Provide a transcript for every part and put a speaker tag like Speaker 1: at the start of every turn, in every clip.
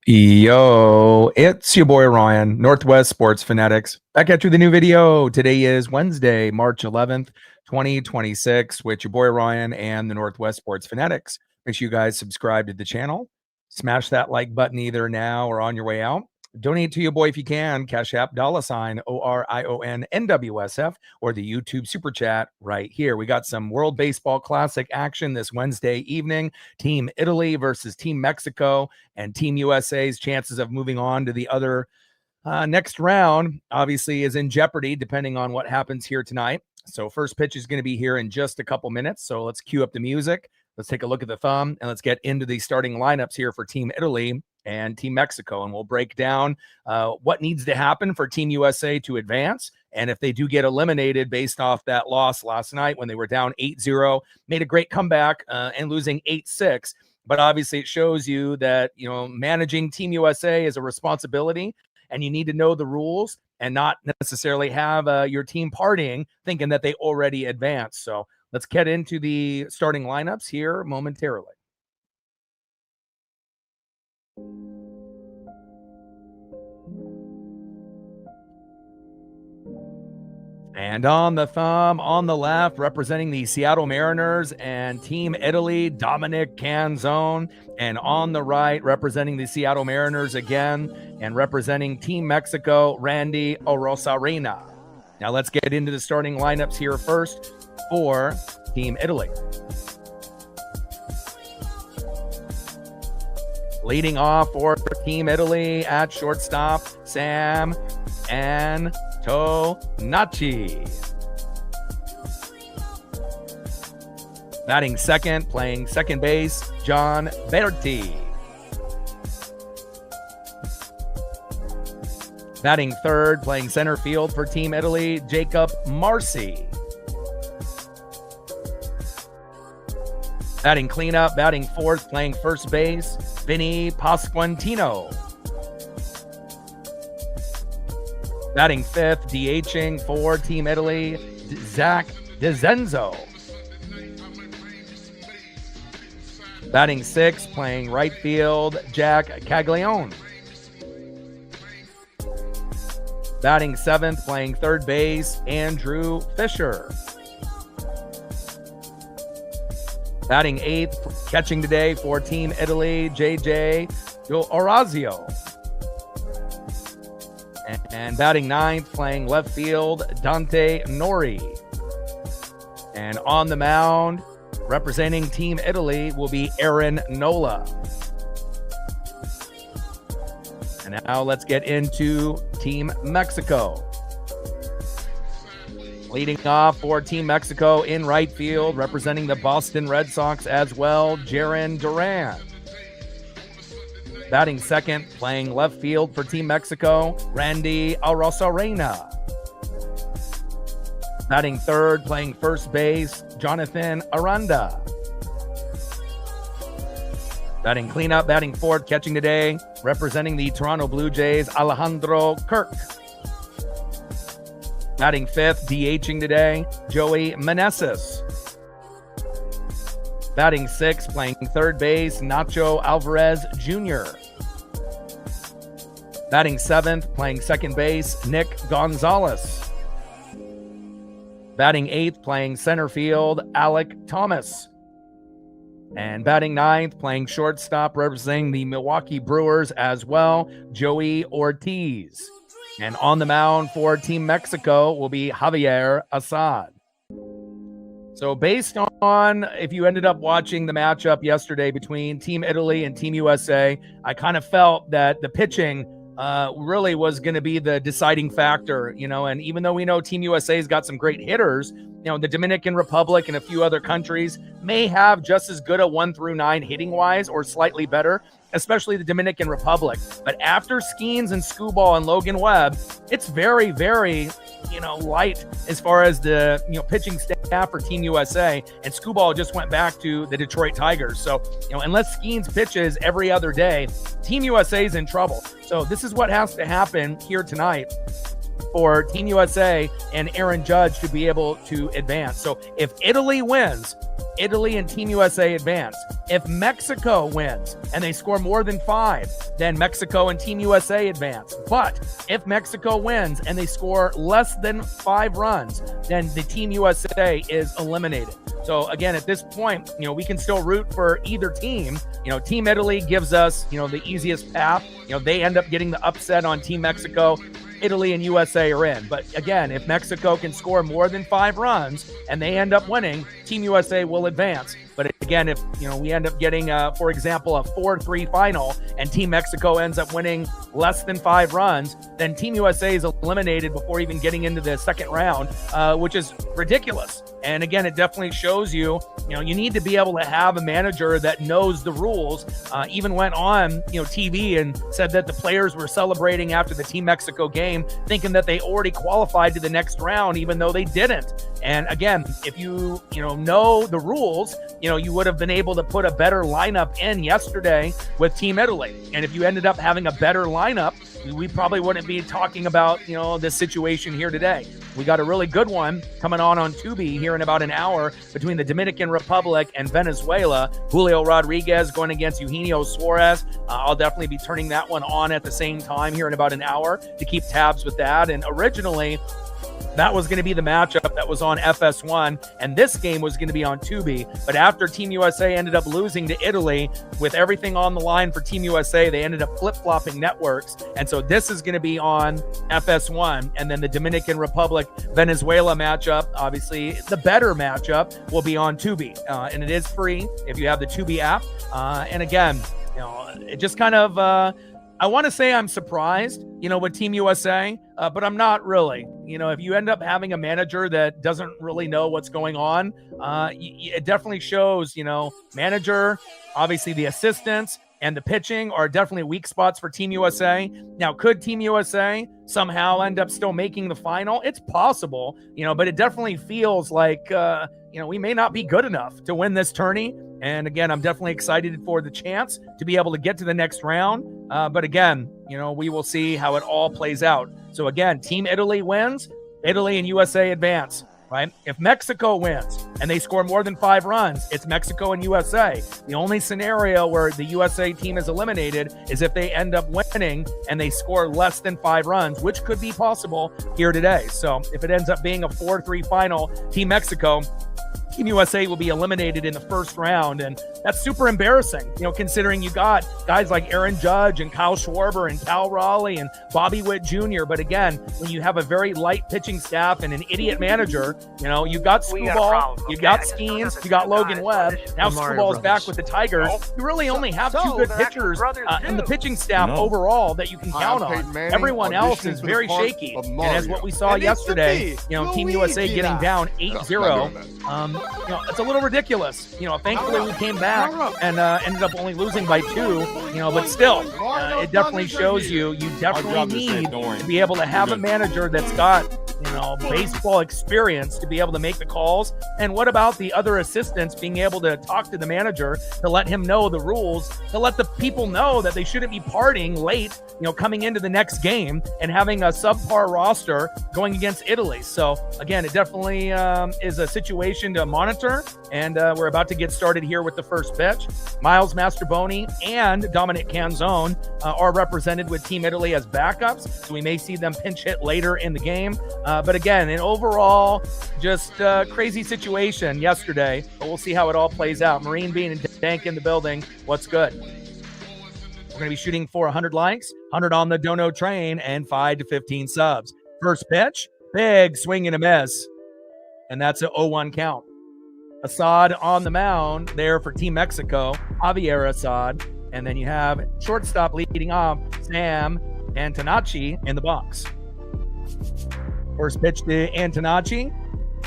Speaker 1: Yo, it's your boy Ryan, Northwest Sports Fanatics. Back at you with a new video. Today is Wednesday, March 11th, 2026, with your boy Ryan and the Northwest Sports Fanatics. Make sure you guys subscribe to the channel. Smash that like button either now or on your way out. Donate to your boy if you can. Cash App, $ORION NWSF, or the YouTube Super Chat right here. We got some World Baseball Classic action this Wednesday evening. Team Italy versus Team Mexico, and Team USA's chances of moving on to the other next round obviously is in jeopardy depending on what happens here tonight. So first pitch is going to be here in just a couple minutes. So let's cue up the music. Let's take a look at the thumb and let's get into the starting lineups here for Team Italy and Team Mexico. And we'll break down what needs to happen for Team USA to advance. And if they do get eliminated based off that loss last night when they were down 8-0, made a great comeback and losing 8-6. But obviously it shows you that, managing Team USA is a responsibility and you need to know the rules and not necessarily have your team partying thinking that they already advanced. So let's get into the starting lineups here momentarily. And on the thumb, on the left, representing the Seattle Mariners and Team Italy, Dominic Canzone. And on the right, representing the Seattle Mariners again, and representing Team Mexico, Randy Arozarena. Now let's get into the starting lineups here first for Team Italy. Leading off for Team Italy at shortstop, Sam Antonacci. Batting second, playing second base, John Berti. Batting third, playing center field for Team Italy, Jacob Marcy. Batting cleanup, batting fourth, playing first base, Vinny Pasquantino. Batting fifth, DHing for Team Italy, Zach DeZenzo. Batting sixth, playing right field, Jack Caglione. Batting seventh, playing third base, Andrew Fisher. Batting eighth, catching today for Team Italy, JJ Orazio. And batting ninth, playing left field, Dante Nori. And on the mound, representing Team Italy, will be Aaron Nola. And now let's get into Team Mexico. Leading off for Team Mexico in right field, representing the Boston Red Sox as well, Jarren Duran. Batting second, playing left field for Team Mexico, Randy Arozarena. Batting third, playing first base, Jonathan Aranda. Batting cleanup, batting fourth, catching today, representing the Toronto Blue Jays, Alejandro Kirk. Batting fifth, DHing today, Joey Meneses. Batting sixth, playing third base, Nacho Alvarez Jr. Batting seventh, playing second base, Nick Gonzalez. Batting eighth, playing center field, Alec Thomas. And batting ninth, playing shortstop, representing the Milwaukee Brewers as well, Joey Ortiz. And on the mound for Team Mexico will be Javier Assad. So based on, if you ended up watching the matchup yesterday between Team Italy and Team USA, I kind of felt that the pitching really was going to be the deciding factor, and even though we know Team USA's got some great hitters, the Dominican Republic and a few other countries may have just as good a 1 through 9 hitting wise or slightly better, especially the Dominican Republic. But after Skeens and Skubal and Logan Webb, it's very, very, light as far as the, pitching staff for Team USA. And Skubal just went back to the Detroit Tigers. So, unless Skeens pitches every other day, Team USA is in trouble. So this is what has to happen here tonight. for Team USA and Aaron Judge to be able to advance. So if Italy wins, Italy and Team USA advance. If Mexico wins and they score more than 5, then Mexico and Team USA advance. But if Mexico wins and they score less than 5 runs, then the Team USA is eliminated. So again, at this point, we can still root for either team. Team Italy gives us, the easiest path. They end up getting the upset on Team Mexico. Italy and USA are in. But again, if Mexico can score more than 5 runs and they end up winning, Team USA will advance. But again, if we end up getting, for example, a 4-3 final and Team Mexico ends up winning less than 5 runs, then Team USA is eliminated before even getting into the second round, which is ridiculous. And again, it definitely shows you, you need to be able to have a manager that knows the rules. Even went on, TV and said that the players were celebrating after the Team Mexico game, thinking that they already qualified to the next round, even though they didn't. And again, if you know the rules, you would have been able to put a better lineup in yesterday with Team Italy. And if you ended up having a better lineup, we probably wouldn't be talking about, this situation here today. We got a really good one coming on Tubi here in about an hour between the Dominican Republic and Venezuela. Julio Rodriguez going against Eugenio Suarez. I'll definitely be turning that one on at the same time here in about an hour to keep tabs with that. And originally, that was going to be the matchup that was on FS1, and this game was going to be on Tubi. But after Team USA ended up losing to Italy, with everything on the line for Team USA, they ended up flip-flopping networks. And so this is going to be on FS1, and then the Dominican Republic-Venezuela matchup, obviously the better matchup, will be on Tubi. And it is free if you have the Tubi app. And again, it just kind of... I want to say I'm surprised, with Team USA, but I'm not really. If you end up having a manager that doesn't really know what's going on, it definitely shows, manager, obviously the assistants and the pitching are definitely weak spots for Team USA. Now, could Team USA somehow end up still making the final? It's possible, but it definitely feels like, we may not be good enough to win this tourney. And again, I'm definitely excited for the chance to be able to get to the next round. But again, we will see how it all plays out. So again, Team Italy wins, Italy and USA advance, right? If Mexico wins and they score more than 5 runs, it's Mexico and USA. The only scenario where the USA team is eliminated is if they end up winning and they score less than 5 runs, which could be possible here today. So if it ends up being a 4-3 final, Team Mexico, Team USA will be eliminated in the first round, and that's super embarrassing, considering you got guys like Aaron Judge and Kyle Schwarber and Cal Raleigh and Bobby Witt Jr. But again, when you have a very light pitching staff and an idiot manager, you've got Screwball, you got Skeens, you got Logan Webb. Now Screwball's back with the Tigers. You really only have 2 good pitchers in the pitching staff overall that you can count on. Everyone else is very shaky, and as what we saw yesterday, Team USA getting down 8-0. It's a little ridiculous. Thankfully we came back and ended up only losing by 2, but still, it definitely shows you definitely need to be able to have a manager that's got, baseball experience to be able to make the calls. And what about the other assistants being able to talk to the manager to let him know the rules, to let the people know that they shouldn't be partying late, coming into the next game and having a subpar roster going against Italy. So again, it definitely is a situation to monitor, and we're about to get started here with the first pitch. Miles Mastrobuoni and Dominic Canzone are represented with Team Italy as backups, so we may see them pinch hit later in the game. But again, an overall just crazy situation yesterday, but we'll see how it all plays out. Marine Bean and Dank in the building. What's good? We're going to be shooting for 100 likes, 100 on the Dono train, and 5 to 15 subs. First pitch, big swing and a miss, and that's an 0-1 count. Assad on the mound there for Team Mexico, Javier Assad. And then you have shortstop leading off, Sam Antonacci in the box. First pitch to Antonacci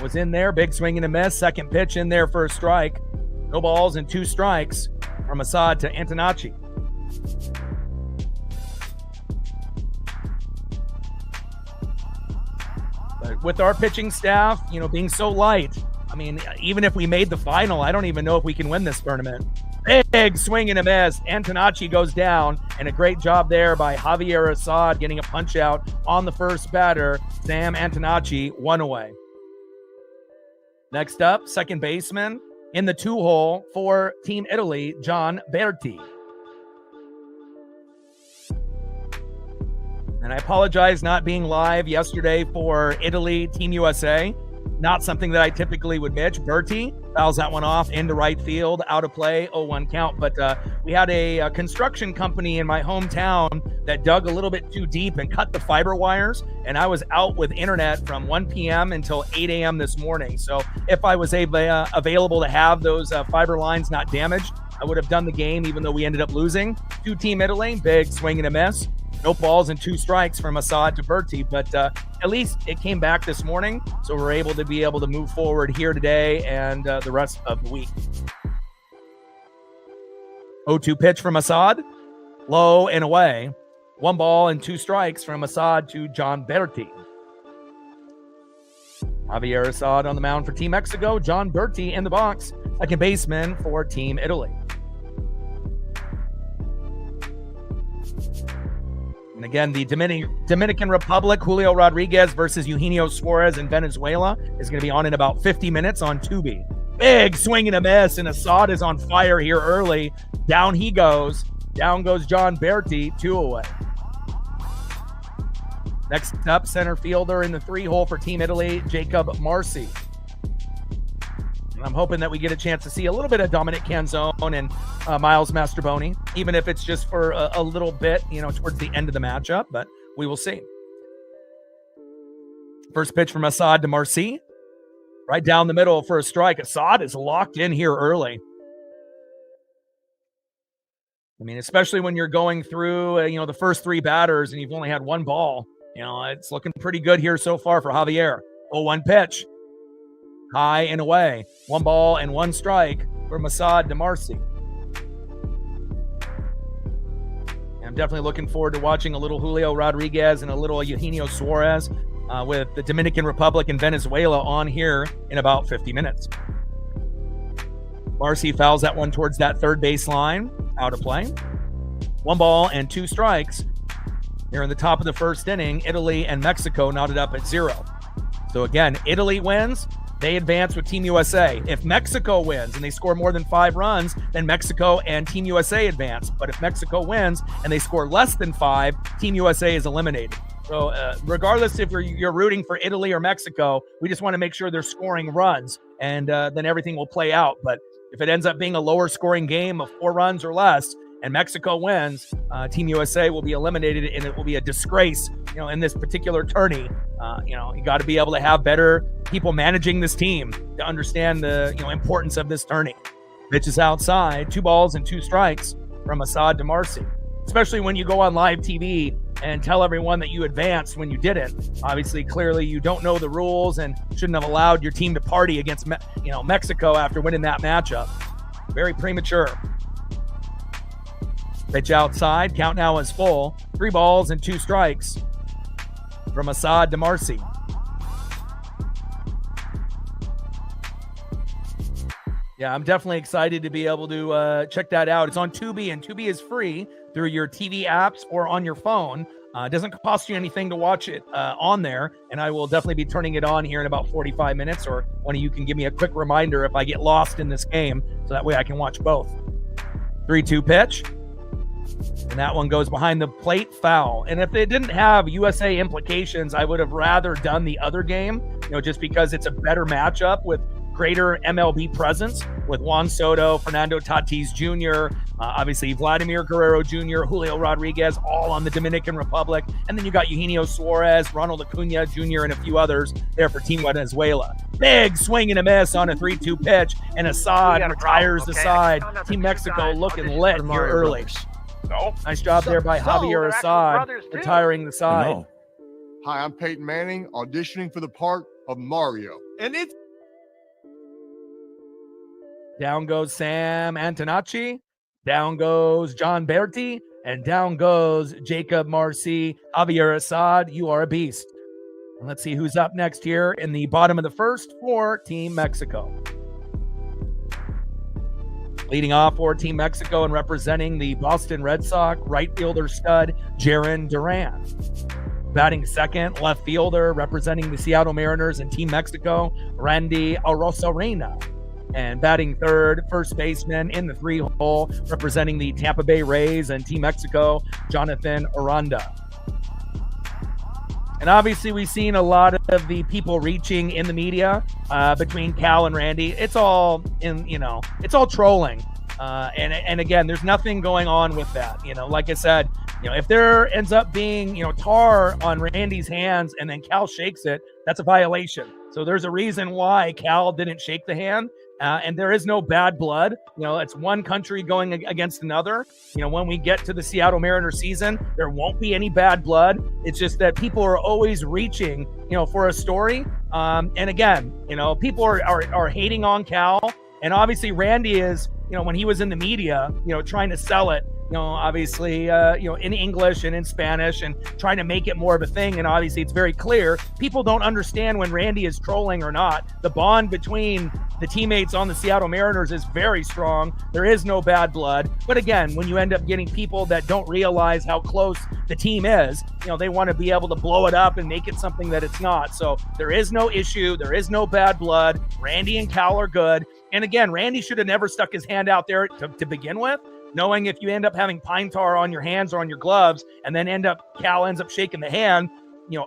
Speaker 1: was in there, big swing and a miss. Second pitch in there for a strike. No balls and 2 strikes from Assad to Antonacci. But with our pitching staff, being so light, I mean, even if we made the final, I don't even know if we can win this tournament. Big swing and a miss. Antonacci goes down, and a great job there by Javier Assad getting a punch out on the first batter. Sam Antonacci, 1 away. Next up, second baseman in the 2-hole for Team Italy, John Berti. And I apologize not being live yesterday for Italy, Team USA. Not something that I typically would pitch. Berti fouls that one off into right field, out of play, 0-1 count. But we had a construction company in my hometown that dug a little bit too deep and cut the fiber wires. And I was out with internet from 1 p.m. until 8 a.m. this morning. So if I was available to have those fiber lines not damaged, I would have done the game, even though we ended up losing. To Team Italy, big swing and a miss. No balls and 2 strikes from Assad to Berti, but at least it came back this morning, so we're able to move forward here today and the rest of the week. 0-2 pitch from Assad, low and away. 1 ball and 2 strikes from Assad to John Berti. Javier Assad on the mound for Team Mexico. John Berti in the box, second baseman for Team Italy. And again, the Dominican Republic, Julio Rodriguez versus Eugenio Suarez in Venezuela is going to be on in about 50 minutes on Tubi. Big swing and a miss, and Assad is on fire here early. Down he goes. Down goes John Berti, 2 away. Next up, center fielder in the 3-hole for Team Italy, Jacob Marcy. I'm hoping that we get a chance to see a little bit of Dominic Canzone and Miles Mastrobuoni, even if it's just for a little bit, towards the end of the matchup, but we will see. First pitch from Assad to Marcy. Right down the middle for a strike. Assad is locked in here early. I mean, especially when you're going through, the first 3 batters and you've only had 1 ball. It's looking pretty good here so far for Javier. 0-1 pitch. High and away. 1 ball and 1 strike from Assad to Marcy. I'm definitely looking forward to watching a little Julio Rodriguez and a little Eugenio Suarez with the Dominican Republic and Venezuela on here in about 50 minutes. Marcy fouls that one towards that third baseline, out of play. 1 ball and 2 strikes. Here in the top of the first inning, Italy and Mexico knotted up at 0. So again, Italy wins. They advance with Team USA. If Mexico wins and they score more than 5 runs, then Mexico and Team USA advance. But if Mexico wins and they score less than 5, Team USA is eliminated. So regardless if you're rooting for Italy or Mexico, we just want to make sure they're scoring runs, and then everything will play out. But if it ends up being a lower scoring game of 4 runs or less, and Mexico wins, Team USA will be eliminated, and it will be a disgrace, in this particular tourney. You got to be able to have better people managing this team to understand the, importance of this tourney. Pitch is outside, 2 balls and 2 strikes from Assad to Marcy. Especially when you go on live TV and tell everyone that you advanced when you didn't. Obviously, clearly, you don't know the rules and shouldn't have allowed your team to party against, Mexico after winning that matchup. Very premature. Pitch outside, count now is full. 3 balls and 2 strikes from Assad to Marcy. Yeah, I'm definitely excited to be able to check that out. It's on Tubi, and Tubi is free through your TV apps or on your phone. It doesn't cost you anything to watch it on there, and I will definitely be turning it on here in about 45 minutes, or one of you can give me a quick reminder if I get lost in this game, so that way I can watch both. 3-2 pitch. And that one goes behind the plate, foul. And if it didn't have USA implications, I would have rather done the other game, just because it's a better matchup with greater MLB presence with Juan Soto, Fernando Tatis Jr., obviously Vladimir Guerrero Jr., Julio Rodriguez, all on the Dominican Republic. And then you got Eugenio Suarez, Ronald Acuna Jr., and a few others there for Team Venezuela. Big swing and a miss on a 3-2 pitch, and Assad retires the side. Team Mexico looking lit here early.
Speaker 2: No.
Speaker 1: Nice job there by Javier Assad, retiring the side.
Speaker 2: No. Hi, I'm Peyton Manning, auditioning for the part of Mario. And it's
Speaker 1: down goes Sam Antonacci, down goes John Berti, and down goes Jacob Marcy. Javier Assad, you are a beast. And let's see who's up next here in the bottom of the first for Team Mexico. Leading off for Team Mexico and representing the Boston Red Sox, right fielder stud Jaron Duran. Batting second, left fielder representing the Seattle Mariners and Team Mexico, Randy Arozarena. And batting third, first baseman in the 3-hole, representing the Tampa Bay Rays and Team Mexico, Jonathan Aranda. And obviously, we've seen a lot of the people reaching in the media between Cal and Randy. It's all it's all trolling. And again, there's nothing going on with that. Like I said, if there ends up being, tar on Randy's hands and then Cal shakes it, that's a violation. So there's a reason why Cal didn't shake the hand. And there is no bad blood. It's one country going against another. When we get to the Seattle Mariners season, there won't be any bad blood. It's just that people are always reaching, for a story. And again, people are hating on Cal. And obviously Randy is, when he was in the media, trying to sell it, obviously, in English and in Spanish and trying to make it more of a thing. And obviously it's very clear. People don't understand when Randy is trolling or not. The bond between the teammates on the Seattle Mariners is very strong. There is no bad blood. But again, when you end up getting people that don't realize how close the team is, they want to be able to blow it up and make it something that it's not. So there is no issue. There is no bad blood. Randy and Cal are good. And again, Randy should have never stuck his hand out there to begin with, knowing if you end up having pine tar on your hands or on your gloves and then Cal ends up shaking the hand,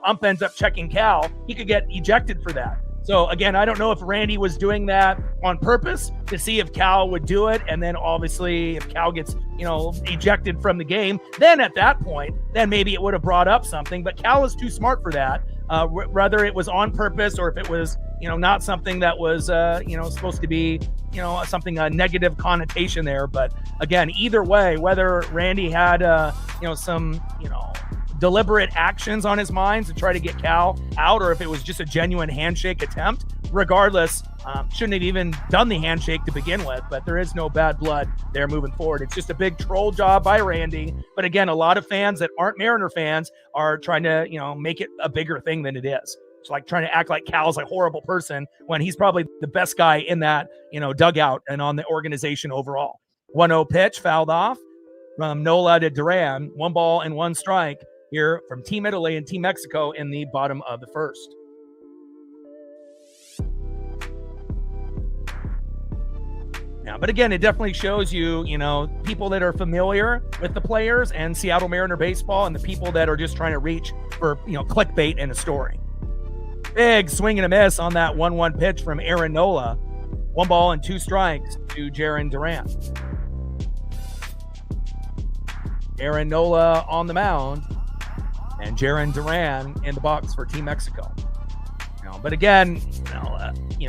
Speaker 1: ump ends up checking Cal, he could get ejected for that. So again, I don't know if Randy was doing that on purpose to see if Cal would do it. And then obviously if Cal gets, ejected from the game, then at that point, then maybe it would have brought up something. But Cal is too smart for that. Whether it was on purpose or if it was, not something that was, supposed to be, something, a negative connotation there. But again, either way, whether Randy had, some, deliberate actions on his mind to try to get Cal out, or if it was just a genuine handshake attempt, regardless, shouldn't have even done the handshake to begin with. But there is no bad blood there moving forward. It's just a big troll job by Randy. But again, a lot of fans that aren't Mariner fans are trying to, make it a bigger thing than it is. It's like trying to act like Cal's a horrible person when he's probably the best guy in that, dugout and on the organization overall. 1-0 pitch fouled off from Nola to Duran. 1 ball and 1 strike here from Team Italy and Team Mexico in the bottom of the first. Yeah, but again, it definitely shows you, people that are familiar with the players and Seattle Mariner baseball and the people that are just trying to reach for, clickbait in a story. Big swing and a miss on that 1-1 pitch from Aaron Nola. 1 ball and 2 strikes to Jaron Duran. Aaron Nola on the mound and Jaron Duran in the box for Team Mexico. But again,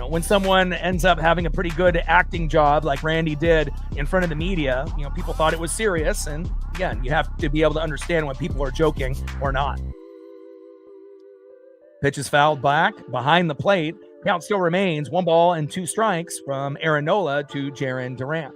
Speaker 1: when someone ends up having a pretty good acting job like Randy did in front of the media, people thought it was serious. And again, you have to be able to understand when people are joking or not. Pitch is fouled back behind the plate. Count still remains 1 ball and 2 strikes from Aaron Nola to Jaron Duran.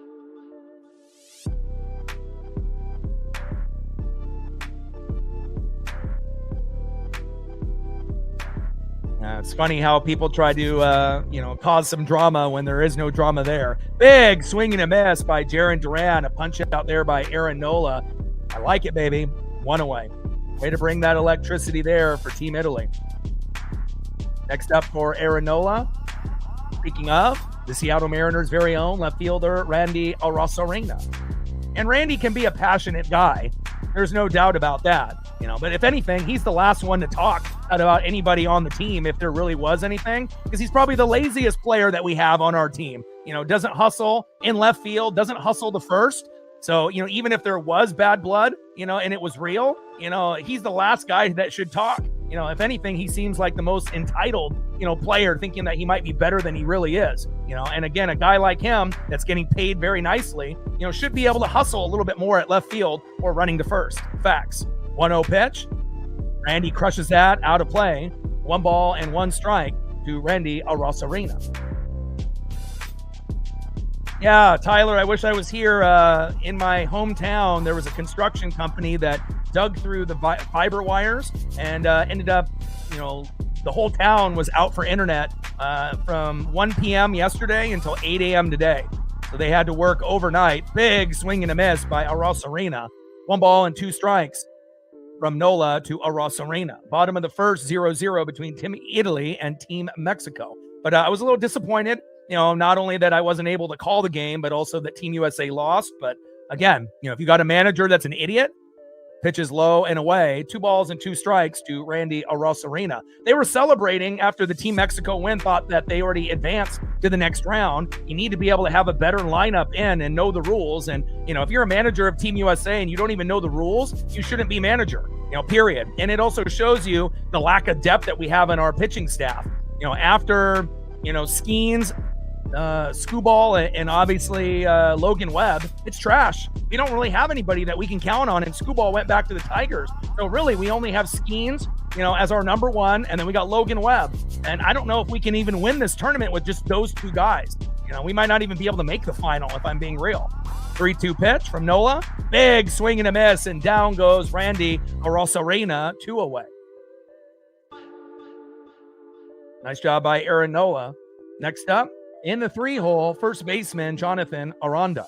Speaker 1: It's funny how people try to, cause some drama when there is no drama there. Big swing and a miss by Jaron Duran. A punch out there by Aaron Nola. I like it, baby. 1 away. Way to bring that electricity there for Team Italy. Next up for Aaron Nola. Speaking of, the Seattle Mariners' very own left fielder, Randy Arozarena. And Randy can be a passionate guy. There's no doubt about that. But if anything, he's the last one to talk about anybody on the team if there really was anything, because he's probably the laziest player that we have on our team. Doesn't hustle in left field, doesn't hustle the first. So, even if there was bad blood, and it was real, he's the last guy that should talk. If anything, he seems like the most entitled, player, thinking that he might be better than he really is. And again, a guy like him that's getting paid very nicely, should be able to hustle a little bit more at left field or running to first. Facts. 1-0 pitch. Randy crushes that out of play. 1 ball and 1 strike to Randy Arozarena. Yeah, Tyler, I wish I was here in my hometown. There was a construction company that dug through the fiber wires and ended up, the whole town was out for internet from 1 p.m. yesterday until 8 a.m. today. So they had to work overnight. Big swing and a miss by Arosarena. 1 ball and 2 strikes from Nola to Arosarena. Bottom of the first, 0-0 between Team Italy and Team Mexico. But I was a little disappointed, not only that I wasn't able to call the game, but also that Team USA lost. But again, if you got a manager that's an idiot, pitches low and away, 2 balls and 2 strikes to Randy Arosarena. They were celebrating after the Team Mexico win, thought that they already advanced to the next round. You need to be able to have a better lineup in and know the rules. And, if you're a manager of Team USA and you don't even know the rules, you shouldn't be manager, period. And it also shows you the lack of depth that we have in our pitching staff. After, Skeens, Skubal, and obviously Logan Webb, it's trash. We don't really have anybody that we can count on, and Skubal went back to the Tigers. So really, we only have Skeens, as our number 1, and then we got Logan Webb. And I don't know if we can even win this tournament with just those 2 guys. We might not even be able to make the final, if I'm being real. 3-2 pitch from Nola. Big swing and a miss, and down goes Randy Arosarena, 2 away. Nice job by Aaron Nola. Next up, in the 3-hole, first baseman Jonathan Aranda.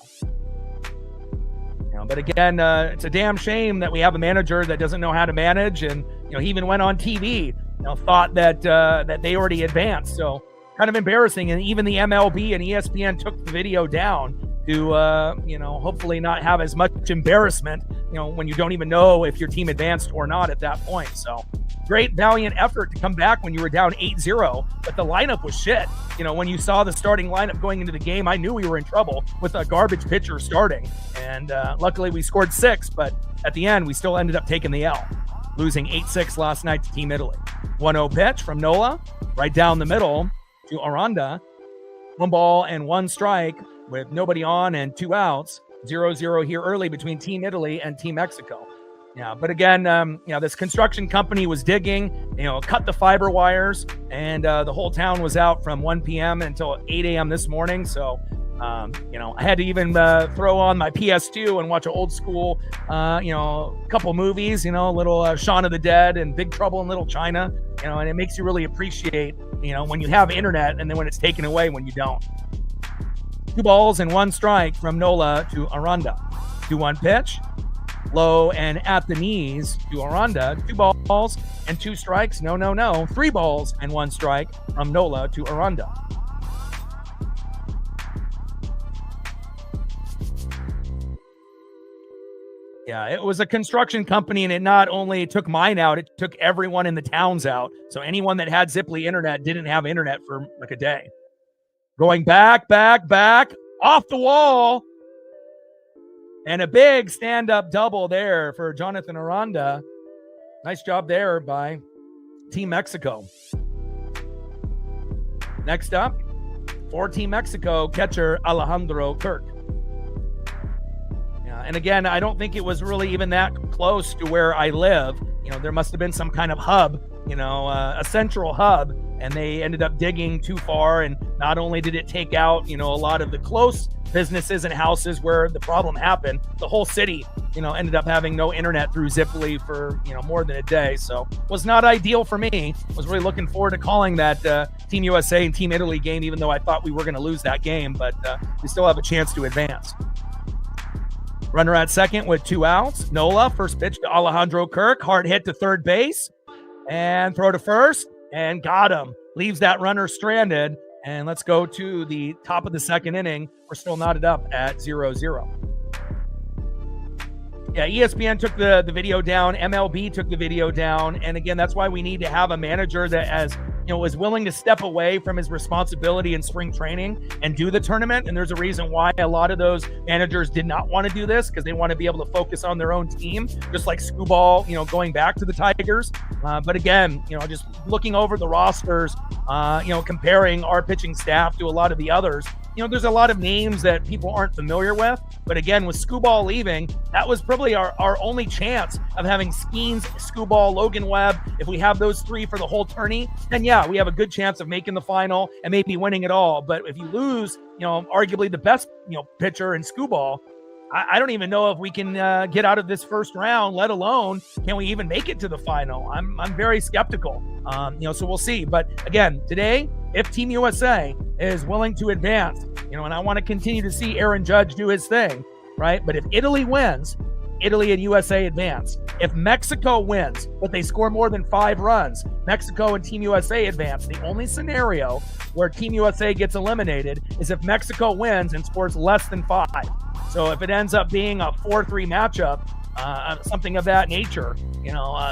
Speaker 1: But again, it's a damn shame that we have a manager that doesn't know how to manage, and he even went on TV, thought that that they already advanced. So kind of embarrassing. And even the MLB and ESPN took the video down to hopefully not have as much embarrassment, when you don't even know if your team advanced or not at that point. So great, valiant effort to come back when you were down 8-0, but the lineup was shit. When you saw the starting lineup going into the game, I knew we were in trouble with a garbage pitcher starting. And luckily we scored 6, but at the end, we still ended up taking the L, losing 8-6 last night to Team Italy. 1-0 pitch from Nola, right down the middle to Aranda. 1 ball and 1 strike with nobody on and 2 outs. 0-0 here early between Team Italy and Team Mexico. Yeah, but again, this construction company was digging, cut the fiber wires, and the whole town was out from 1 p.m. until 8 a.m. this morning. So, I had to even throw on my PS2 and watch an old school, couple movies, little Shaun of the Dead and Big Trouble in Little China, and it makes you really appreciate, when you have internet and then when it's taken away when you don't. 2 balls and 1 strike from Nola to Aranda. 2-1 pitch. Low and at the knees to Aranda. 2 balls and 2 strikes. No. 3 balls and 1 strike from Nola to Aranda. Yeah, it was a construction company, and it not only took mine out, it took everyone in the towns out. So anyone that had Ziply internet didn't have internet for like a day. Going back, off the wall. And a big stand-up double there for Jonathan Aranda. Nice job there by Team Mexico. Next up, for Team Mexico, catcher Alejandro Kirk. Yeah, and again, I don't think it was really even that close to where I live. There must have been some kind of hub, a central hub, and they ended up digging too far. And not only did it take out, a lot of the close businesses and houses where the problem happened, the whole city, ended up having no internet through Ziply for, more than a day. So was not ideal for me. Was really looking forward to calling that Team USA and Team Italy game, even though I thought we were going to lose that game, but we still have a chance to advance. Runner at second with 2 outs. Nola, first pitch to Alejandro Kirk, hard hit to third base and throw to first, and got him. Leaves that runner stranded. And let's go to the top of the second inning. We're still knotted up at 0-0. Yeah, ESPN took the video down. MLB took the video down. And again, that's why we need to have a manager that is willing to step away from his responsibility in spring training and do the tournament. And there's a reason why a lot of those managers did not want to do this, because they want to be able to focus on their own team, just like Skubal, going back to the Tigers. But again, just looking over the rosters, comparing our pitching staff to a lot of the others, there's a lot of names that people aren't familiar with. But again, with Skubal leaving, that was probably our only chance of having Skeens, Skubal, Logan Webb. If we have those 3 for the whole tourney, then yeah, we have a good chance of making the final and maybe winning it all. But if you lose, arguably the best, pitcher in Skubal, I don't even know if we can get out of this first round, let alone can we even make it to the final. I'm very skeptical, so we'll see. But again, today, if Team USA is willing to advance, and I want to continue to see Aaron Judge do his thing, right? But if Italy wins, Italy and USA advance. If Mexico wins, but they score more than 5 runs, Mexico and Team USA advance. The only scenario where Team USA gets eliminated is if Mexico wins and scores less than 5. So if it ends up being a 4-3 matchup, something of that nature,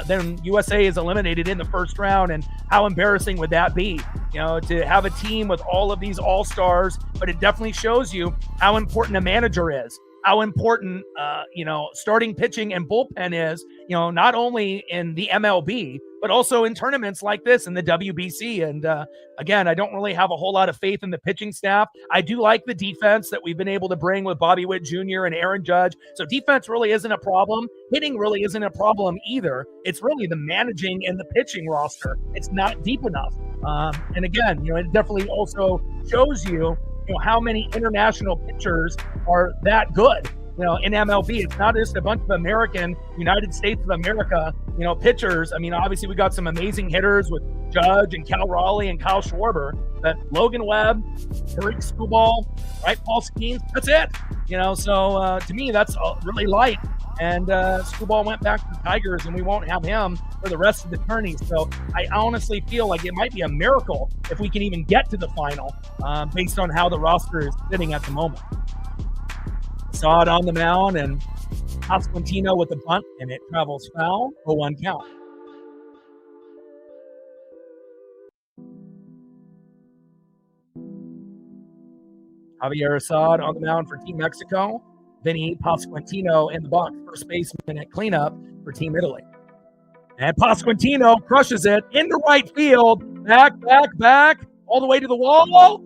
Speaker 1: then USA is eliminated in the first round. And how embarrassing would that be? To have a team with all of these all-stars, but it definitely shows you how important a manager is. How important, starting pitching and bullpen is, not only in the MLB, but also in tournaments like this in the WBC. And again, I don't really have a whole lot of faith in the pitching staff. I do like the defense that we've been able to bring with Bobby Witt Jr. and Aaron Judge. So defense really isn't a problem. Hitting really isn't a problem either. It's really the managing and the pitching roster. It's not deep enough. And again, it definitely also shows you how many international pitchers are that good. In MLB, it's not just a bunch of American, United States of America, pitchers. I mean, obviously we got some amazing hitters with Judge and Cal Raleigh and Kyle Schwarber, but Logan Webb, Tariq Skubal, right, Paul Skeens, that's it. So to me, that's really light. And Skubal went back to the Tigers, and we won't have him for the rest of the tourney. So I honestly feel like it might be a miracle if we can even get to the final based on how the roster is sitting at the moment. Saw it on the mound, and Pasquantino with the bunt, and it travels foul, 0-1 count. Javier Assad on the mound for Team Mexico. Vinny Pasquantino in the box, first baseman at cleanup for Team Italy. And Pasquantino crushes it into right field. Back, all the way to the wall.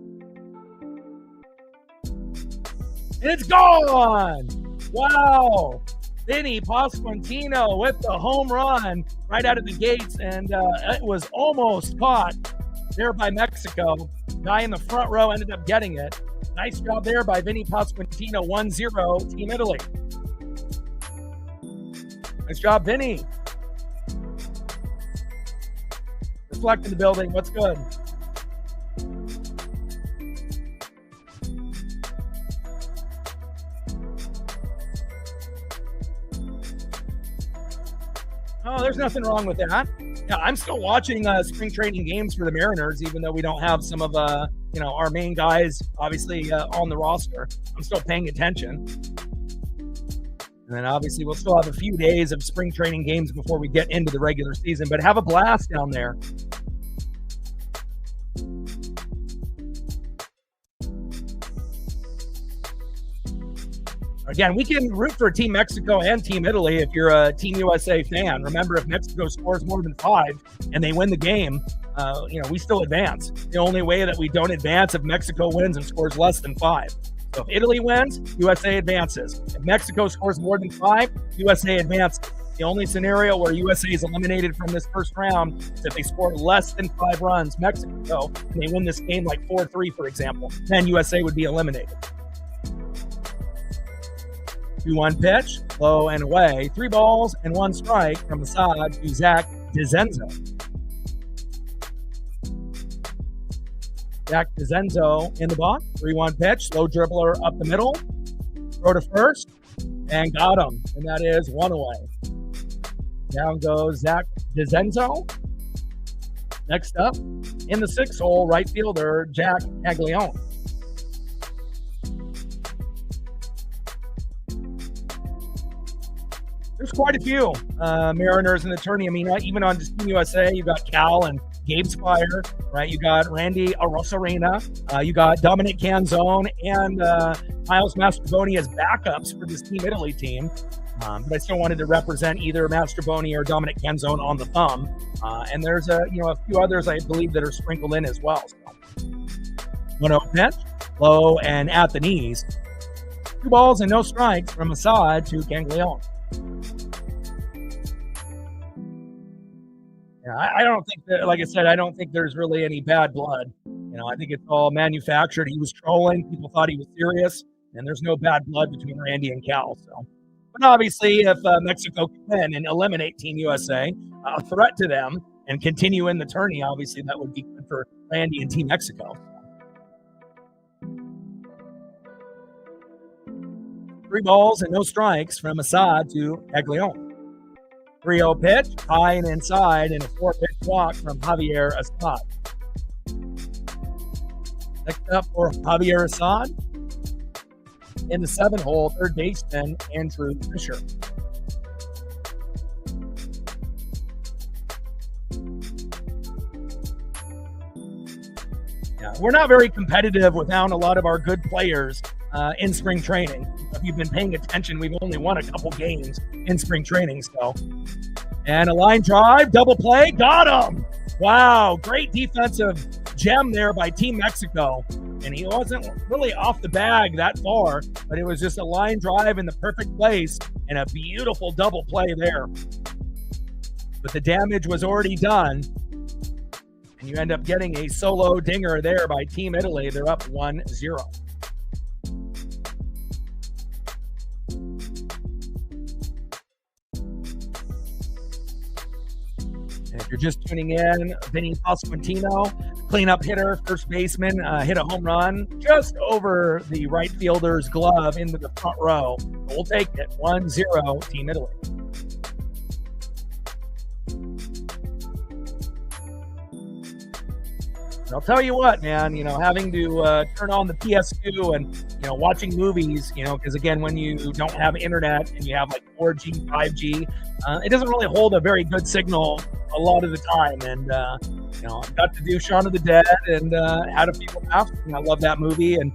Speaker 1: And it's gone. Wow. Vinny Pasquantino with the home run right out of the gates. And it was almost caught there by Mexico. Guy in the front row ended up getting it. Nice job there by Vinny Pasquantino, 1-0, Team Italy. Nice job, Vinny. Reflecting the building. What's good? Oh, there's nothing wrong with that. Yeah, I'm still watching spring training games for the Mariners, even though we don't have some of our main guys obviously on the roster. I'm still paying attention. And then obviously we'll still have a few days of spring training games before we get into the regular season, but have a blast down there. Again, we can root for Team Mexico and Team Italy if you're a Team USA fan. Remember, if Mexico scores more than 5 and they win the game, we still advance. The only way that we don't advance if Mexico wins and scores less than 5. So if Italy wins, USA advances. If Mexico scores more than 5, USA advances. The only scenario where USA is eliminated from this first round is if they score less than 5 runs, Mexico, and they win this game like 4-3, for example. Then USA would be eliminated. 2-1 pitch, low and away. 3 balls and 1 strike from Assad to Zach DeZenzo. Zach DeZenzo in the box. 3-1 pitch, slow dribbler up the middle. Throw to first, and got him. And that is 1 away. Down goes Zach DeZenzo. Next up, in the 6th hole, right fielder Jack Caglione. There's quite a few Mariners in the tourney. I mean, even on just Team USA, you got Cal and Gabe Spire, right? You got Randy Arosarena. You got Dominic Canzone and Miles Mastrobuoni as backups for this Team Italy team. But I still wanted to represent either Mastrobuoni or Dominic Canzone on the thumb. And there's a few others I believe that are sprinkled in as well. So 1-0 pitch, low and at the knees. 2 balls and no strikes from Assad to Caglione. Yeah, I don't think that, like I said, I don't think there's really any bad blood. I think it's all manufactured. He was trolling. People thought he was serious, and there's no bad blood between Randy and Cal. So, but obviously, if Mexico can win and eliminate Team USA, a threat to them, and continue in the tourney, obviously that would be good for Randy and Team Mexico. 3 balls and no strikes from Assad to Caglione. 3-0 pitch, high and inside, and a 4-pitch walk from Javier Assad. Next up for Javier Assad, in the 7-hole, third baseman Andrew Fisher. Yeah, we're not very competitive without a lot of our good players in spring training. If you've been paying attention, we've only won a couple games in spring training. And a line drive, double play, got him! Wow, great defensive gem there by Team Mexico. And he wasn't really off the bag that far, but it was just a line drive in the perfect place and a beautiful double play there. But the damage was already done, and you end up getting a solo dinger there by Team Italy. They're up 1-0. And if you're just tuning in, Vinny Pasquantino, cleanup hitter, first baseman, hit a home run just over the right fielder's glove into the front row. We'll take it. 1-0, Team Italy. I'll tell you what, man, having to turn on the PS2 and, watching movies, because again, when you don't have internet and you have like 4G, 5G, it doesn't really hold a very good signal a lot of the time. And, I got to do Shaun of the Dead and had a few laughs. I love that movie, and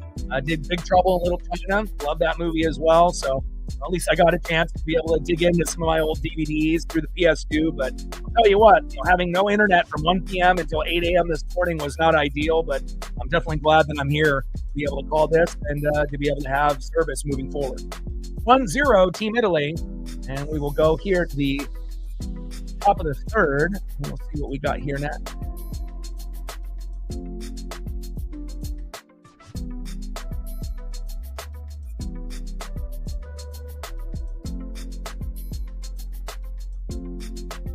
Speaker 1: did Big Trouble in Little China. Love that movie as well. So at least I got a chance to be able to dig into some of my old DVDs through the PS2. But I'll tell you what, having no internet from 1 p.m. until 8 a.m. this morning was not ideal, but I'm definitely glad that I'm here to be able to call this and to be able to have service moving forward. 1-0, Team Italy, and we will go here to the top of the third. We'll see what we got here next.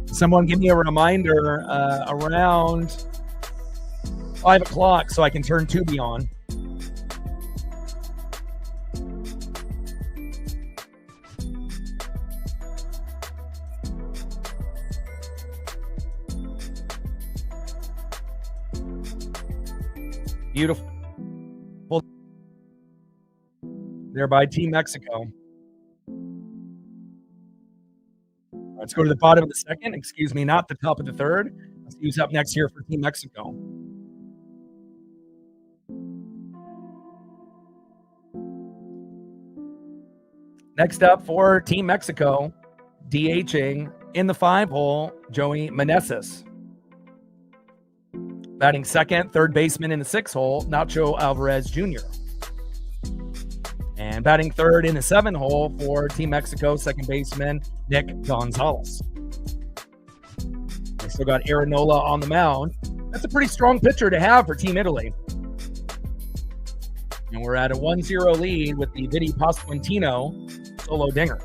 Speaker 1: Someone give me a reminder around 5 o'clock so I can turn Tubi on. Beautiful there by Team Mexico. Let's go to the bottom of the second. Excuse me, not the top of the third. Let's see who's up next here for Team Mexico. Next up for Team Mexico, DHing in the 5-hole, Joey Meneses. Batting second, third baseman in the 6-hole, Nacho Alvarez Jr. And batting third in the 7-hole for Team Mexico, second baseman Nick Gonzalez. They still got Aaron Nola on the mound. That's a pretty strong pitcher to have for Team Italy. And we're at a 1-0 lead with the Vinny Pasquantino solo dinger.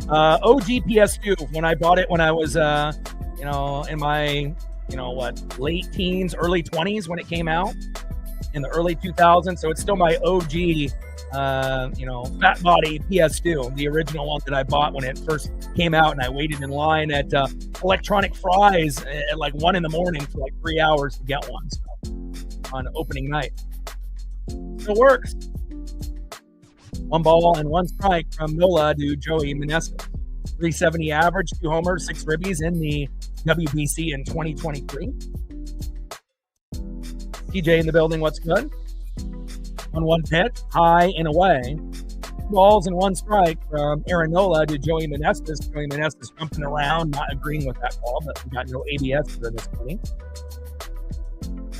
Speaker 1: OG PS2, when I bought it when I was, in my, late teens, early 20s when it came out in the early 2000s. So it's still my OG fat body PS2, the original one that I bought when it first came out, and I waited in line at Electronic Fries at like 1 a.m. for like 3 hours to get one on opening night. Still works. 1 ball and 1 strike from Nola to Joey Meneses. 370 average, 2 homers, 6 ribbies in the WBC in 2023. TJ in the building, what's good? 1-1 pitch, high and away. 2 balls and 1 strike from Aaron Nola to Joey Meneses. Joey Meneses jumping around, not agreeing with that ball, but we got no ABS for this inning.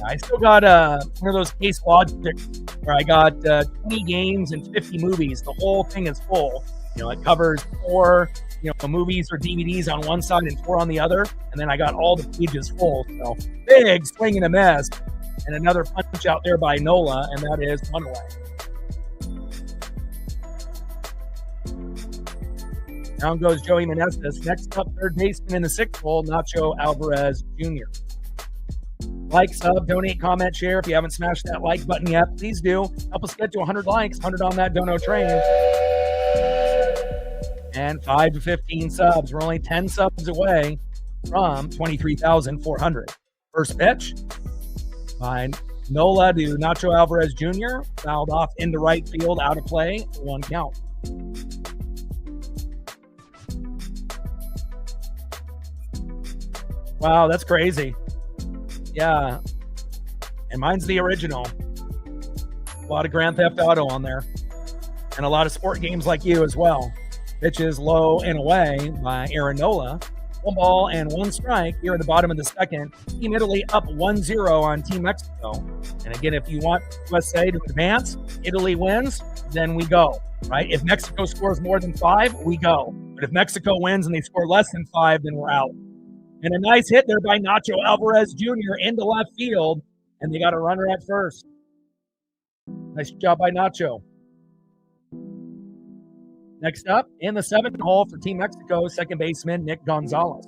Speaker 1: I still got one of those case logics where I got 20 games and 50 movies. The whole thing is full. It covers 4 movies or DVDs on one side and 4 on the other, and then I got all the pages full. So big swing and a miss. And another punch out there by Nola, and that is 1 away. Down goes Joey Meneses. Next up, third baseman in the 6th-hole, Nacho Alvarez Jr. Like, sub, donate, comment, share. If you haven't smashed that like button yet, please do. Help us get to 100 likes, 100 on that dono train. And 5 to 15 subs. We're only 10 subs away from 23,400. First pitch by Nola to Nacho Alvarez Jr. Fouled off into right field, out of play, 1 count. Wow, that's crazy. Yeah. And mine's the original. A lot of Grand Theft Auto on there. And a lot of sport games like you as well. Pitches low and away by Aaron Nola. 1 ball and 1 strike here in the bottom of the second. Team Italy up 1-0 on Team Mexico. And again, if you want USA to advance, Italy wins, then we go, right? If Mexico scores more than 5, we go. But if Mexico wins and they score less than 5, then we're out. And a nice hit there by Nacho Alvarez Jr. into left field. And they got a runner at first. Nice job by Nacho. Next up, in the 7th hole for Team Mexico, second baseman Nick Gonzalez.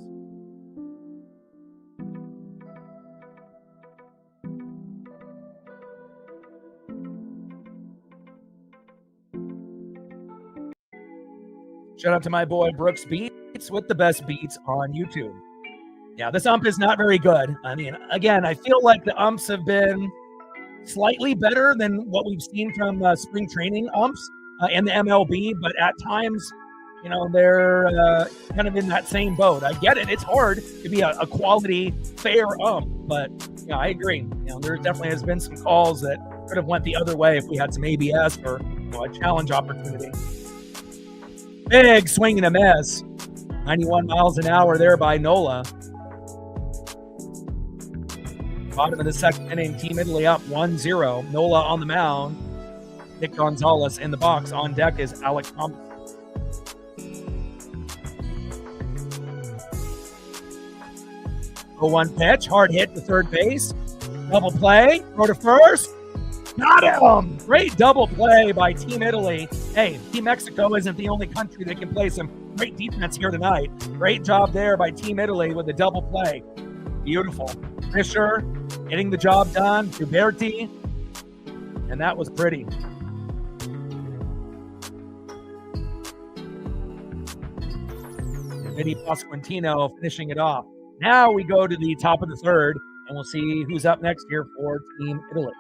Speaker 1: Shout out to my boy Brooks Beats with the best beats on YouTube. Yeah, this ump is not very good. I mean, again, I feel like the umps have been slightly better than what we've seen from spring training umps in the MLB, but at times, you know, they're kind of in that same boat. I get it. It's hard to be a quality, fair ump, but yeah, I agree. You know, there definitely has been some calls that could have went the other way if we had some ABS or, you know, a challenge opportunity. Big swing and a miss. 91 miles an hour there by Nola. Bottom of the second inning, Team Italy up 1-0. Nola on the mound. Nick Gonzalez in the box. On deck is Alec Thomas. The 1 pitch, hard hit to third base. Double play, throw to first. Got him! Great double play by Team Italy. Hey, Team Mexico isn't the only country that can play some great defense here tonight. Great job there by Team Italy with the double play. Beautiful. Fisher getting the job done. Duberti. And that was pretty. And Vinny Pasquantino finishing it off. Now we go to the top of the third, and we'll see who's up next here for Team Italy.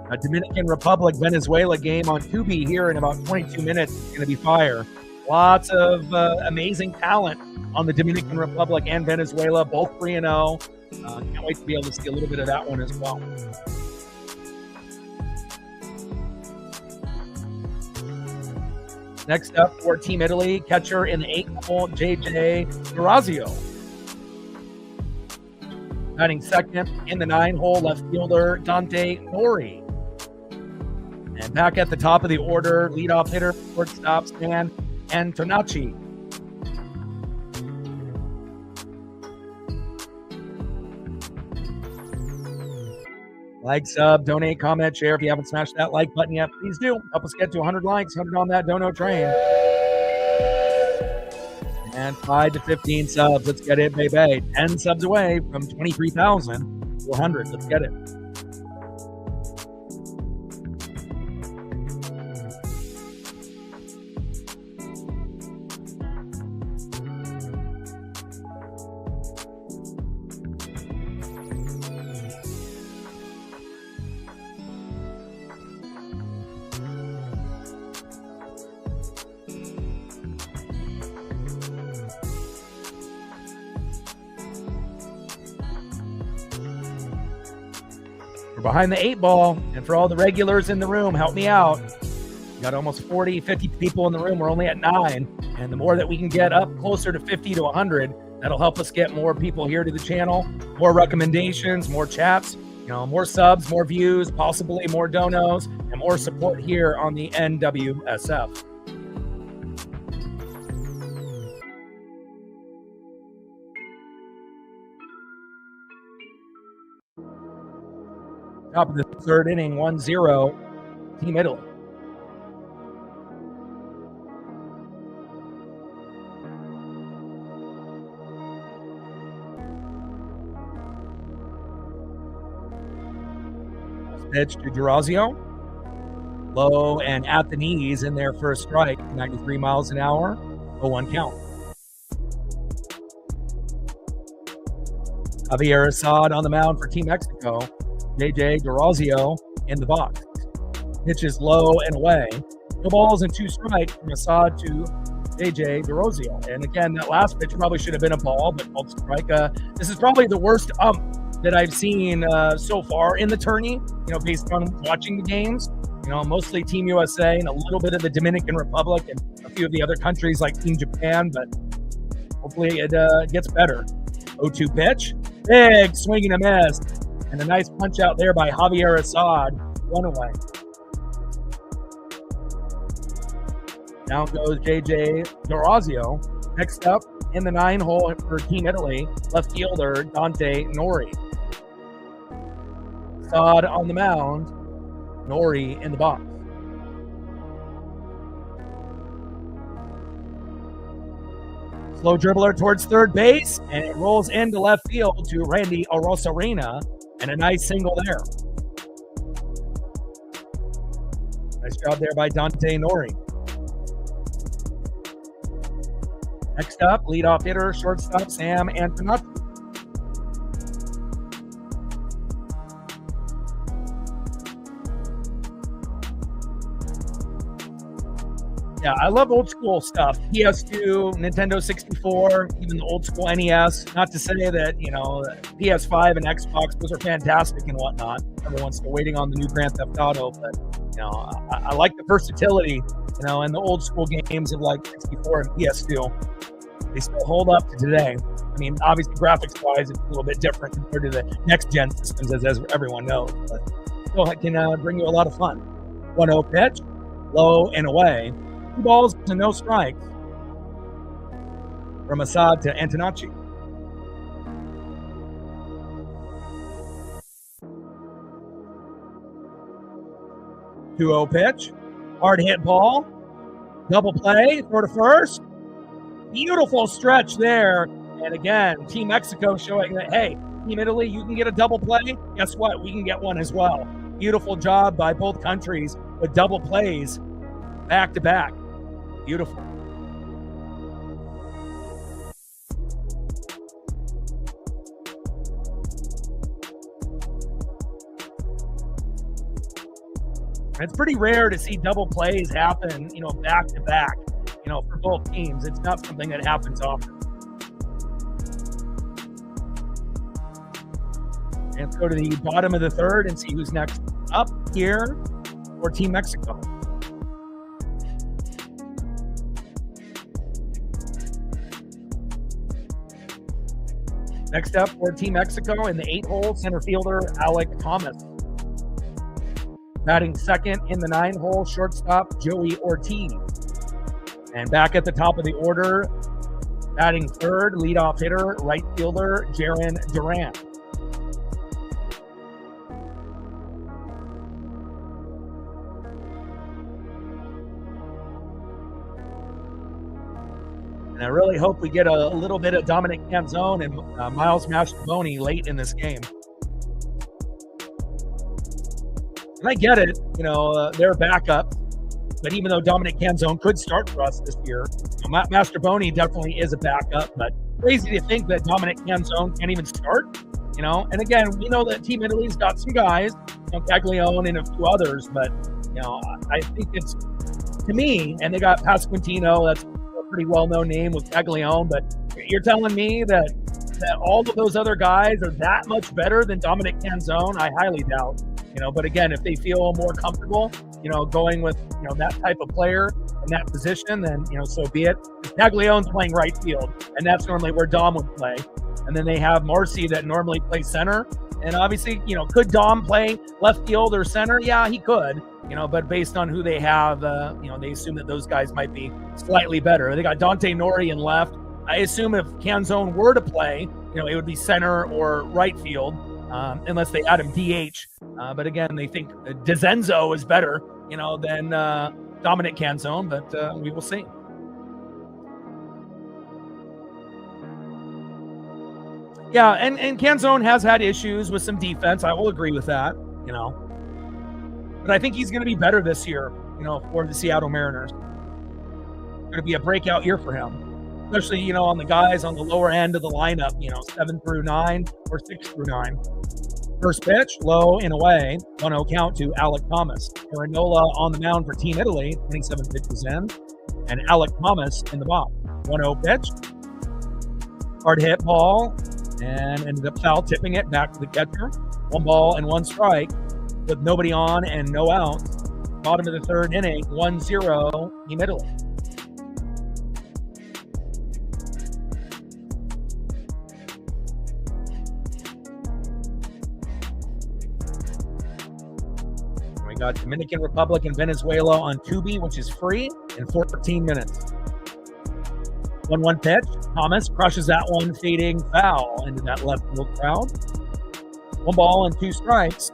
Speaker 1: A Dominican Republic Venezuela game on Tubi here in about 22 minutes. It's going to be fire. Lots of amazing talent on the Dominican Republic and Venezuela, both 3-0. Can't wait to be able to see a little bit of that one as well. Next up for Team Italy, catcher in the 8th hole, JJ Durazio. Batting second in the 9 hole, left fielder Dante Nori. And back at the top of the order, leadoff hitter, shortstop Stan Antonacci. Like, sub, donate, comment, share. If you haven't smashed that like button yet, please do. Help us get to 100 likes, 100 on that dono train. And 5 to 15 subs. Let's get it, baby. 10 subs away from 23,400. Let's get it. Behind the 8 ball, and for all the regulars in the room, help me out. We got almost 40, 50 people in the room. We're only at 9, and the more that we can get up closer to 50 to 100, that'll help us get more people here to the channel, more recommendations, more chats, you know, more subs, more views, possibly more donos, and more support here on the NWSF. Top of the third inning, 1-0, Team Italy. Pitch to Durazio. Low and at the knees in there for a strike. 93 miles an hour. 0-1 count. Javier Assad on the mound for Team Mexico. JJ Durazio in the box. Pitch is low and away. No balls and 2 strikes from Assad to JJ Durazio. And again, that last pitch probably should have been a ball, but called strike. This is probably the worst ump that I've seen so far in the tourney, based on watching the games. Mostly Team USA and a little bit of the Dominican Republic and a few of the other countries like Team Japan, but hopefully it gets better. 0-2 pitch. Big swing and a miss. And a nice punch out there by Javier Assad. 1 away. Now goes JJ Durazio. Next up in the 9-hole for Team Italy, left fielder Dante Nori. Assad on the mound. Nori in the box. Slow dribbler towards third base, and it rolls into left field to Randy Arozarena, and a nice single there. Nice job there by Dante Nori. Next up, leadoff hitter, shortstop Sam Antonacci. Yeah, I love old school stuff. PS2, Nintendo 64, even the old school NES. Not to say that, PS5 and Xbox, those are fantastic and whatnot. Everyone's still waiting on the new Grand Theft Auto, but, I like the versatility, and the old school games of like 64 and PS2. They still hold up to today. I mean, obviously, graphics-wise, it's a little bit different compared to the next-gen systems, as everyone knows, but still can bring you a lot of fun. 1-0 pitch, low and away. 2 balls and no strikes from Assad to Antonacci. Two-0 pitch, hard hit ball, double play, throw to first. Beautiful stretch there. And again, Team Mexico showing that, hey, Team Italy, you can get a double play. Guess what? We can get one as well. Beautiful job by both countries with double plays back to back. Beautiful. It's pretty rare to see double plays happen, back to back, for both teams. It's not something that happens often. And let's go to the bottom of the third and see who's next up here for Team Mexico. Next up for Team Mexico in the 8-hole, center fielder Alec Thomas. Batting second in the 9-hole, shortstop Joey Ortiz. And back at the top of the order, batting third, leadoff hitter, right fielder Jaron Duran. And I really hope we get a little bit of Dominic Canzone and Miles Mastrobuoni late in this game. And I get it, they're backup. But even though Dominic Canzone could start for us this year, Mastrobuoni definitely is a backup. But crazy to think that Dominic Canzone can't even start, And again, we know that Team Italy's got some guys, Caglione and a few others. But, I think it's, to me, and they got Pasquantino, that's a pretty well-known name with Caglione. But you're telling me that all of those other guys are that much better than Dominic Canzone? I highly doubt. But again, if they feel more comfortable, going with, that type of player in that position, then, so be it. Caglione's playing right field, and that's normally where Dom would play. And then they have Marcy that normally plays center. And obviously, could Dom play left field or center? Yeah, he could, but based on who they have, they assume that those guys might be slightly better. They got Dante Nori in left. I assume if Canzone were to play, it would be center or right field. Unless they add him DH. But again, they think DeZenzo is better, than Dominic Canzone, but we will see. Yeah, and Canzone has had issues with some defense. I will agree with that, But I think he's going to be better this year, for the Seattle Mariners. Going to be a breakout year for him, especially, on the guys on the lower end of the lineup, 7 through 9 or 6 through 9. First pitch, low and away, 1-0 count to Alec Thomas. Aaronola on the mound for Team Italy, 27 pitches in, and Alec Thomas in the box. 1-0 pitch, hard hit ball, and ended up foul tipping it back to the catcher. 1 ball and 1 strike with nobody on and no out. Bottom of the third inning, 1-0 Team Italy. We got Dominican Republic and Venezuela on Tubi, which is free, in 14 minutes. 1-1 pitch. Thomas crushes that one, fading foul into that left field crowd. 1 ball and 2 strikes.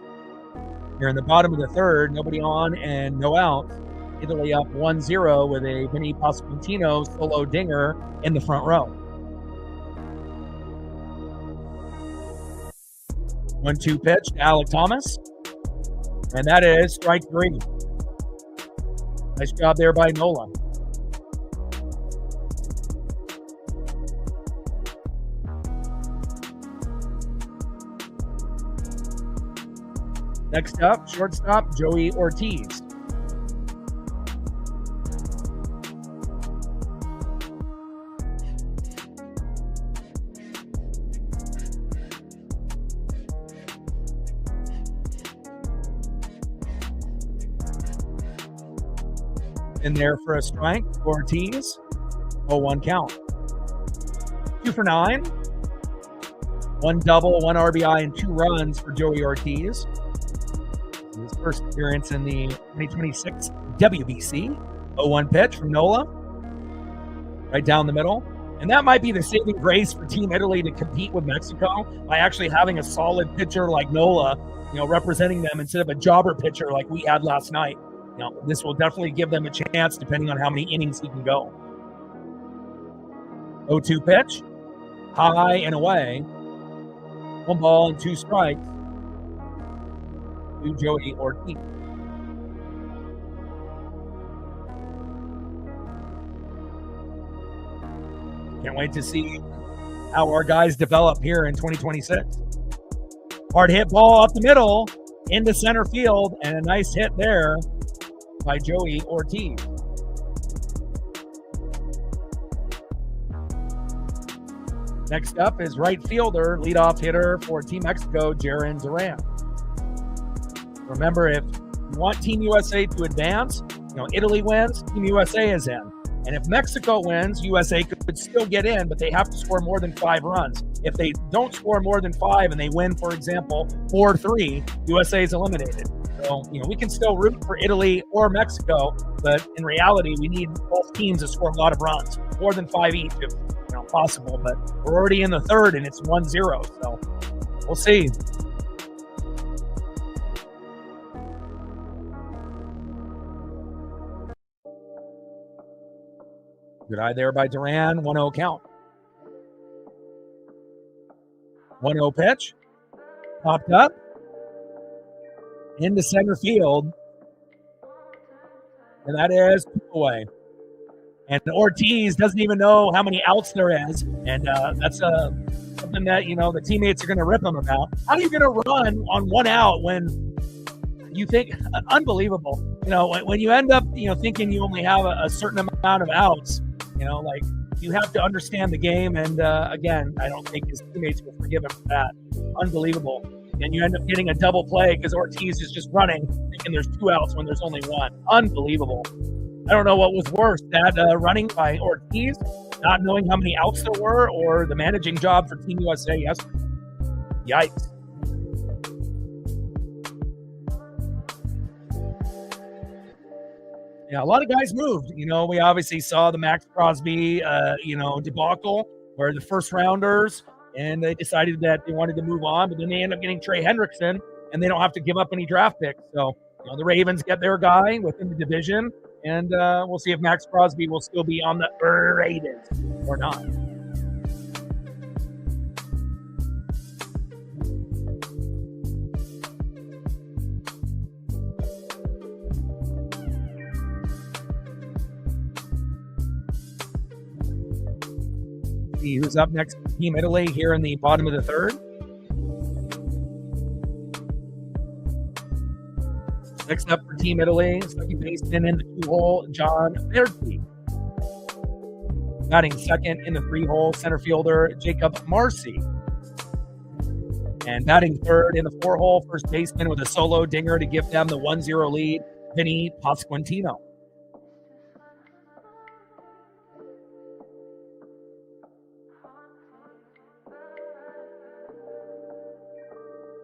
Speaker 1: Here in the bottom of the third, nobody on and no out. Italy up 1-0 with a Vinny Pasquantino solo dinger in the front row. 1-2 pitch to Alec Thomas. And that is strike 3. Nice job there by Nola. Next up, shortstop Joey Ortiz. In there for a strike, Ortiz. 0-1 count. 2 for 9. 1 double, 1 RBI, and 2 runs for Joey Ortiz. His first appearance in the 2026 WBC. 0-1 pitch from Nola. Right down the middle. And that might be the saving grace for Team Italy to compete with Mexico by actually having a solid pitcher like Nola, representing them instead of a jobber pitcher like we had last night. This will definitely give them a chance depending on how many innings he can go. 0-2 pitch. High and away. 1 ball and 2 strikes to Joey Ortiz. Can't wait to see how our guys develop here in 2026. Hard hit ball up the middle into center field, and a nice hit there by Joey Ortiz. Next up is right fielder, leadoff hitter for Team Mexico, Jarren Duran. Remember, if you want Team USA to advance, Italy wins, Team USA is in. And if Mexico wins, USA could still get in, but they have to score more than 5 runs. If they don't score more than 5 and they win, for example, 4-3, USA is eliminated. So, we can still root for Italy or Mexico, but in reality, we need both teams to score a lot of runs, more than 5 each if possible. But we're already in the third and it's 1-0, so we'll see. Good eye there by Duran. 1-0 count. 1-0 pitch. Popped up. Into center field. And that is away. And Ortiz doesn't even know how many outs there is. And that's something that, the teammates are going to rip him about. How are you going to run on 1 out when you think unbelievable? When you end up, thinking you only have a certain amount of outs, you have to understand the game. And again, I don't think his teammates will forgive him for that. Unbelievable. And you end up getting a double play because Ortiz is just running, thinking there's 2 outs when there's only 1. Unbelievable. I don't know what was worse, that running by Ortiz, not knowing how many outs there were, or the managing job for Team USA yesterday. Yikes. Yeah, a lot of guys moved. We obviously saw the Max Crosby, debacle where the first rounders, and they decided that they wanted to move on, but then they end up getting Trey Hendrickson, and they don't have to give up any draft picks. So, the Ravens get their guy within the division, and we'll see if Max Crosby will still be on the Raiders or not. See who's up next for Team Italy here in the bottom of the third. Next up for Team Italy, second baseman in the 2-hole, John Berti. Batting second in the 3-hole, center fielder Jacob Marcy. And batting third in the 4-hole, first baseman with a solo dinger to give them the 1-0 lead, Vinny Pasquantino.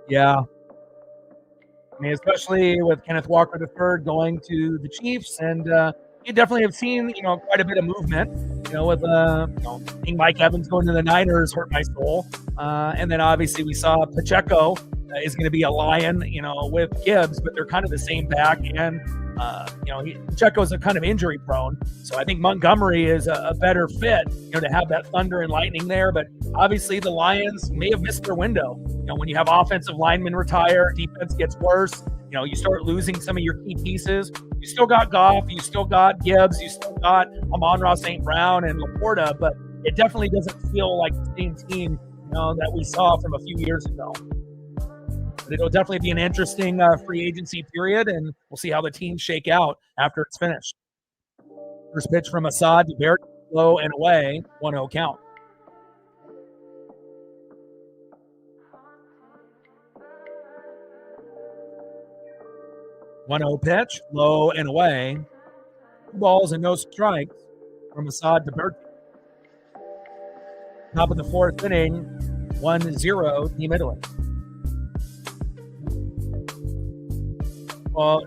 Speaker 1: Yeah. I mean, especially with Kenneth Walker III going to the Chiefs, and you definitely have seen, quite a bit of movement, with seeing Mike Evans going to the Niners hurt my soul. And then obviously we saw Pacheco is going to be a Lion, with Gibbs, but they're kind of the same back. And, Pacheco's a kind of injury prone. So I think Montgomery is a better fit, to have that thunder and lightning there. But obviously the Lions may have missed their window. When you have offensive linemen retire, defense gets worse, you start losing some of your key pieces. You still got Goff, you still got Gibbs, you still got Amon-Ra St. Brown and Laporta, but it definitely doesn't feel like the same team, that we saw from a few years ago. But it'll definitely be an interesting free agency period, and we'll see how the teams shake out after it's finished. First pitch from Assad to Barrett, low and away, 1-0 count. One-0 pitch, low and away. 2 balls and no strikes from Assad to Berti. Top of the 4th inning, 1-0 Team Italy. Well,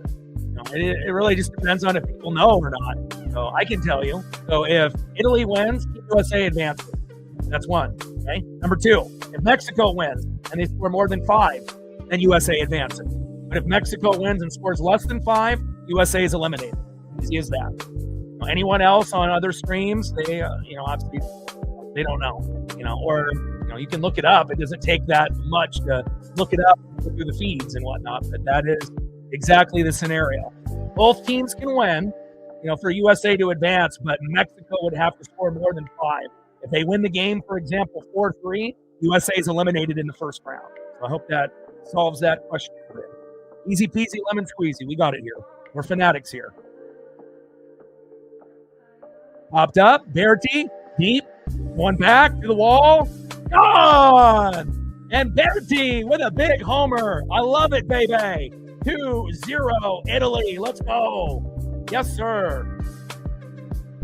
Speaker 1: it really just depends on if people know or not. So I can tell you. So if Italy wins, USA advances. That's 1. Okay. Number 2, if Mexico wins and they score more than 5, then USA advances. But if Mexico wins and scores less than 5, USA is eliminated. Easy as that. Anyone else on other streams, they, obviously they don't know. Or you can look it up. It doesn't take that much to look it up through the feeds and whatnot. But that is exactly the scenario. Both teams can win, for USA to advance, but Mexico would have to score more than 5. If they win the game, for example, 4-3, USA is eliminated in the first round. So I hope that solves that question for you. Easy peasy, lemon squeezy. We got it here. We're Fanatics here. Popped up. Berti, deep. One back to the wall. Gone! And Berti with a big homer. I love it, baby. 2-0 Italy. Let's go. Yes, sir.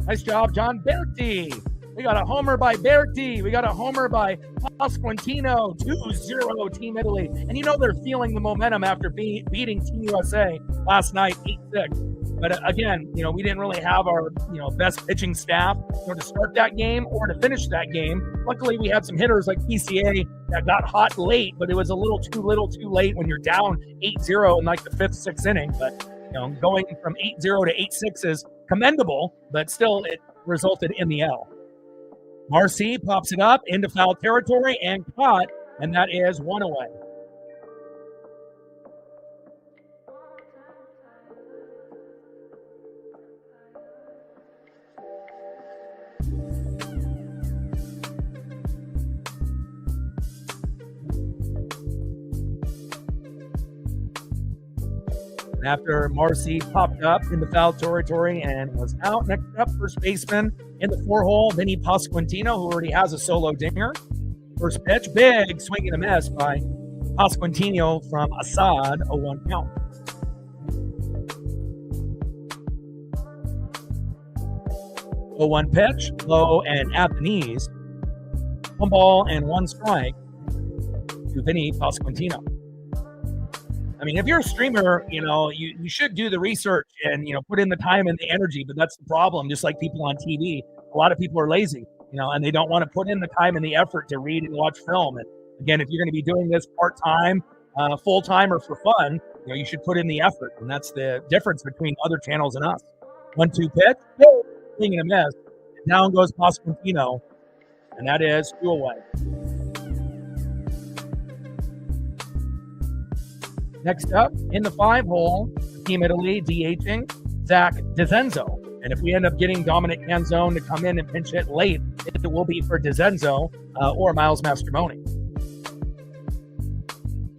Speaker 1: Nice job, John Berti. We got a homer by Berti. We got a homer by Pasquantino. 2-0 Team Italy. And they're feeling the momentum after beating Team USA last night, 8-6. But again, we didn't really have our, best pitching staff to start that game or to finish that game. Luckily, we had some hitters like PCA that got hot late, but it was a little too late when you're down 8-0 in like the 5th, 6th inning. But, going from 8-0 to 8-6 is commendable, but still it resulted in the L. Marcy pops it up into foul territory and caught, and that is 1 away. And after Marcy popped up in the foul territory and was out, next up, first baseman in the 4-hole, Vinny Pasquantino, who already has a solo dinger. First pitch, big swing and a miss by Pasquantino from Assad, 0-1 count. Oh, 1 pitch, low and at the knees. 1 ball and 1 strike to Vinny Pasquantino. I mean, if you're a streamer, you should do the research and, put in the time and the energy, but that's the problem. Just like people on TV, a lot of people are lazy, and they don't want to put in the time and the effort to read and watch film. And again, if you're going to be doing this part-time, full-time, or for fun, you should put in the effort. And that's the difference between other channels and us. 1-2 pitch, swing and a miss. Down goes Pasquantino, and that is 2 away. Next up, in the 5-hole, Team Italy DHing Zach DeZenzo. And if we end up getting Dominic Canzone to come in and pinch hit late, it will be for DeZenzo or Miles Mastromoney.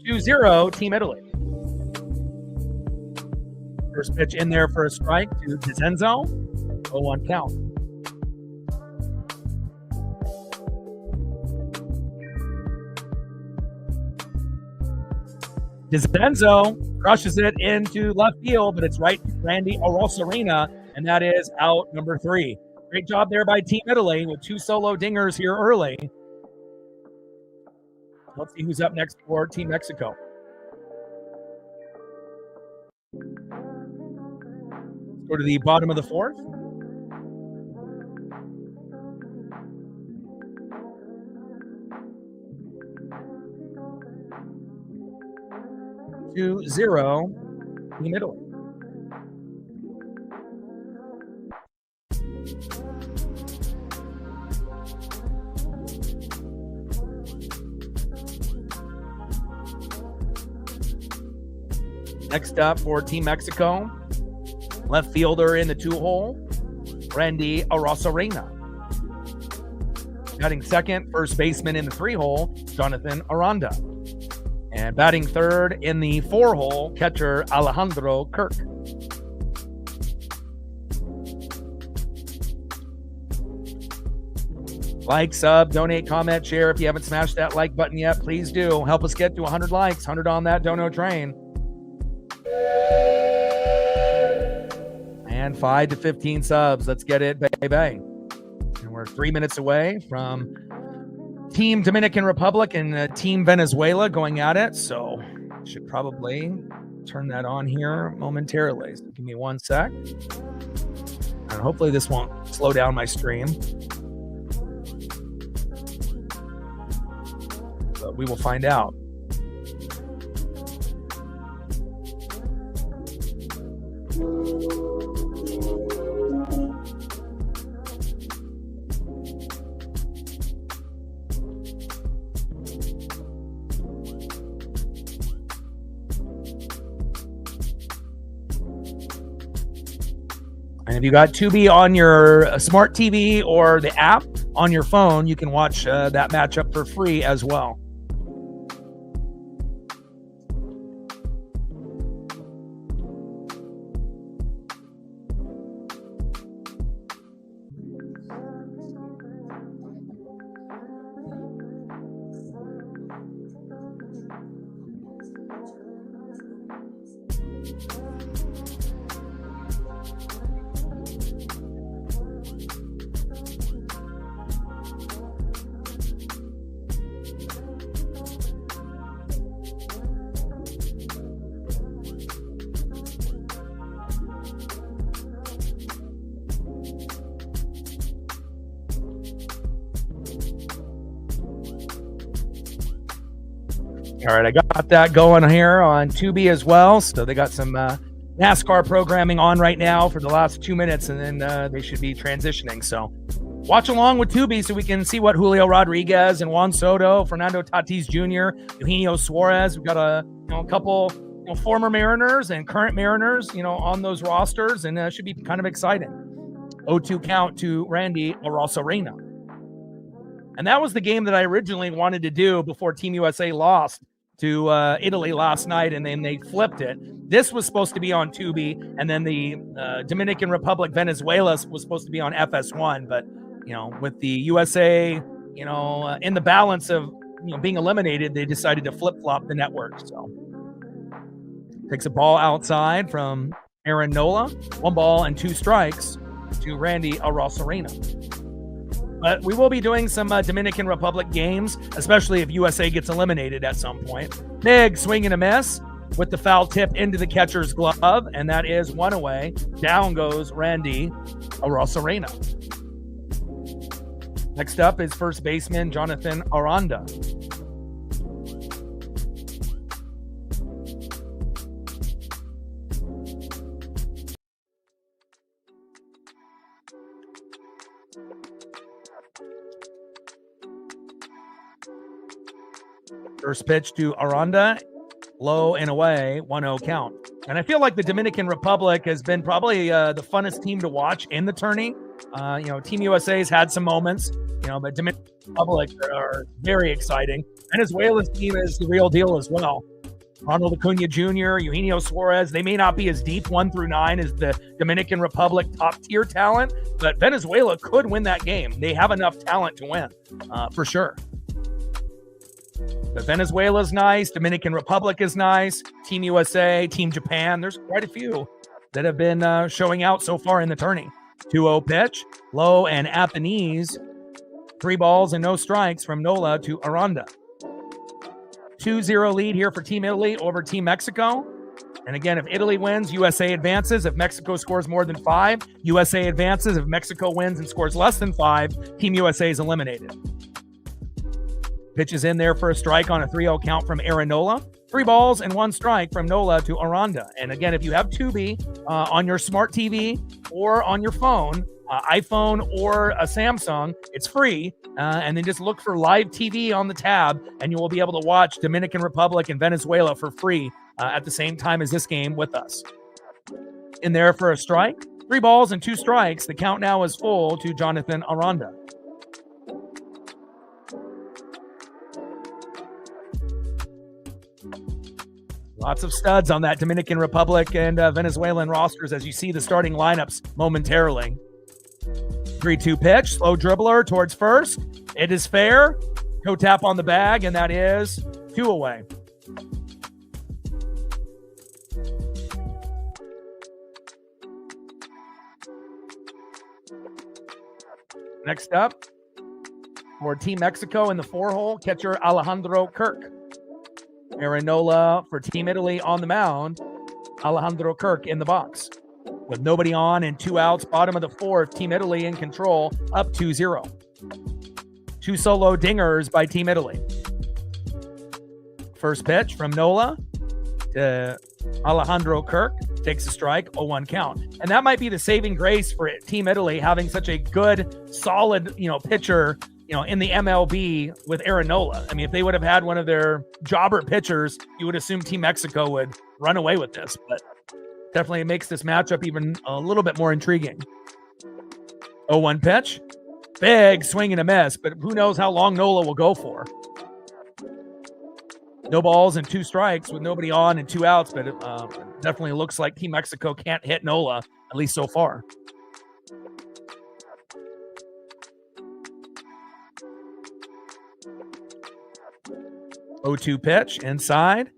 Speaker 1: 2-0, Team Italy. First pitch in there for a strike to DeZenzo. 0-1 count. DeZenzo crushes it into left field, but it's right to Randy Arosarena, and that is out number 3. Great job there by Team Italy with 2 solo dingers here early. Let's see who's up next for Team Mexico. Let's go to the bottom of the 4th. Two zero, Team Italy. Next up for Team Mexico, left fielder in the 2-hole, Randy Arosarena. Batting second, first baseman in the 3-hole, Jonathan Aranda. And batting third in the 4-hole, catcher Alejandro Kirk. Like, sub, donate, comment, share. If you haven't smashed that like button yet, please do. Help us get to 100 likes, 100 on that dono train. And 5 to 15 subs. Let's get it, baby. And we're 3 minutes away from Team Dominican Republic and Team Venezuela going at it. So should probably turn that on here momentarily. So give me 1 sec. And hopefully this won't slow down my stream. But we will find out. And if you got Tubi on your smart TV or the app on your phone, you can watch that matchup for free as well. All right, I got that going here on Tubi as well. So they got some NASCAR programming on right now for the last 2 minutes, and then they should be transitioning. So watch along with Tubi so we can see what Julio Rodriguez and Juan Soto, Fernando Tatis Jr., Eugenio Suarez. We've got a couple former Mariners and current Mariners, on those rosters, and should be kind of exciting. 0-2 count to Randy Arosarena. And that was the game that I originally wanted to do before Team USA lost to Italy last night, and then they flipped it. This was supposed to be on Tubi, and then the Dominican Republic Venezuela was supposed to be on FS1. But with the USA, in the balance of being eliminated, they decided to flip flop the network. So takes a ball outside from Aaron Nola. 1 ball and 2 strikes to Randy Arosarena. But we will be doing some Dominican Republic games, especially if USA gets eliminated at some point. Big swing and a miss with the foul tip into the catcher's glove, and that is 1 away. Down goes Randy Arosarena. Next up is first baseman Jonathan Aranda. First pitch to Aranda, low and away, 1-0 count. And I feel like the Dominican Republic has been probably the funnest team to watch in the tourney. Team USA's had some moments, but Dominican Republic are very exciting. Venezuela's team is the real deal as well. Ronald Acuna Jr., Eugenio Suarez, they may not be as deep 1 through 9 as the Dominican Republic top tier talent, but Venezuela could win that game. They have enough talent to win, for sure. But Venezuela's nice, Dominican Republic is nice, Team USA, Team Japan. There's quite a few that have been showing out so far in the tourney. 2-0 pitch, low and at the knees. 3 balls and no strikes from Nola to Aranda. 2-0 lead here for Team Italy over Team Mexico. And again, if Italy wins, USA advances. If Mexico scores more than 5, USA advances. If Mexico wins and scores less than 5, Team USA is eliminated. Pitch is in there for a strike on a 3-0 count from Aaron Nola. 3 balls and 1 strike from Nola to Aranda. And again, if you have Tubi on your smart TV or on your phone, iPhone or a Samsung, it's free. And then just look for live TV on the tab, and you will be able to watch Dominican Republic and Venezuela for free at the same time as this game with us. In there for a strike. 3 balls and 2 strikes. The count now is full to Jonathan Aranda. Lots of studs on that Dominican Republic and Venezuelan rosters as you see the starting lineups momentarily. 3-2 pitch, slow dribbler towards first. It is fair. Toe tap on the bag, and that is 2 away. Next up, for Team Mexico in the 4-hole, catcher Alejandro Kirk. Aaron Nola for Team Italy on the mound. Alejandro Kirk in the box. With nobody on and 2 outs, bottom of the 4th, Team Italy in control, up 2-0. 2 solo dingers by Team Italy. First pitch from Nola to Alejandro Kirk. Takes a strike, 0-1 count. And that might be the saving grace for Team Italy, having such a good, solid, pitcher, in the MLB with Aaron Nola. I mean, if they would have had one of their jobber pitchers, you would assume Team Mexico would run away with this. But definitely makes this matchup even a little bit more intriguing. 0-1 pitch. Big swing and a miss, but who knows how long Nola will go for. No balls and 2 strikes with nobody on and 2 outs, but it definitely looks like Team Mexico can't hit Nola, at least so far. Oh, 2 pitch inside.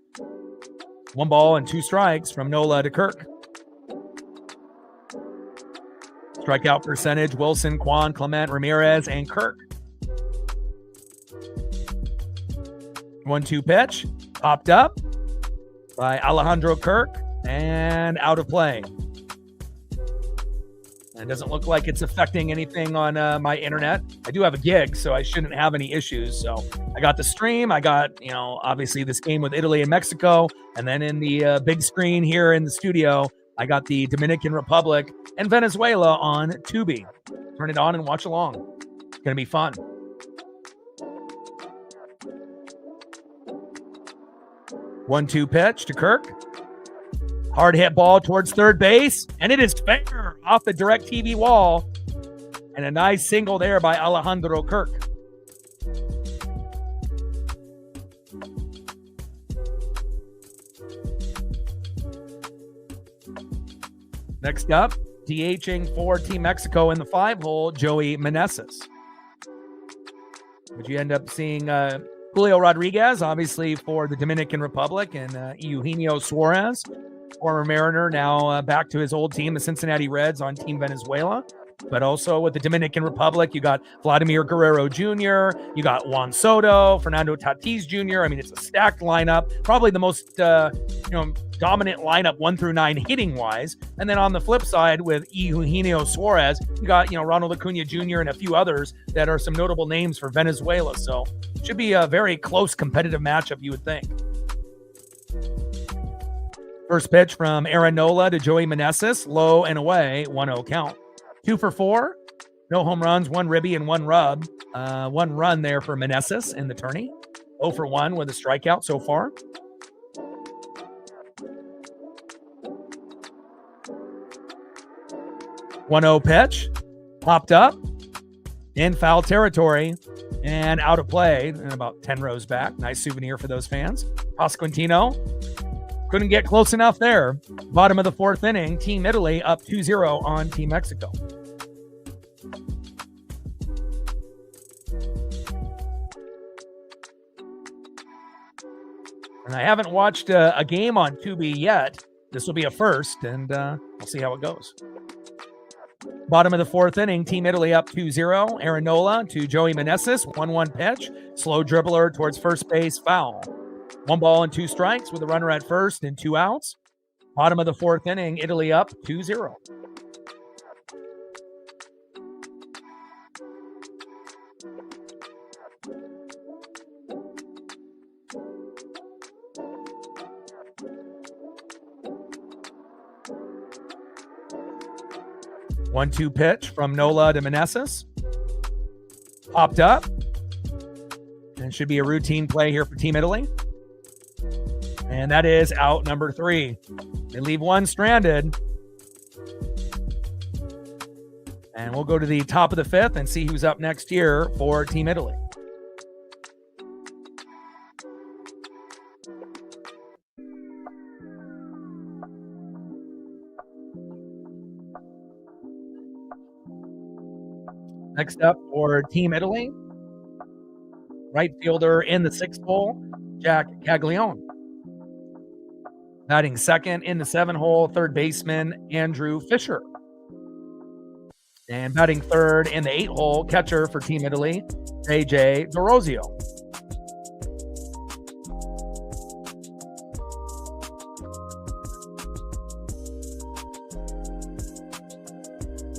Speaker 1: 1 ball and 2 strikes from Nola to Kirk. Strikeout percentage, Wilson, Kwan, Clement, Ramirez, and Kirk. 1-2 pitch, popped up by Alejandro Kirk, and out of play. It doesn't look like it's affecting anything on my internet. I do have a gig, so I shouldn't have any issues. So I got the stream. I got, obviously this game with Italy and Mexico. And then in the big screen here in the studio, I got the Dominican Republic and Venezuela on Tubi. Turn it on and watch along. It's going to be fun. One-two pitch to Kirk. Hard hit ball towards third base, and it is fair off the DirecTV wall. And a nice single there by Alejandro Kirk. Next up, DHing for Team Mexico in the 5-hole, Joey Meneses. Would you end up seeing Julio Rodriguez, obviously for the Dominican Republic, and Eugenio Suarez, former Mariner, now back to his old team, the Cincinnati Reds, on Team Venezuela. But also with the Dominican Republic, you got Vladimir Guerrero Jr., you got Juan Soto, Fernando Tatis Jr. I mean, it's a stacked lineup, probably the most dominant lineup 1 through 9 hitting wise. And then on the flip side with Eugenio Suarez, you got Ronald Acuna Jr. and a few others that are some notable names for Venezuela. So it should be a very close competitive matchup, you would think. First pitch from Aaron Nola to Joey Meneses, low and away, 1-0 count. 2 for 4, no home runs, 1 ribby and 1 rub. 1 run there for Meneses in the tourney. 0 for 1 with a strikeout so far. 1-0 pitch, popped up in foul territory and out of play and about 10 rows back. Nice souvenir for those fans. Pasquantino couldn't get close enough there. Bottom of the fourth inning, Team Italy up 2-0 on Team Mexico. And I haven't watched a game on Tubi yet. This will be a first, and we'll see how it goes. Bottom of the fourth inning, Team Italy up 2-0. Aaron Nola to Joey Meneses, 1-1 pitch. Slow dribbler towards first base, foul. 1 ball and 2 strikes with a runner at first and 2 outs. Bottom of the fourth inning, Italy up 2-0. One-two pitch from Nola to Meneses. Popped up. And should be a routine play here for Team Italy. And that is out number 3. They leave one stranded. And we'll go to the top of the 5th and see who's up next here for Team Italy. Next up for Team Italy, right fielder in the 6th hole, Jack Caglione. Batting second in the 7th hole, third baseman Andrew Fisher. And batting third in the 8th hole, catcher for Team Italy, AJ D'Orozio.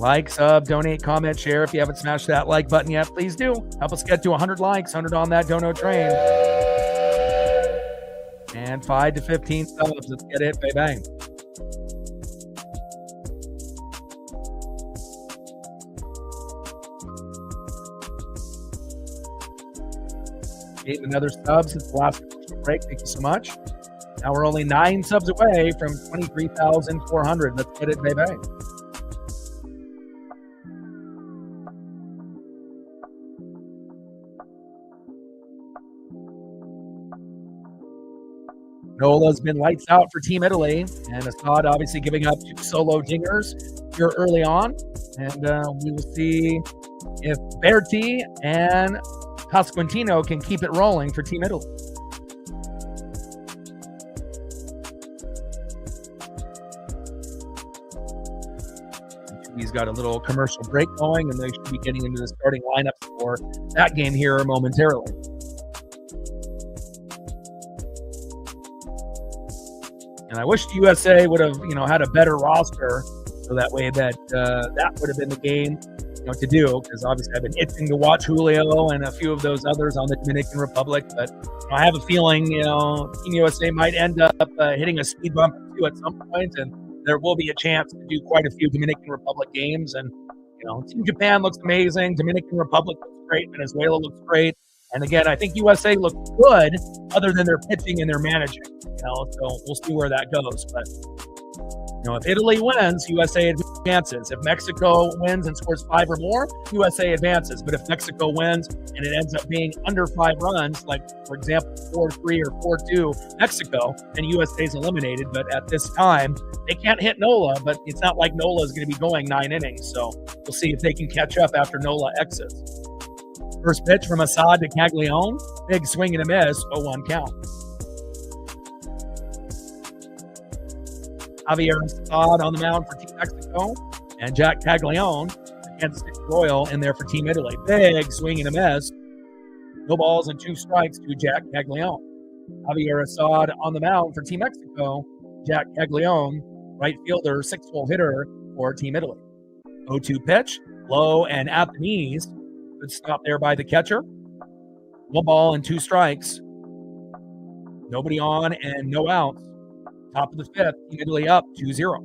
Speaker 1: Like, sub, donate, comment, share. If you haven't smashed that like button yet, please do. Help us get to 100 likes, 100 on that dono train. And 5 to 15 subs. Let's get it. Bang, bang. Gave another sub since the last break. Thank you so much. Now we're only 9 subs away from 23,400. Let's get it. Bang, bang. Nola's been lights out for Team Italy, and Assad obviously giving up 2 solo dingers here early on. And we will see if Berti and Pasquantino can keep it rolling for Team Italy. He's got a little commercial break going, and they should be getting into the starting lineup for that game here momentarily. And I wish the USA would have, had a better roster, so that way that would have been the game, to do. Because obviously I've been itching to watch Julio and a few of those others on the Dominican Republic. But I have a feeling, Team USA might end up hitting a speed bump or 2 at some point, and there will be a chance to do quite a few Dominican Republic games. And Team Japan looks amazing. Dominican Republic looks great. Venezuela looks great. And again, I think USA looks good other than their pitching and their managing. So we'll see where that goes. But, if Italy wins, USA advances. If Mexico wins and scores 5 or more, USA advances. But if Mexico wins and it ends up being under 5 runs, like, for example, 4-3 or 4-2 Mexico, then USA is eliminated. But at this time, they can't hit Nola, but it's not like Nola is going to be going 9 innings. So we'll see if they can catch up after Nola exits. First pitch from Assad to Caglione. Big swing and a miss, 0-1 count. Javier Assad on the mound for Team Mexico. And Jack Caglione against Royal in there for Team Italy. Big swing and a miss. No balls and 2 strikes to Jack Caglione. Javier Assad on the mound for Team Mexico. Jack Caglione, right fielder, 6-hole hitter for Team Italy. 0-2 pitch, low and at the knees. Good stop there by the catcher. 1 ball and 2 strikes. Nobody on and no outs. Top of the 5th, Team Italy up 2-0.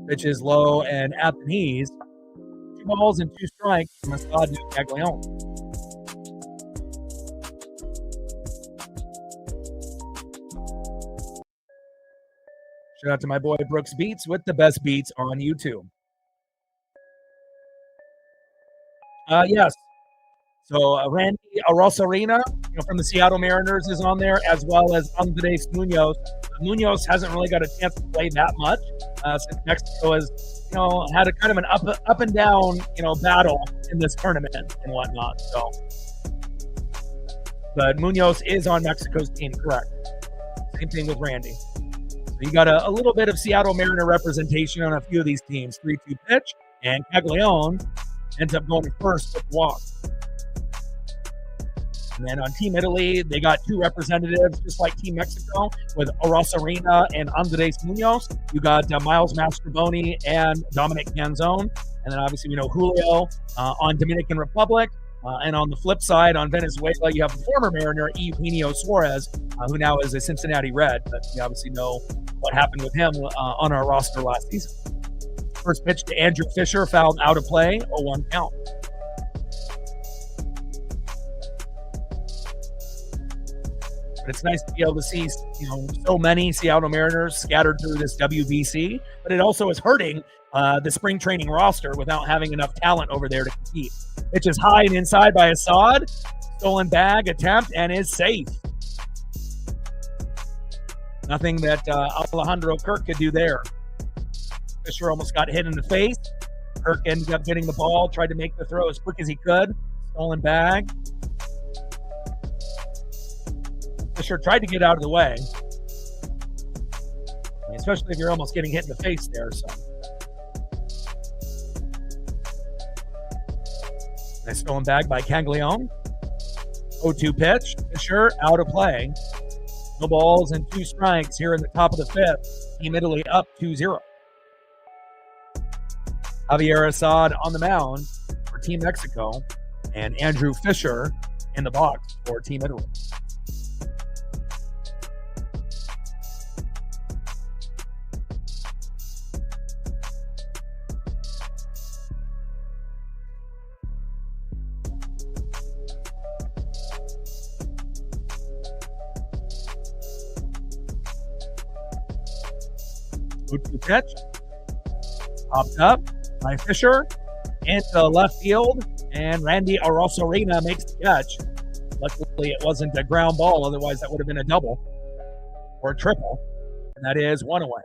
Speaker 1: Pitch is low and at the knees. 2 balls and 2 strikes from Assad to Caglione. Shout out to my boy Brooks Beats with the best beats on YouTube. Yes. So Randy Arosarena, from the Seattle Mariners, is on there, as well as Andres Munoz. Munoz hasn't really got a chance to play that much since Mexico has, had a kind of an up and down, battle in this tournament and whatnot. So, but Munoz is on Mexico's team, correct? Same thing with Randy. So you got a little bit of Seattle Mariner representation on a few of these teams. 3-2 pitch, and Caglione ends up going first with the walk. And then on Team Italy, they got two representatives, just like Team Mexico, with Arosarena and Andres Munoz. You got Miles Mastrobuoni and Dominic Canzone. And then obviously we know Julio on Dominican Republic. And on the flip side, on Venezuela, you have the former Mariner, Eugenio Suarez, who now is a Cincinnati Red. But we obviously know what happened with him on our roster last season. First pitch to Andrew Fisher, fouled out of play, 0-1 count. But it's nice to be able to see, so many Seattle Mariners scattered through this WBC. But it also is hurting the spring training roster without having enough talent over there to compete. Pitch is high and inside by Assad. Stolen bag attempt and is safe. Nothing that Alejandro Kirk could do there. Fisher almost got hit in the face. Kirk ended up getting the ball, tried to make the throw as quick as he could. Stolen bag. Fisher tried to get out of the way, especially if you're almost getting hit in the face there. So, nice stolen bag by Caglione. 0-2 pitch. Fisher out of play. No balls and 2 strikes here in the top of the fifth. Team Italy up 2-0. Javier Assad on the mound for Team Mexico, and Andrew Fisher in the box for Team Italy. Good catch. Popped up by Fisher into left field, and Randy Arosarena makes the catch. Luckily, it wasn't a ground ball. Otherwise, that would have been a double or a triple, and that is 1 away.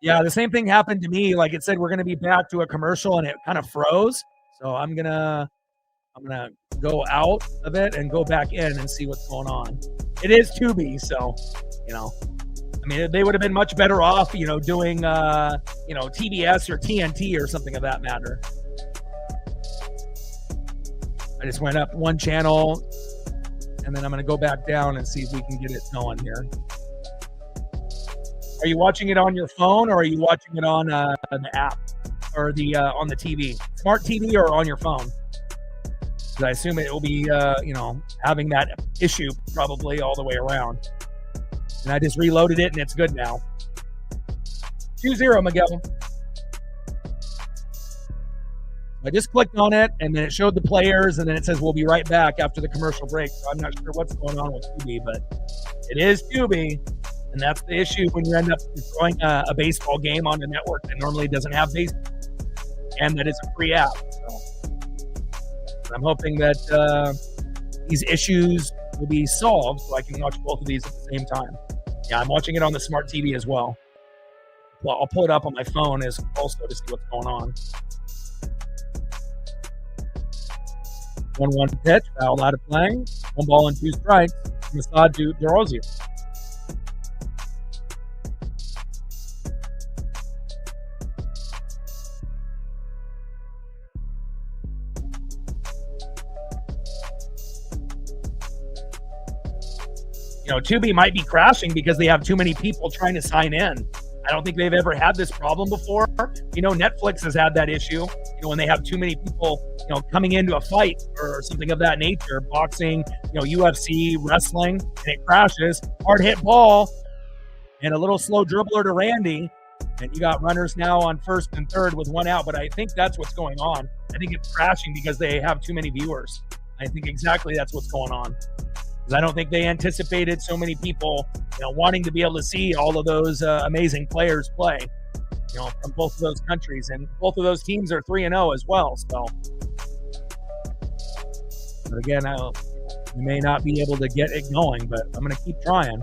Speaker 1: Yeah, the same thing happened to me. Like it said, we're going to be back to a commercial, and it kind of froze. So I'm gonna go out of it and go back in and see what's going on. It is Tubi, so they would have been much better off, doing TBS or TNT or something of that matter. I just went up one channel, and then I'm going to go back down and see if we can get it going here. Are you watching it on your phone, or are you watching it on the app or the on the TV, smart TV, or on your phone? Because I assume it will be, having that issue probably all the way around. And I just reloaded it, and it's good now. 2-0, Miguel. I just clicked on it, and then it showed the players, and then it says we'll be right back after the commercial break. So I'm not sure what's going on with Tubi, but it is Tubi, and that's the issue when you end up throwing a baseball game on a network that normally doesn't have baseball, and that is a free app. So I'm hoping that these issues will be solved so I can watch both of these at the same time. Yeah, I'm watching it on the smart TV as well. Well, I'll pull it up on my phone as also to see what's going on. 1-1 pitch, fouled out of play. 1 ball and 2 strikes. From Assad to DeRozio. Tubi might be crashing because they have too many people trying to sign in. I don't think they've ever had this problem before. Netflix has had that issue, when they have too many people, coming into a fight or something of that nature, boxing, UFC, wrestling, and it crashes. Hard hit ball and a little slow dribbler to Randy. And you got runners now on first and third with 1 out, but I think that's what's going on. I think it's crashing because they have too many viewers. I think exactly that's what's going on. because I don't think they anticipated so many people, wanting to be able to see all of those amazing players play, from both of those countries, and both of those teams are 3-0 as well. So, but again, we may not be able to get it going, but I'm going to keep trying.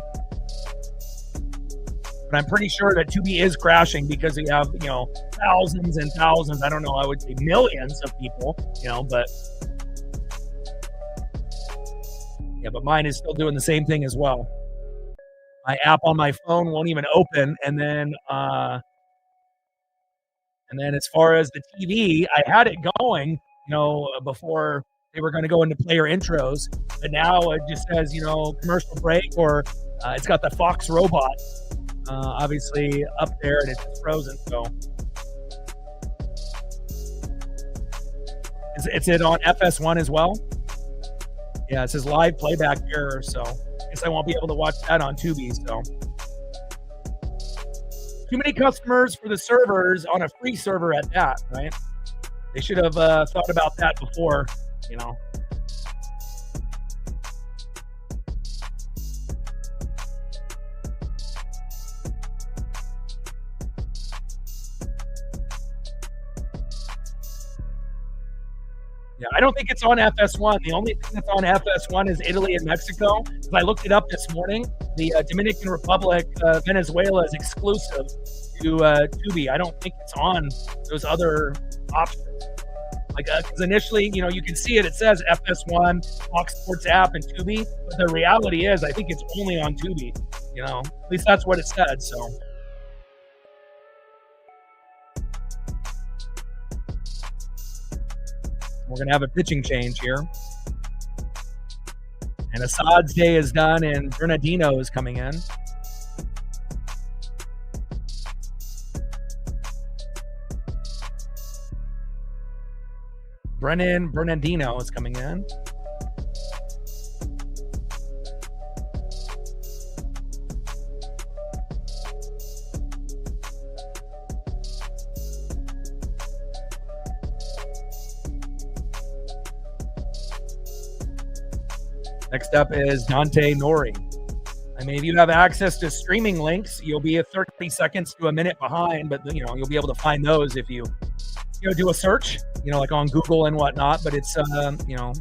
Speaker 1: But I'm pretty sure that Tubi is crashing because we have, thousands and thousands, I don't know, I would say millions of people, but yeah, but mine is still doing the same thing as well. My app on my phone won't even open, and then as far as the TV, I had it going, before they were going to go into player intros, but now it just says, commercial break, or it's got the Fox robot, obviously up there, and it's just frozen. So is it on FS1 as well? Yeah, it says live playback error, so I guess I won't be able to watch that on Tubi. So too many customers for the servers on a free server at that, right? They should have thought about that before, Yeah, I don't think it's on FS1. The only thing that's on FS1 is Italy and Mexico. Because I looked it up this morning. The Dominican Republic, Venezuela is exclusive to Tubi. I don't think it's on those other options. Because initially, you can see it. It says FS1, Fox Sports app, and Tubi. But the reality is, I think it's only on Tubi. At least that's what it said. So. We're going to have a pitching change here. And Assad's day is done, and Bernardino is coming in. Bernardino is coming in. Next up is Dante Nori. I mean, if you have access to streaming links, you'll be 30 seconds to a minute behind, but you'll be able to find those if you do a search, like on Google and whatnot. But it's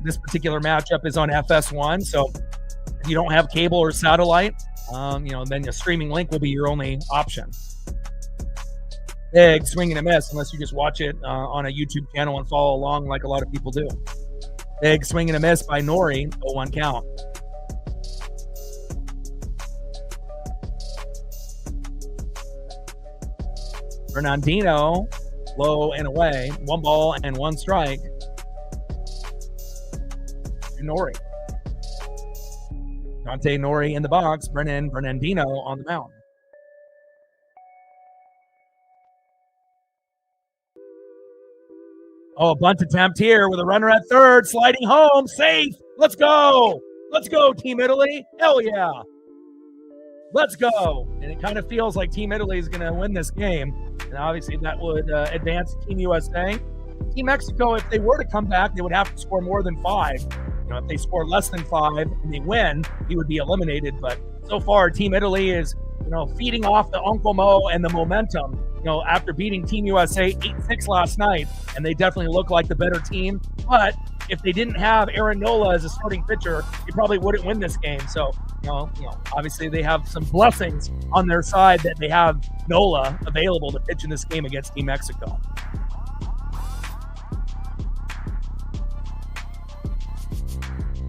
Speaker 1: this particular matchup is on FS1, so if you don't have cable or satellite, then a streaming link will be your only option. Big swing and a miss, unless you just watch it on a YouTube channel and follow along like a lot of people do. Big swing and a miss by Nori, 0-1 count. Bernardino, low and away. 1 ball and 1 strike to Nori. Dante Nori in the box. Bernardino on the mound. Oh, a bunt attempt here with a runner at third, sliding home, safe. Let's go. Let's go, Team Italy. Hell yeah. Let's go. And it kind of feels like Team Italy is going to win this game. And obviously that would advance Team USA. Team Mexico, if they were to come back, they would have to score more than 5. If they score less than 5 and they win, he would be eliminated. But so far, Team Italy is, feeding off the Uncle Mo and the momentum, after beating Team USA 8-6 last night, and they definitely look like the better team. But if they didn't have Aaron Nola as a starting pitcher, they probably wouldn't win this game. So, obviously they have some blessings on their side that they have Nola available to pitch in this game against Team Mexico.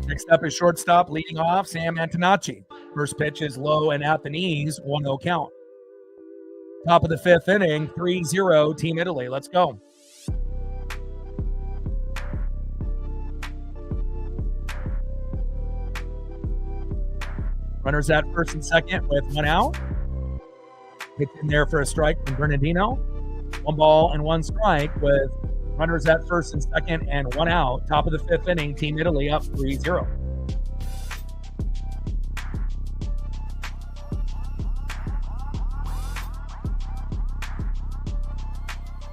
Speaker 1: Next up is shortstop leading off, Sam Antonacci. First pitch is low and at the knees, 1-0 count. Top of the 5th inning, 3-0 Team Italy. Let's go. Runners at first and second with 1 out. Hit in there for a strike from Bernardino. 1 ball and 1 strike with runners at first and second and 1 out. Top of the 5th inning, Team Italy up 3-0.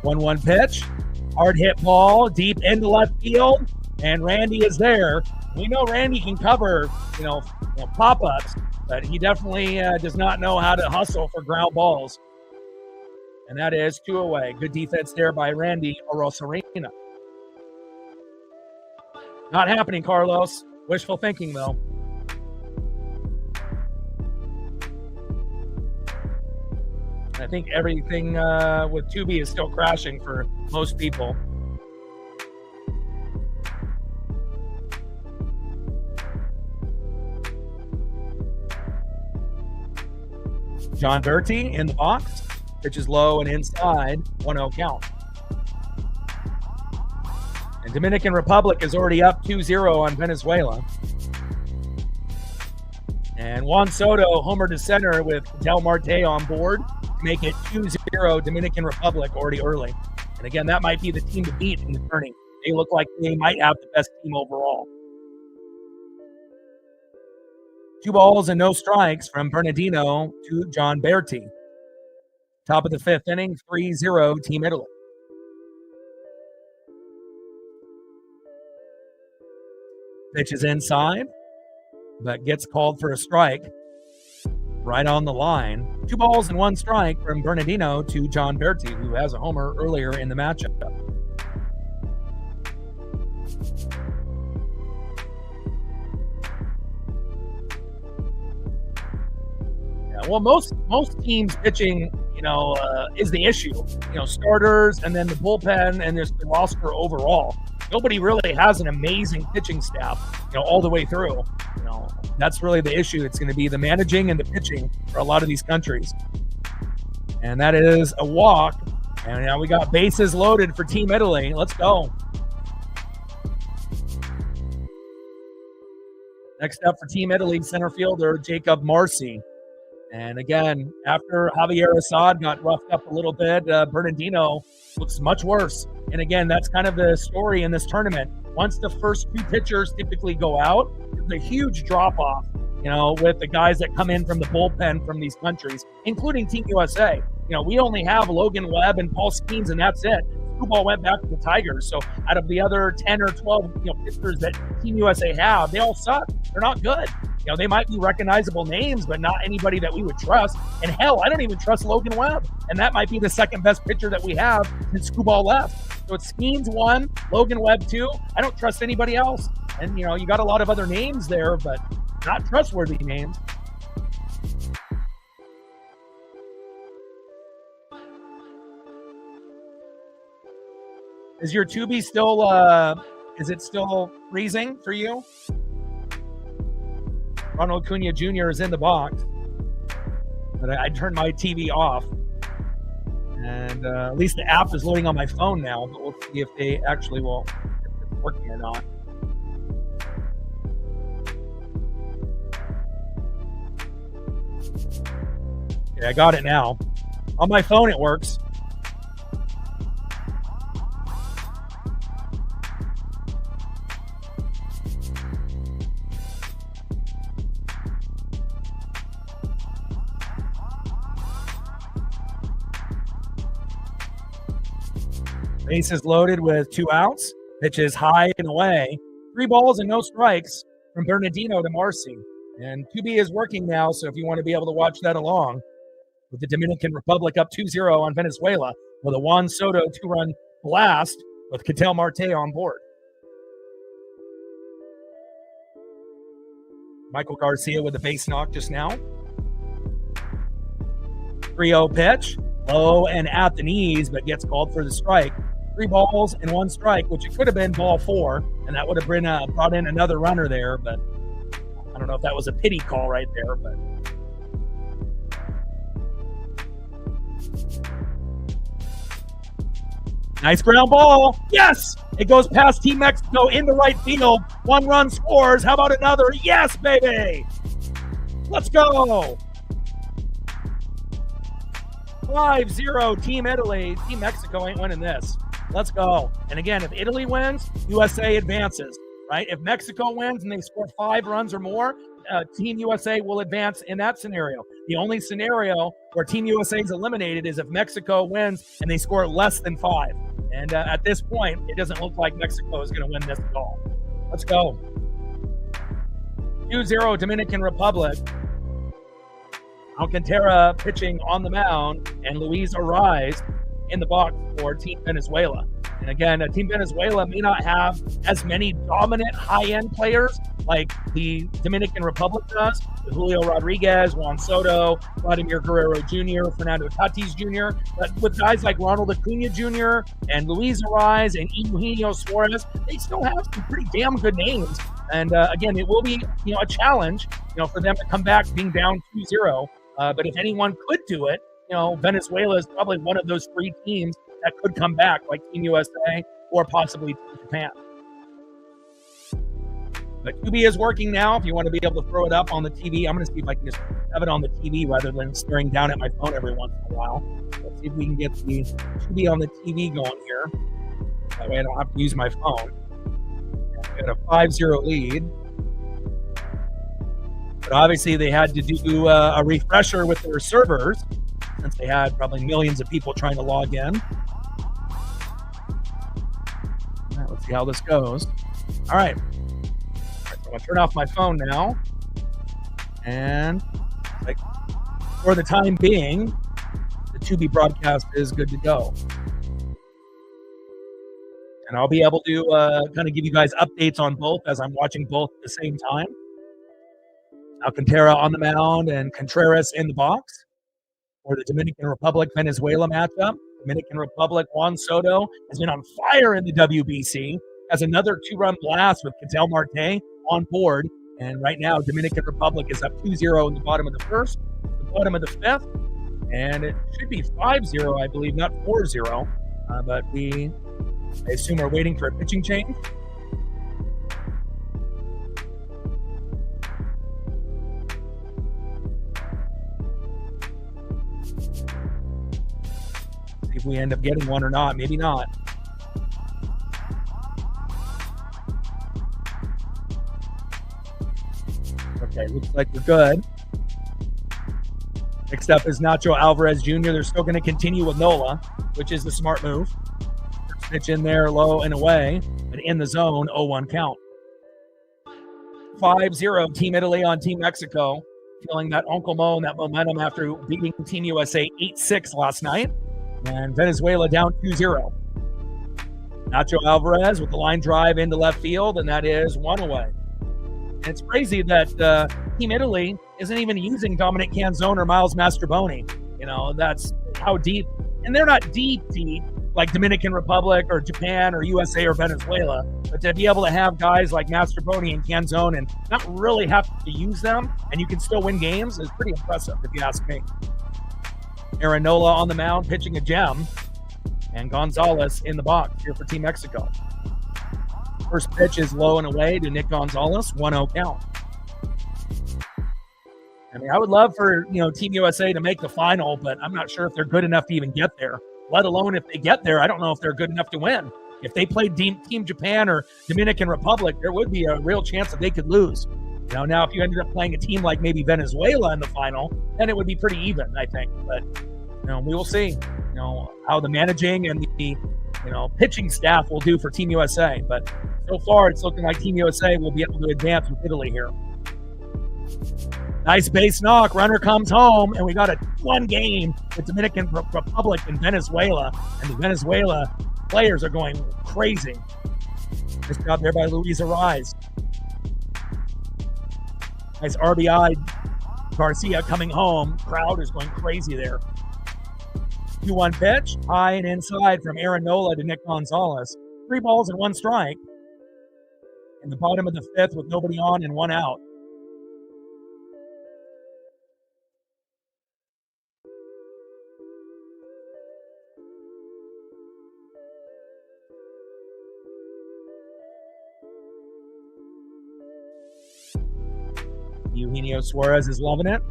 Speaker 1: One pitch, hard hit ball deep into left field, and Randy is there. We know Randy can cover pop-ups, but he definitely does not know how to hustle for ground balls. And that is 2 away. Good defense there by Randy Arosarena. Not happening, Carlos. Wishful thinking, though. I think everything with 2B is still crashing for most people. John Bertie in the box. Pitch is low and inside. 1-0 count. And Dominican Republic is already up 2-0 on Venezuela. And Juan Soto homer to center with Del Marte on board to make it 2-0 Dominican Republic already early. And again, that might be the team to beat in the tourney. They look like they might have the best team overall. 2 balls and no strikes from Bernardino to John Bertie. Top of the 5th inning, 3-0 Team Italy. Pitch is inside, but gets called for a strike right on the line. 2 balls and 1 strike from Bernardino to John Bertie, who has a homer earlier in the matchup. Yeah, well, most teams pitching, is the issue. Starters and then the bullpen and there's the roster overall. Nobody really has an amazing pitching staff, all the way through. That's really the issue. It's going to be the managing and the pitching for a lot of these countries. And that is a walk. And now we got bases loaded for Team Italy. Let's go. Next up for Team Italy, center fielder Jacob Marcy. And again, after Javier Assad got roughed up a little bit, Bernardino looks much worse. And again, that's kind of the story in this tournament. Once the first 2 pitchers typically go out, there's a huge drop-off, with the guys that come in from the bullpen from these countries, including Team USA. We only have Logan Webb and Paul Skeens, and that's it. Screwball went back to the Tigers. So out of the other 10 or 12 pitchers that Team USA have, they all suck. They're not good. They might be recognizable names, but not anybody that we would trust. And hell, I don't even trust Logan Webb. And that might be the second best pitcher that we have since Screwball left. So it's Skeens 1, Logan Webb 2. I don't trust anybody else. And, you got a lot of other names there, but not trustworthy names. Is your 2B still, is it still freezing for you? Ronald Acuna Jr. is in the box. But I turned my TV off. And at least the app is loading on my phone now, but we'll see if they actually if it's working or not. Okay, I got it now. On my phone, it works. Bases loaded with 2 outs. Pitch is high and away. 3 balls and no strikes from Bernardino to Marcy. And 2B is working now, so if you want to be able to watch that along, with the Dominican Republic up 2-0 on Venezuela with a Juan Soto 2-run blast with Del Marte on board. Michael Garcia with the base knock just now. 3-0 pitch, low and at the knees, but gets called for the strike. 3 balls and 1 strike, which it could have been ball 4, and that would have been brought in another runner there, but I don't know if that was a pity call right there, but nice ground ball. Yes! It goes past Team Mexico into right field. 1 run scores. How about another? Yes, baby! Let's go! 5-0 Team Italy. Team Mexico ain't winning this. Let's go. And again, if Italy wins, USA advances, right? If Mexico wins and they score 5 runs or more, Team USA will advance in that scenario. The only scenario where Team USA is eliminated is if Mexico wins and they score less than 5. And at this point, it doesn't look like Mexico is going to win this at all. Let's go. 2-0 Dominican Republic. Alcantara pitching on the mound, and Luis Ariz in the box for Team Venezuela. And again, Team Venezuela may not have as many dominant high-end players like the Dominican Republic does, with Julio Rodriguez, Juan Soto, Vladimir Guerrero Jr., Fernando Tatis Jr., but with guys like Ronald Acuna Jr. and Luis Ariz and Eugenio Suarez, they still have some pretty damn good names. And again, it will be a challenge for them to come back being down 2-0. But if anyone could do it, Venezuela is probably one of those three teams that could come back, like Team USA or possibly Team Japan. But QB is working now. If you want to be able to throw it up on the TV, I'm going to see if I can just have it on the TV rather than staring down at my phone every once in a while. Let's see if we can get the QB on the TV going here. That way I don't have to use my phone. We got a 5-0 lead. But obviously they had to do a refresher with their servers since they had probably millions of people trying to log in. All right, let's see how this goes. All right. So I'm going to turn off my phone now. And for the time being, the Tubi broadcast is good to go. And I'll be able to kind of give you guys updates on both as I'm watching both at the same time. Alcantara on the mound and Contreras in the box for the Dominican Republic Venezuela matchup. Dominican Republic Juan Soto has been on fire in the WBC. Has another 2-run blast with Ketel Marte on board. And right now, Dominican Republic is up 2-0 in the bottom of the first, the bottom of the fifth. And it should be 5-0, I believe, not 4-0. But I assume we're waiting for a pitching change. See if we end up getting one or not. Maybe not. Okay, looks like we're good. Next up is Nacho Alvarez Jr. They're still going to continue with Nola, which is the smart move. Pitch in there low and away, but in the zone, 0-1 count. 5-0 Team Italy on Team Mexico. Feeling that Uncle Mo and that momentum after beating Team USA 8-6 last night. And Venezuela down 2-0. Nacho Alvarez with the line drive into left field, and that is 1 away. And it's crazy that Team Italy isn't even using Dominic Canzone or Miles Mastrobuoni. That's how deep. And they're not deep like Dominican Republic or Japan or USA or Venezuela. But to be able to have guys like Mastrobuoni and Canzone and not really have to use them, and you can still win games, is pretty impressive, if you ask me. Aaron Nola on the mound, pitching a gem. And Gonzalez in the box here for Team Mexico. First pitch is low and away to Nick Gonzalez, 1-0 count. I mean, I would love for, Team USA to make the final, but I'm not sure if they're good enough to even get there, let alone if they get there. I don't know if they're good enough to win. If they played Team Japan or Dominican Republic, there would be a real chance that they could lose. Now if you ended up playing a team like maybe Venezuela in the final, then it would be pretty even, I think. But, we will see, how the managing and the, pitching staff will do for Team USA. But so far, it's looking like Team USA will be able to advance with Italy here. Nice base knock. Runner comes home, and we got a 2-1 game with Dominican Republic and Venezuela. And the Venezuela players are going crazy. Nice job there by Luis Ariz. Nice RBI. Garcia coming home. Crowd is going crazy there. 2-1 pitch. High and inside from Aaron Nola to Nick Gonzalez. 3 balls and 1 strike. In the bottom of the fifth with nobody on and 1 out. Eugenio Suarez is loving it.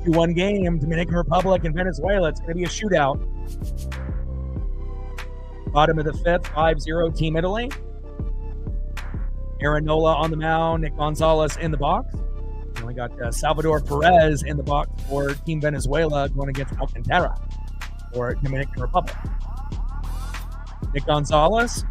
Speaker 1: 2-1 game, Dominican Republic and Venezuela. It's going to be a shootout. Bottom of the fifth, 5-0 Team Italy. Aaron Nola on the mound, Nick Gonzalez in the box. And we got Salvador Perez in the box for Team Venezuela going against Alcantara for Dominican Republic. Nick Gonzalez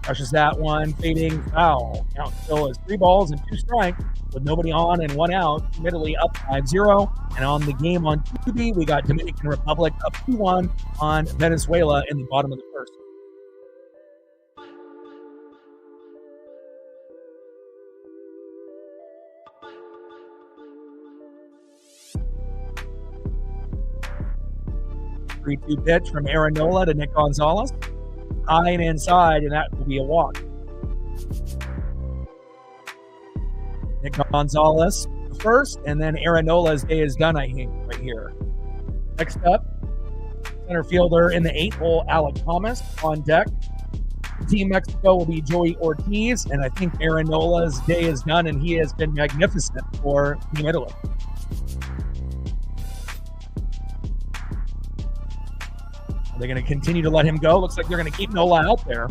Speaker 1: Crushes that one, fading foul. Count still is 3 balls and 2 strikes with nobody on and 1 out. Italy up 5-0. And on the game on Tubi, we got Dominican Republic up 2-1 on Venezuela in the bottom of the first. Three-two pitch from Aaron Nola to Nick Gonzalez. High and inside, and that will be a walk. Nick Gonzalez first, and then Aaron Nola's day is done, I think, right here. Next up, center fielder in the 8th hole, Alec Thomas on deck. Team Mexico will be Joey Ortiz, and I think Aaron Nola's day is done, and he has been magnificent for Team Italy. Are they going to continue to let him go? Looks like they're going to keep Nola out there.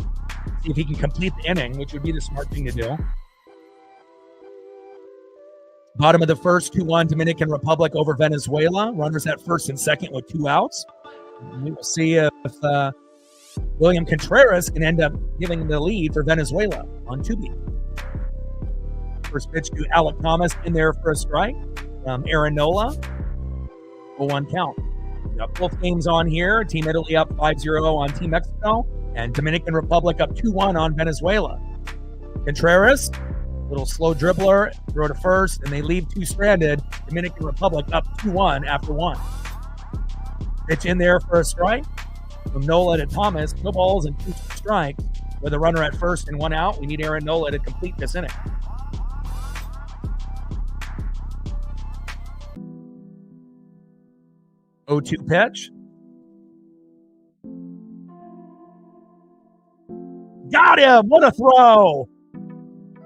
Speaker 1: See if he can complete the inning, which would be the smart thing to do. Bottom of the first, 2-1 Dominican Republic over Venezuela. Runners at first and second with 2 outs. We will see if William Contreras can end up giving the lead for Venezuela on Tubi. First pitch to Alec Thomas in there for a strike from Aaron Nola. 0-1 count. We got both games on here. Team Italy up 5-0 on Team Mexico, and Dominican Republic up 2-1 on Venezuela. Contreras, little slow dribbler, throw to first, and they leave 2 stranded. Dominican Republic up 2-1 after 1. Pitch in there for a strike from Nola to Thomas. 2 balls and 2 strikes with a runner at first and 1 out. We need Aaron Nola to complete this inning. Oh, 0-2 pitch. Got him! What a throw!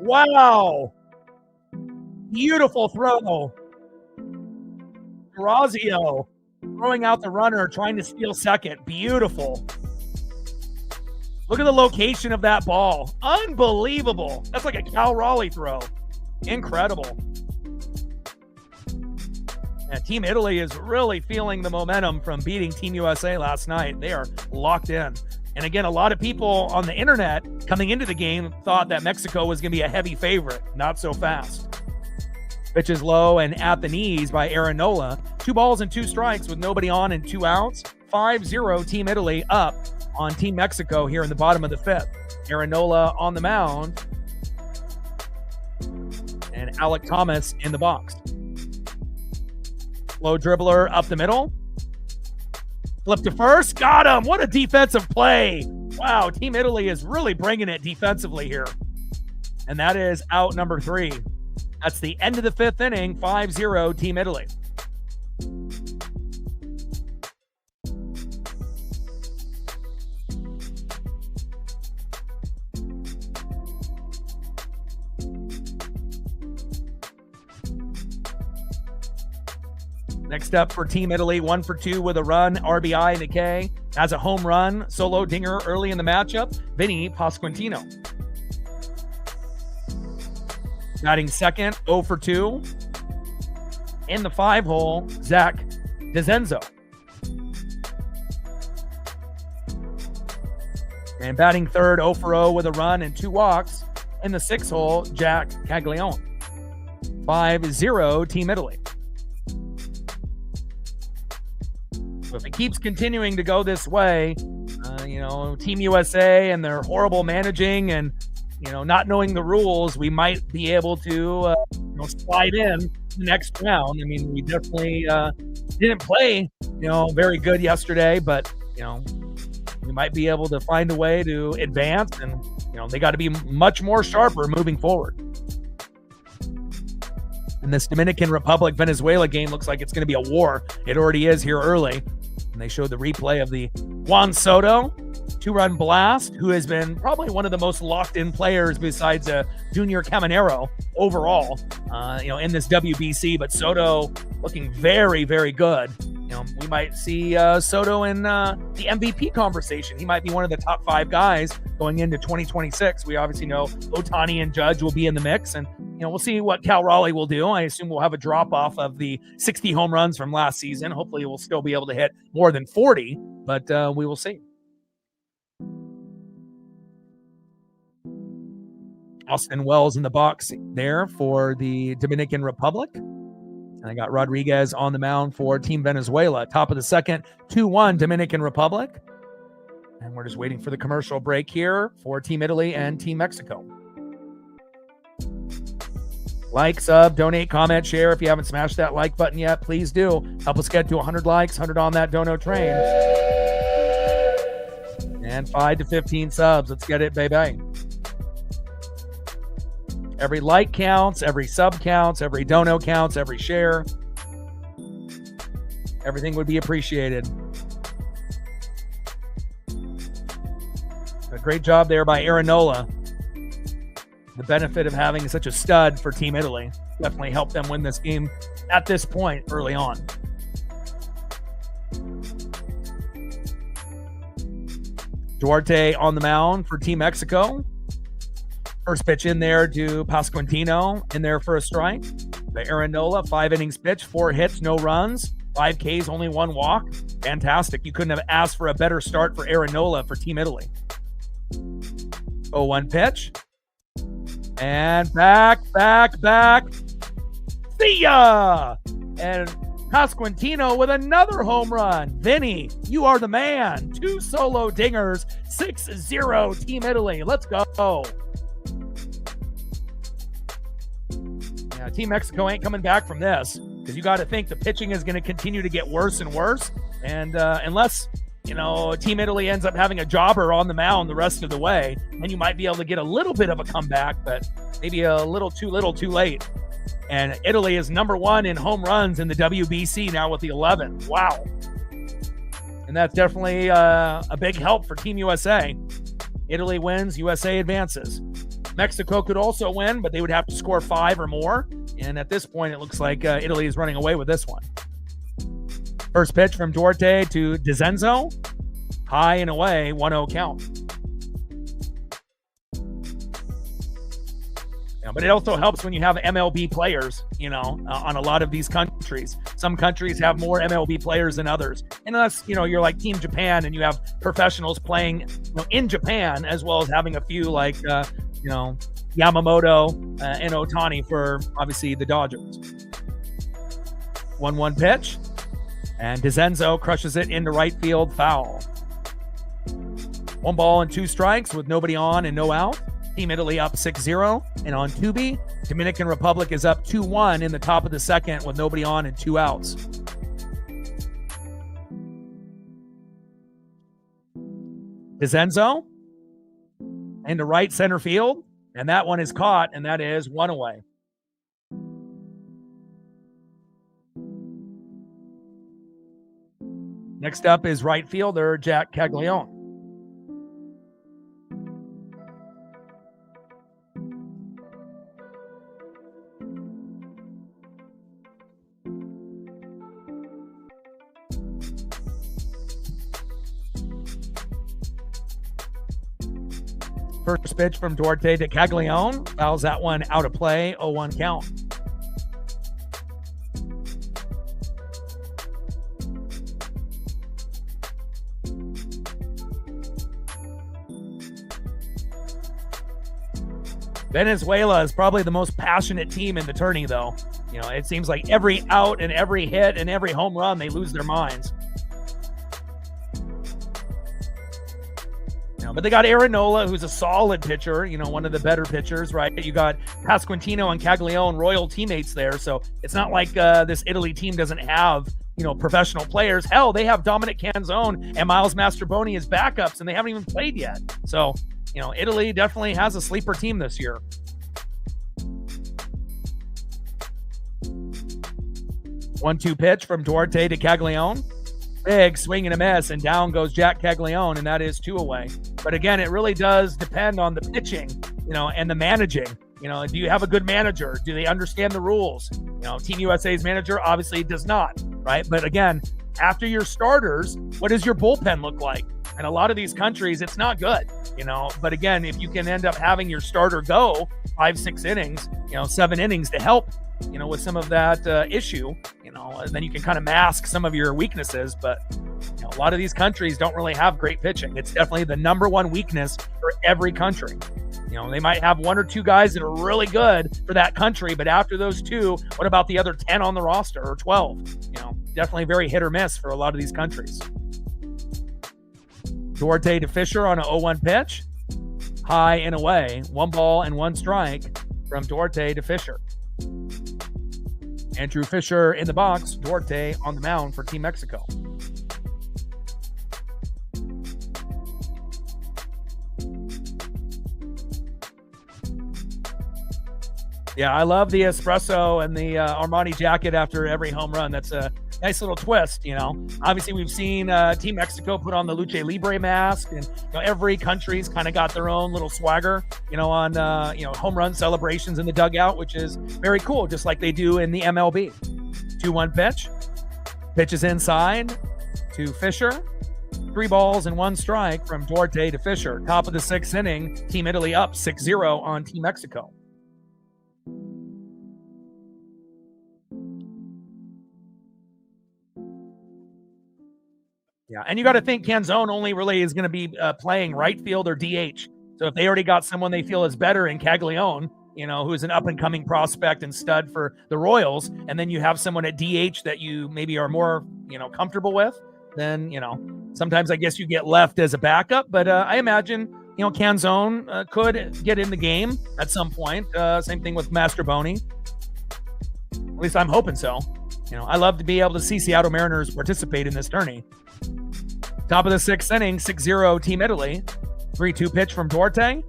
Speaker 1: Wow! Beautiful throw. Durazio throwing out the runner, trying to steal second. Beautiful. Look at the location of that ball. Unbelievable. That's like a Cal Raleigh throw. Incredible. And Team Italy is really feeling the momentum from beating Team USA last night. They are locked in. And again, a lot of people on the internet coming into the game thought that Mexico was going to be a heavy favorite. Not so fast. Pitch is low and at the knees by Aaron Nola. 2 balls and 2 strikes with nobody on and 2 outs. 5-0 Team Italy up on Team Mexico here in the bottom of the 5th. Aaron Nola on the mound. And Alec Thomas in the box. Low dribbler up the middle. Flip to first. Got him. What a defensive play. Wow, Team Italy is really bringing it defensively here. And that is out number 3. That's the end of the 5th inning. 5-0 Team Italy. Next up for Team Italy, 1 for 2 with a run, RBI and a K. Has a home run, solo dinger early in the matchup, Vinny Pasquantino. Batting second, 0 for 2. In the 5 hole, Zach DeZenzo. And batting third, 0 for 0 with a run and 2 walks. In the 6 hole, Jack Caglione. 5-0 Team Italy. So if it keeps continuing to go this way, Team USA and their horrible managing and, not knowing the rules, we might be able to, slide in the next round. I mean, we definitely didn't play, very good yesterday, but, we might be able to find a way to advance and, they got to be much more sharper moving forward. And this Dominican Republic Venezuela game looks like it's going to be a war. It already is here early. And they showed the replay of the Juan Soto 2-run blast, who has been probably one of the most locked-in players besides Junior Caminero overall, in this WBC. But Soto looking very, very good. We might see Soto in the MVP conversation. He might be one of the top 5 guys going into 2026. We obviously know Ohtani and Judge will be in the mix, and we'll see what Cal Raleigh will do. I assume we'll have a drop-off of the 60 home runs from last season. Hopefully we'll still be able to hit more than 40, but we will see. Austin Wells in the box there for the Dominican Republic. And I got Rodriguez on the mound for Team Venezuela. Top of the second, 2-1 Dominican Republic. And we're just waiting for the commercial break here for Team Italy and Team Mexico. Like, sub, donate, comment, share. If you haven't smashed that like button yet, please do. Help us get to 100 likes, 100 on that dono train. And 5 to 15 subs. Let's get it, baby. Every like counts, every sub counts, every dono counts, every share. Everything would be appreciated. A great job there by Aaronola. The benefit of having such a stud for Team Italy definitely helped them win this game at this point early on. Duarte on the mound for Team Mexico. First pitch in there to Pasquantino in there for a strike. The Aaronola, 5 innings pitch, 4 hits, no runs, 5 Ks, only 1 walk. Fantastic. You couldn't have asked for a better start for Aaronola for Team Italy. 0-1 pitch. And back. See ya! And Pasquantino with another home run. Vinny, you are the man. 2 solo dingers, 6-0 Team Italy. Let's go. Yeah, Team Mexico ain't coming back from this because you got to think the pitching is going to continue to get worse and worse. And unless, Team Italy ends up having a jobber on the mound the rest of the way, then you might be able to get a little bit of a comeback, but maybe a little too late. And Italy is number 1 in home runs in the WBC now with the 11. Wow. And that's definitely a big help for Team USA. Italy wins, USA advances. Mexico could also win, but they would have to score 5 or more. And at this point, it looks like Italy is running away with this one. First pitch from Duarte to DeZenzo. High and away, 1-0 count. But it also helps when you have MLB players, on a lot of these countries. Some countries have more MLB players than others. And unless, you're like Team Japan and you have professionals playing in Japan, as well as having a few like, Yamamoto and Ohtani for, obviously, the Dodgers. 1-1 pitch. And DeZenzo crushes it into right field, foul. 1 ball and 2 strikes with nobody on and no out. Team Italy up 6-0. And on Tubi, Dominican Republic is up 2-1 in the top of the second with nobody on and 2 outs. DeZenzo into right center field. And that one is caught, and that is 1 away. Next up is right fielder Jack Caglione. First pitch from Duarte to Caglione. Fouls that one out of play. 0-1 count. Venezuela is probably the most passionate team in the tourney, though. It seems like every out and every hit and every home run, they lose their minds. But they got Aaronola, who's a solid pitcher, one of the better pitchers, right? You got Pasquantino and Caglione, royal teammates there. So it's not like this Italy team doesn't have, professional players. Hell, they have Dominic Canzone and Miles Mastrobuoni as backups, and they haven't even played yet. So, Italy definitely has a sleeper team this year. 1-2 pitch from Duarte to Caglione. Big swing and a miss, and down goes Jack Caglione, and that is 2 away. But again, it really does depend on the pitching, and the managing. Do you have a good manager? Do they understand the rules? Team USA's manager obviously does not, right? But again, after your starters, what does your bullpen look like? And a lot of these countries, it's not good, But again, if you can end up having your starter go 5-6 innings, 7 innings to help, with some of that issue, and then you can kind of mask some of your weaknesses. But a lot of these countries don't really have great pitching. It's definitely the number 1 weakness for every country. They might have one or two guys that are really good for that country, but after those two, what about the other 10 on the roster or 12? Definitely very hit or miss for a lot of these countries. Duarte to Fisher on an 0-1 pitch. High and away. 1 ball and 1 strike from Duarte to Fisher. Andrew Fisher in the box. Duarte on the mound for Team Mexico. Yeah, I love the espresso and the Armani jacket after every home run. That's a nice little twist, Obviously, we've seen Team Mexico put on the Lucha Libre mask, and every country's kind of got their own little swagger, on home run celebrations in the dugout, which is very cool, just like they do in the MLB. 2-1 pitch. Pitch is inside to Fisher. 3 balls and 1 strike from Duarte to Fisher. Top of the 6th inning, Team Italy up 6-0 on Team Mexico. Yeah, and you got to think Canzone only really is going to be playing right field or DH. So if they already got someone they feel is better in Caglione, who's an up-and-coming prospect and stud for the Royals, and then you have someone at DH that you maybe are more, comfortable with, then, sometimes I guess you get left as a backup. But I imagine, Canzone could get in the game at some point. Same thing with Mastroboni. At least I'm hoping so. I love to be able to see Seattle Mariners participate in this tourney. Top of the 6th inning, 6-0 Team Italy. 3-2 pitch from Duarte.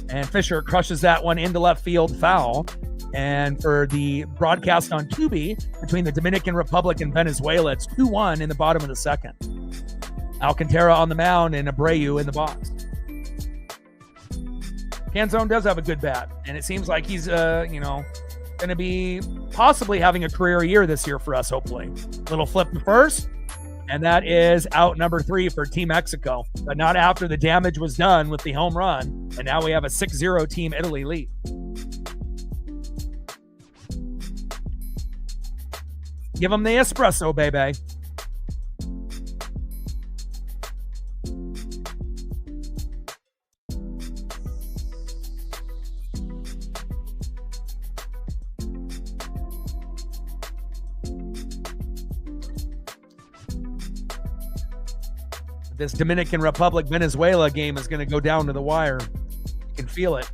Speaker 1: And Fisher crushes that one into left field, foul. And for the broadcast on Tubi between the Dominican Republic and Venezuela, it's 2-1 in the bottom of the 2nd. Alcantara on the mound and Abreu in the box. Canzone does have a good bat, and it seems like he's, going to be possibly having a career year this year for us, hopefully. Little flip to first. And that is out number 3 for Team Mexico, but not after the damage was done with the home run. And now we have a 6-0 Team Italy lead. Give them the espresso, baby. This Dominican Republic Venezuela game is going to go down to the wire. You can feel it.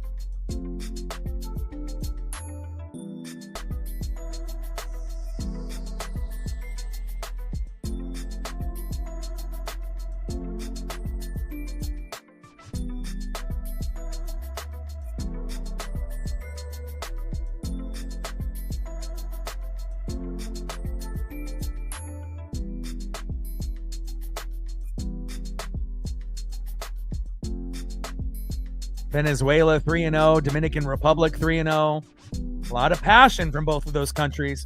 Speaker 1: Venezuela 3-0, Dominican Republic 3-0. A lot of passion from both of those countries.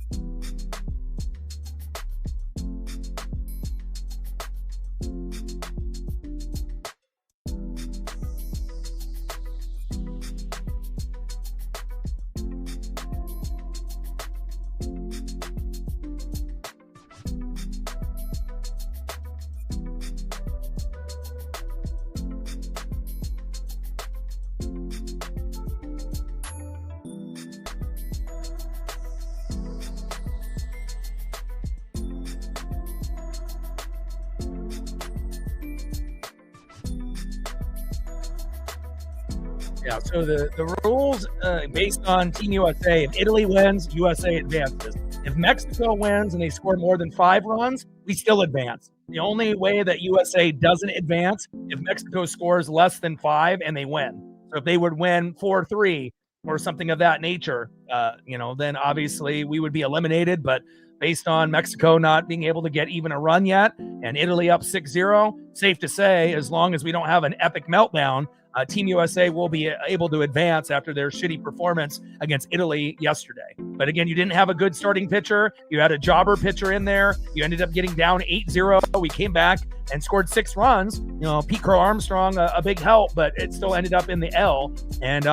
Speaker 1: Yeah, so the rules based on Team USA, if Italy wins, USA advances. If Mexico wins and they score more than 5 runs, we still advance. The only way that USA doesn't advance if Mexico scores less than 5 and they win. So if they would win 4-3 or something of that nature, then obviously we would be eliminated. But based on Mexico not being able to get even a run yet and Italy up 6-0, safe to say, as long as we don't have an epic meltdown, Team USA will be able to advance after their shitty performance against Italy yesterday. But again, you didn't have a good starting pitcher. You had a jobber pitcher in there. You ended up getting down 8-0. We came back and scored 6 runs. Pete Crow Armstrong, a big help, but it still ended up in the L. And,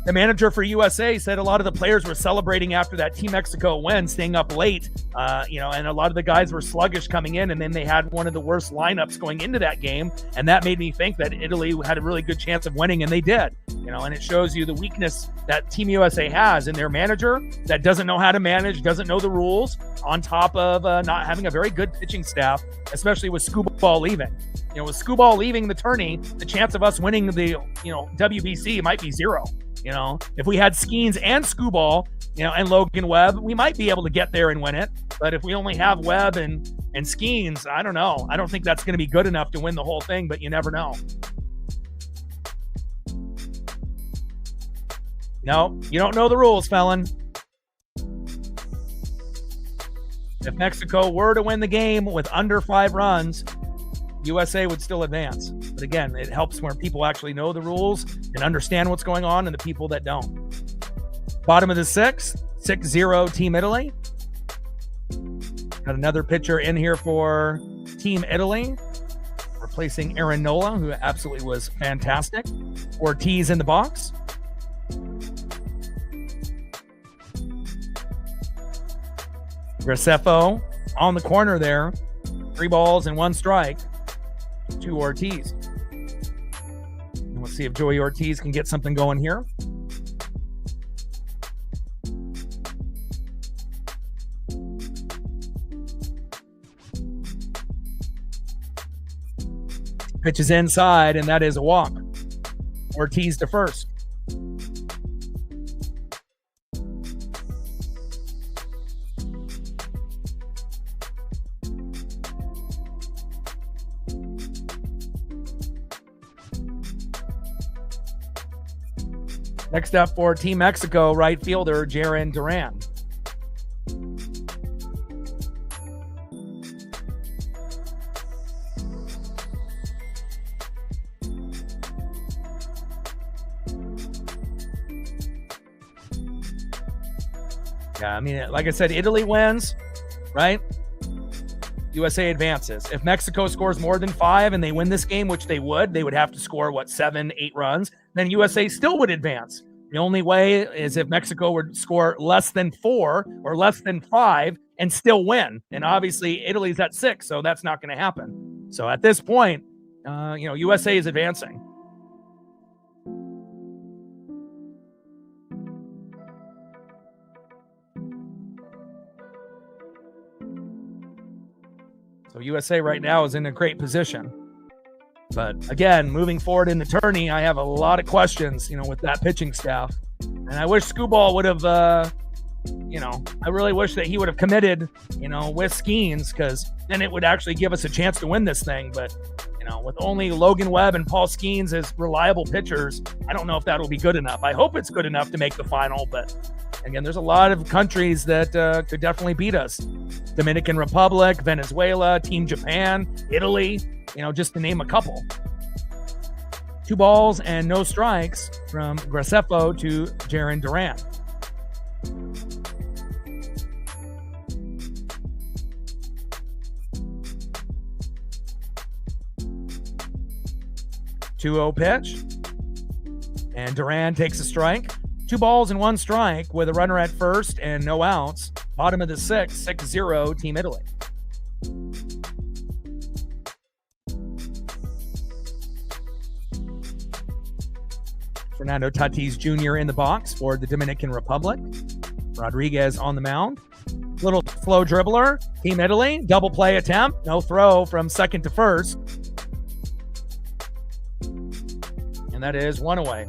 Speaker 1: The manager for USA said a lot of the players were celebrating after that Team Mexico win, staying up late, and a lot of the guys were sluggish coming in, and then they had one of the worst lineups going into that game, and that made me think that Italy had a really good chance of winning, and they did. And it shows you the weakness that Team USA has in their manager that doesn't know how to manage, doesn't know the rules, on top of not having a very good pitching staff, especially with Skubal leaving. With Skubal leaving the tourney, the chance of us winning the WBC might be zero. If we had Skeens and Skubal, and Logan Webb, we might be able to get there and win it. But if we only have Webb and Skeens, I don't know. I don't think that's going to be good enough to win the whole thing, but you never know. No, you don't know the rules, Felon. If Mexico were to win the game with under 5 runs, USA would still advance. But again, it helps when people actually know the rules and understand what's going on, and the people that don't. Bottom of the 6th, 6-0 Team Italy. Got another pitcher in here for Team Italy, replacing Aaron Nola, who absolutely was fantastic. Ortiz in the box. Graceffo on the corner there. 3 balls and 1 strike to Ortiz. And we'll see if Joey Ortiz can get something going here. Pitches inside, and that is a walk. Ortiz to first. Next up for Team Mexico, right fielder Jaron Duran. Yeah, I mean, like I said, Italy wins, right? USA advances. If Mexico scores more than 5 and they win this game, which they would have to score, 7, 8 runs, then USA still would advance. The only way is if Mexico would score less than 4 or less than 5 and still win. And obviously Italy's at 6, so that's not going to happen. So at this point, USA is advancing. So USA right now is in a great position. But again, moving forward in the tourney, I have a lot of questions, with that pitching staff. And I wish Skubal would have, I really wish that he would have committed, with Skeens, because then it would actually give us a chance to win this thing. But, with only Logan Webb and Paul Skeens as reliable pitchers, I don't know if that'll be good enough. I hope it's good enough to make the final, but again, there's a lot of countries that could definitely beat us. Dominican Republic, Venezuela, Team Japan, Italy, just to name a couple. 2 balls and no strikes from Graceffo to Jaron Duran. Two-0 pitch. And Duran takes a strike. 2 balls and 1 strike with a runner at first and no outs. Bottom of the 6th, 6-0 Team Italy. Fernando Tatis Jr. in the box for the Dominican Republic. Rodriguez on the mound. Little slow dribbler. Team Italy, double play attempt. No throw from second to first. And that is 1 away.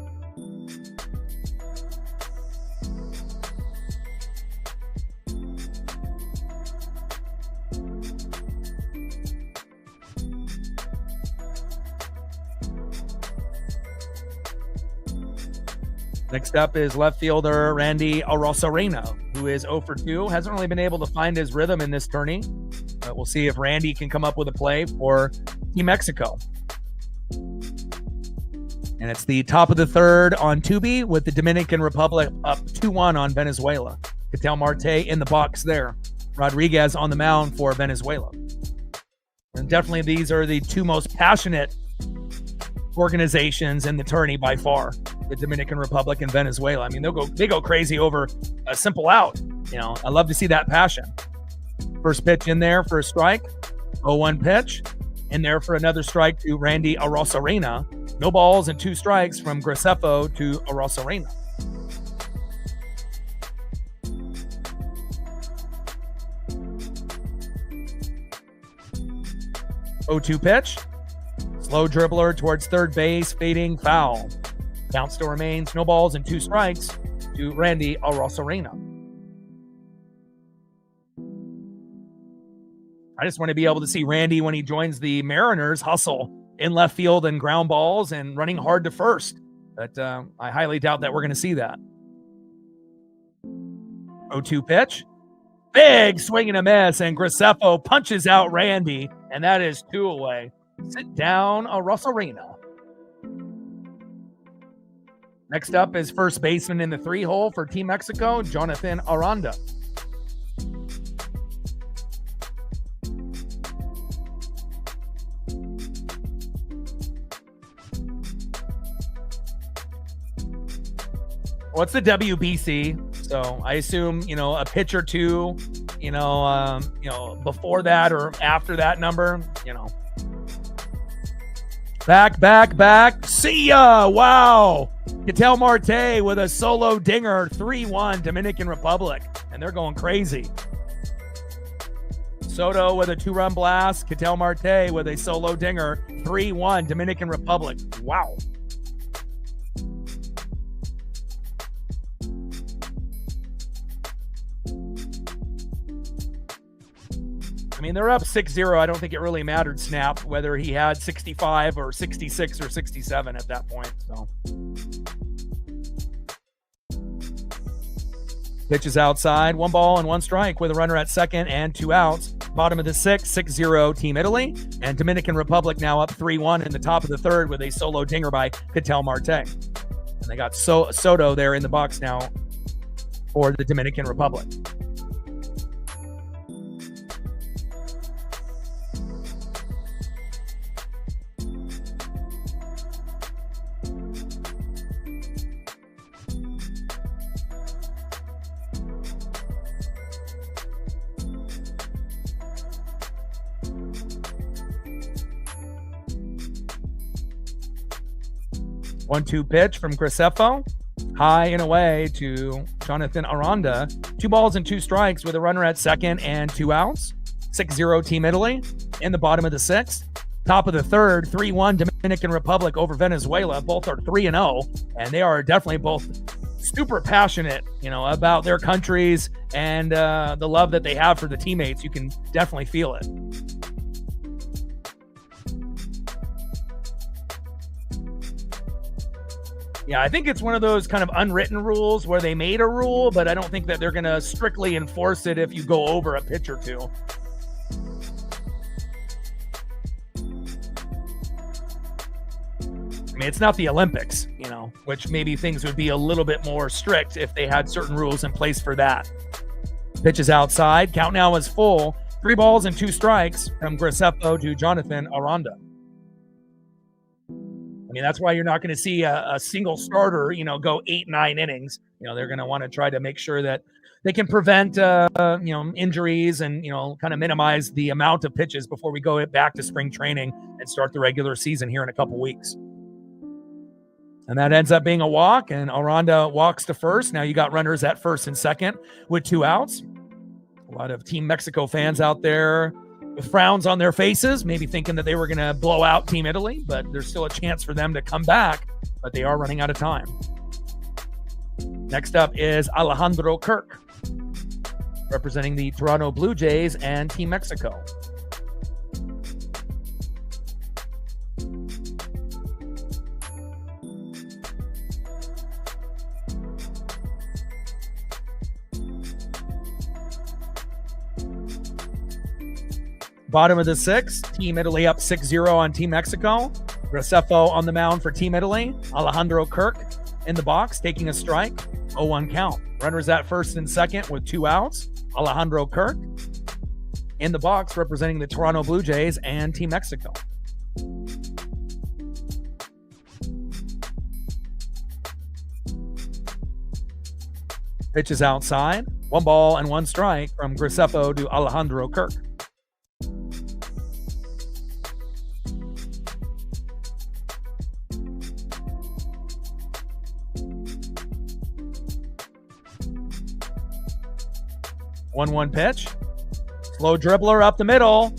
Speaker 1: Next up is left fielder Randy Arozarena, who is 0 for 2. Hasn't really been able to find his rhythm in this tourney. But we'll see if Randy can come up with a play for Team Mexico. And it's the top of the 3rd on Tubi with the Dominican Republic up 2-1 on Venezuela. Ketel Marte in the box there. Rodriguez on the mound for Venezuela. And definitely these are the 2 most passionate organizations in the tourney by far. the Dominican Republic and Venezuela. I mean, they go crazy over a simple out. I love to see that passion. First pitch in there for a strike. 0-1 pitch. In there for another strike to Randy Arozarena. No balls and 2 strikes from Graceffo to Arozarena. 0-2 pitch. Slow dribbler towards third base, fading foul. Count still remains no balls and 2 strikes to Randy Arozarena. I just want to be able to see Randy when he joins the Mariners hustle in left field and ground balls and running hard to first. But I highly doubt that we're going to see that. 0-2 pitch. Big swing and a miss, and Graceffo punches out Randy, and that is 2 away. Sit down, Arozarena. Next up is first baseman in the 3-hole for Team Mexico, Jonathan Aranda. What's the WBC? So I assume, a pitch or two, before that or after that number, Back. See ya. Wow. Ketel Marte with a solo dinger, 3-1 Dominican Republic. And they're going crazy. Soto with a 2-run blast. Ketel Marte with a solo dinger, 3-1 Dominican Republic. Wow. I mean, they're up 6-0. I don't think it really mattered, Snap, whether he had 65 or 66 or 67 at that point. So, pitch is outside. 1 ball and 1 strike with a runner at second and 2 outs. Bottom of the 6-0 Team Italy. And Dominican Republic now up 3-1 in the top of the 3rd with a solo dinger by Ketel Marte. And they got Soto there in the box now for the Dominican Republic. 1-2 pitch from Graceffo. High and away to Jonathan Aranda. 2 balls and 2 strikes with a runner at second and 2 outs. 6-0 Team Italy in the bottom of the 6th. Top of the 3rd, 3-1 Dominican Republic over Venezuela. Both are 3-0, and they are definitely both super passionate, about their countries and the love that they have for the teammates. You can definitely feel it. Yeah, I think it's one of those kind of unwritten rules where they made a rule, but I don't think that they're going to strictly enforce it if you go over a pitch or two. I mean, it's not the Olympics, which maybe things would be a little bit more strict if they had certain rules in place for that. Pitch is outside. Count now is full. 3 balls and 2 strikes from Graceffo to Jonathan Aranda. I mean, that's why you're not going to see a single starter, go 8-9 innings. They're going to want to try to make sure that they can prevent, injuries and, kind of minimize the amount of pitches before we go back to spring training and start the regular season here in a couple weeks. And that ends up being a walk, and Aranda walks to first. Now you got runners at first and second with 2 outs. A lot of Team Mexico fans out there with frowns on their faces, maybe thinking that they were going to blow out Team Italy, but there's still a chance for them to come back, but they are running out of time. Next up is Alejandro Kirk, representing the Toronto Blue Jays and Team Mexico. Bottom of the 6th, Team Italy up 6-0 on Team Mexico. Graceffo on the mound for Team Italy. Alejandro Kirk in the box, taking a strike. 0-1 count. Runners at first and second with 2 outs. Alejandro Kirk in the box, representing the Toronto Blue Jays and Team Mexico. Pitch is outside. 1 ball and 1 strike from Gracefo to Alejandro Kirk. One pitch. Slow dribbler up the middle.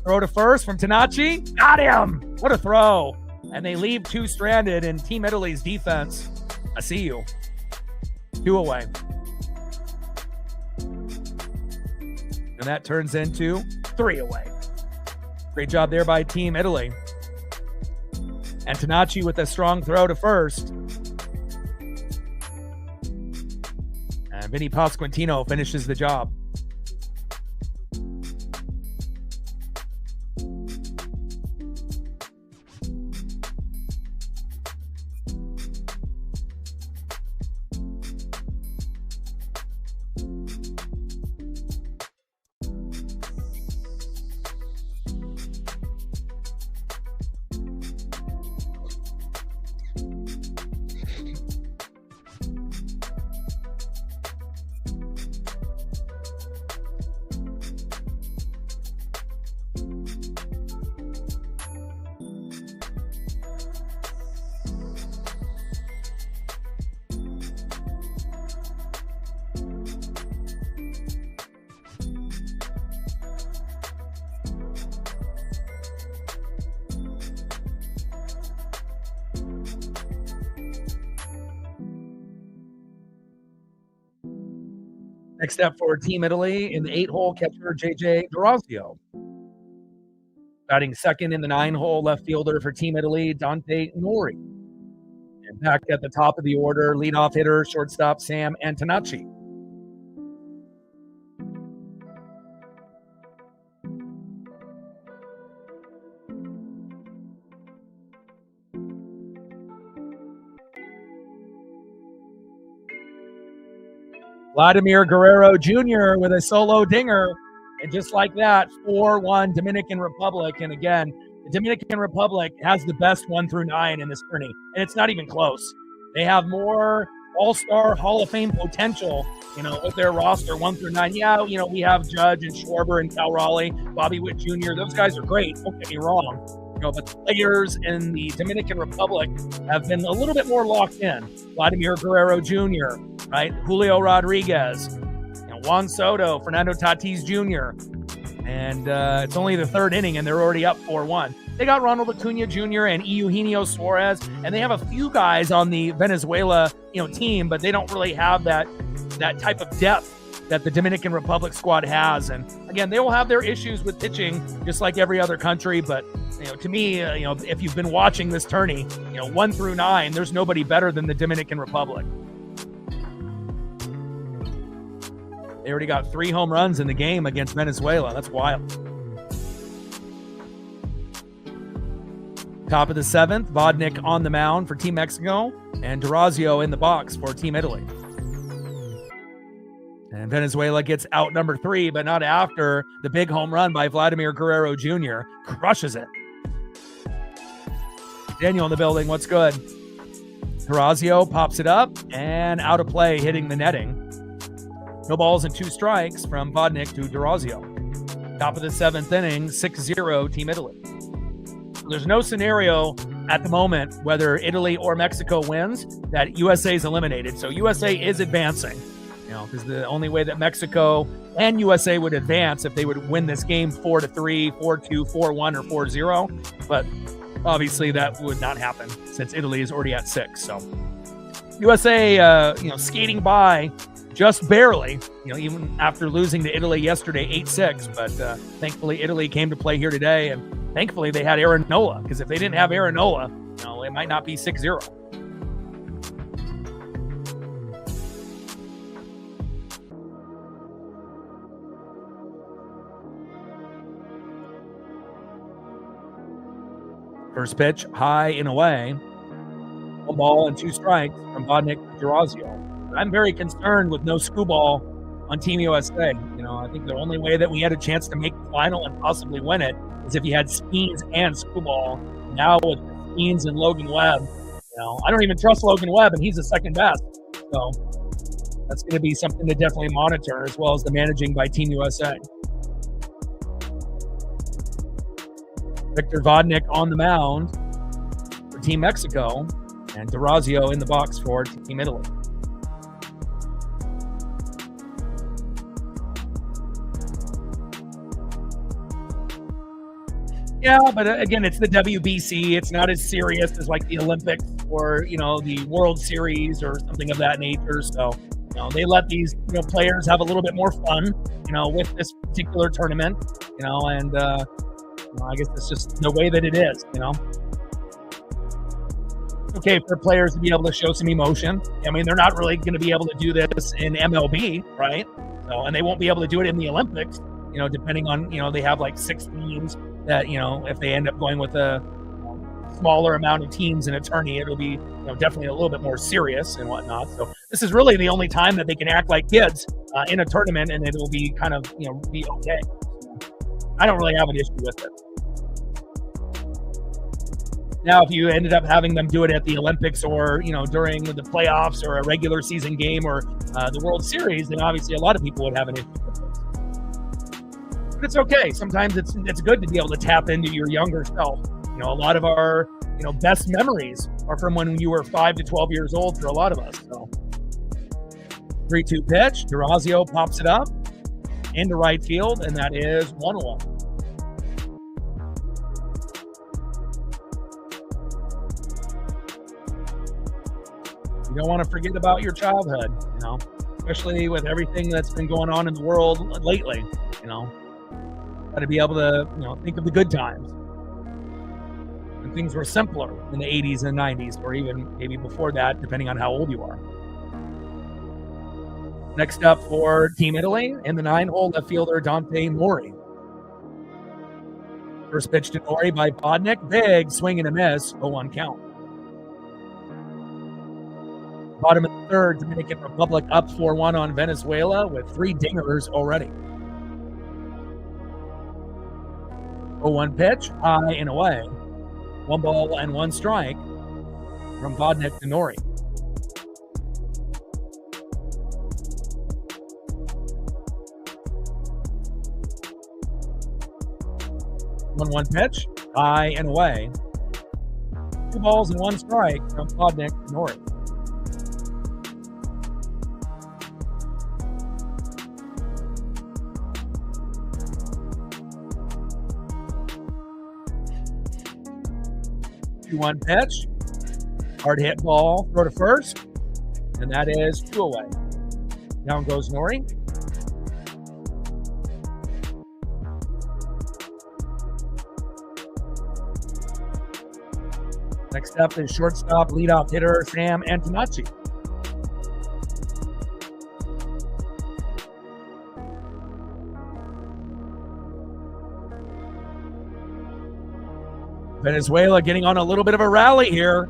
Speaker 1: Throw to first from Tanachi. Got him. What a throw. And they leave 2 stranded in Team Italy's defense. I see you. 2 away. And that turns into 3 away. Great job there by Team Italy. And Tanachi with a strong throw to first. And Vinny Pasquantino finishes the job. Next step for Team Italy in the 8-hole, catcher JJ Durazio. Batting second in the 9-hole, left fielder for Team Italy, Dante Nori. And back at the top of the order, leadoff hitter, shortstop Sam Antonacci. Vladimir Guerrero Jr. with a solo dinger. And just like that, 4-1 Dominican Republic. And again, the Dominican Republic has the best 1 through 9 in this tourney. And it's not even close. They have more all-star Hall of Fame potential, with their roster 1 through 9. Yeah, we have Judge and Schwarber and Cal Raleigh, Bobby Witt Jr. Those guys are great. Don't get me wrong. But the players in the Dominican Republic have been a little bit more locked in. Vladimir Guerrero Jr., right? Julio Rodriguez, Juan Soto, Fernando Tatis Jr. And it's only the 3rd inning, and they're already up 4-1. They got Ronald Acuna Jr. and Eugenio Suarez, and they have a few guys on the Venezuela, team, but they don't really have that type of depth that the Dominican Republic squad has. And again, they will have their issues with pitching, just like every other country. But to me, if you've been watching this tourney, 1 through 9, there's nobody better than the Dominican Republic. They already got 3 home runs in the game against Venezuela. That's wild. Top of the 7th, Vodnik on the mound for Team Mexico, and Durazio in the box for Team Italy. And Venezuela gets out number 3, but not after the big home run by Vladimir Guerrero Jr. Crushes it. Daniel in the building, what's good? Durazio pops it up and out of play, hitting the netting. No balls and 2 strikes from Vodnik to Durazio. Top of the 7th inning, 6-0 Team Italy. There's no scenario at the moment, whether Italy or Mexico wins, that USA is eliminated. So USA is advancing. Because the only way that Mexico and USA would advance if they would win this game 4-3, 4-2, 4-1, or 4-0. But obviously that would not happen since Italy is already at 6. So USA, skating by just barely, even after losing to Italy yesterday 8-6. But thankfully Italy came to play here today, and thankfully they had Aaron Nola, because if they didn't have Aaron Nola, it might not be 6-0. First pitch, high and away. 1 ball and 2 strikes from Vodnik to Durazio. I'm very concerned with no Skubal on Team USA. I think the only way that we had a chance to make the final and possibly win it is if you had Skeens and Skubal. Now with Skeens and Logan Webb, I don't even trust Logan Webb, and he's the second best. So That's going to be something to definitely monitor, as well as the managing by Team USA. Victor Vodnik on the mound for Team Mexico, and D'Orazio in the box for Team Italy. Yeah, but again, it's the WBC. It's not as serious as like the Olympics or, the World Series or something of that nature. So, they let these, players have a little bit more fun, with this particular tournament, and I guess it's just the way that it is, Okay, for players to be able to show some emotion. I mean, they're not really going to be able to do this in MLB, right? So, and they won't be able to do it in the Olympics, depending on, they have like 6 teams that, if they end up going with a smaller amount of teams in a tourney, it'll be, definitely a little bit more serious and whatnot. So this is really the only time that they can act like kids in a tournament, and it'll be kind of, be okay. I don't really have an issue with it. Now, if you ended up having them do it at the Olympics or, during the playoffs or a regular season game or the World Series, then obviously a lot of people would have an issue with it. But it's okay. Sometimes it's good to be able to tap into your younger self. A lot of our, best memories are from when you were 5 to 12 years old for a lot of us. So 3-2 pitch. D'Orazio pops it up into right field, and that is 1-1. You don't want to forget about your childhood, especially with everything that's been going on in the world lately, Got to be able to, think of the good times. And things were simpler in the 80s and 90s, or even maybe before that, depending on how old you are. Next up for Team Italy, in the 9-hole, left fielder Dante Mori. First pitch to Mori by Vodnik. Big swing and a miss, 0-1 count. Bottom of the third, Dominican Republic up 4-1 on Venezuela with 3 dingers already. 0-1 pitch, high and away. 1 ball and 1 strike from Vodnik to Nori. One pitch, high and away. 2 balls and 1 strike from Vodnik to Nori. One pitch, hard hit ball, throw to first, and that is 2 away. Down goes Nori. Next up is shortstop leadoff hitter Sam Antonacci. Venezuela getting on a little bit of a rally here.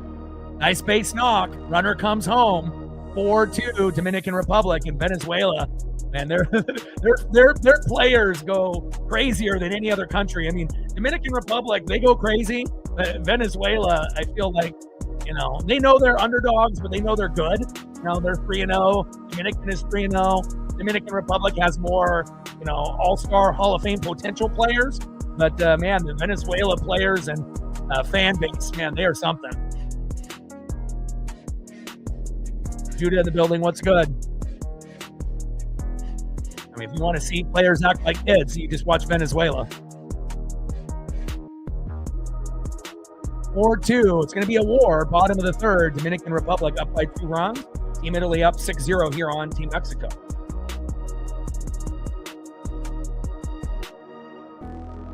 Speaker 1: Nice base knock. Runner comes home. 4-2 Dominican Republic and Venezuela. Man, their players go crazier than any other country. I mean, Dominican Republic, they go crazy. But Venezuela, I feel like, they know they're underdogs, but they know they're good. They're 3-0. Dominican is 3-0. Dominican Republic has more, all-star Hall of Fame potential players. But, man, the Venezuela players and fan base, man, they are something. Judah in the building, what's good? I mean, if you want to see players act like kids, you just watch Venezuela. 4-2. It's going to be a war. Bottom of the third. Dominican Republic up by 2 runs. Team Italy up 6-0 here on Team Mexico.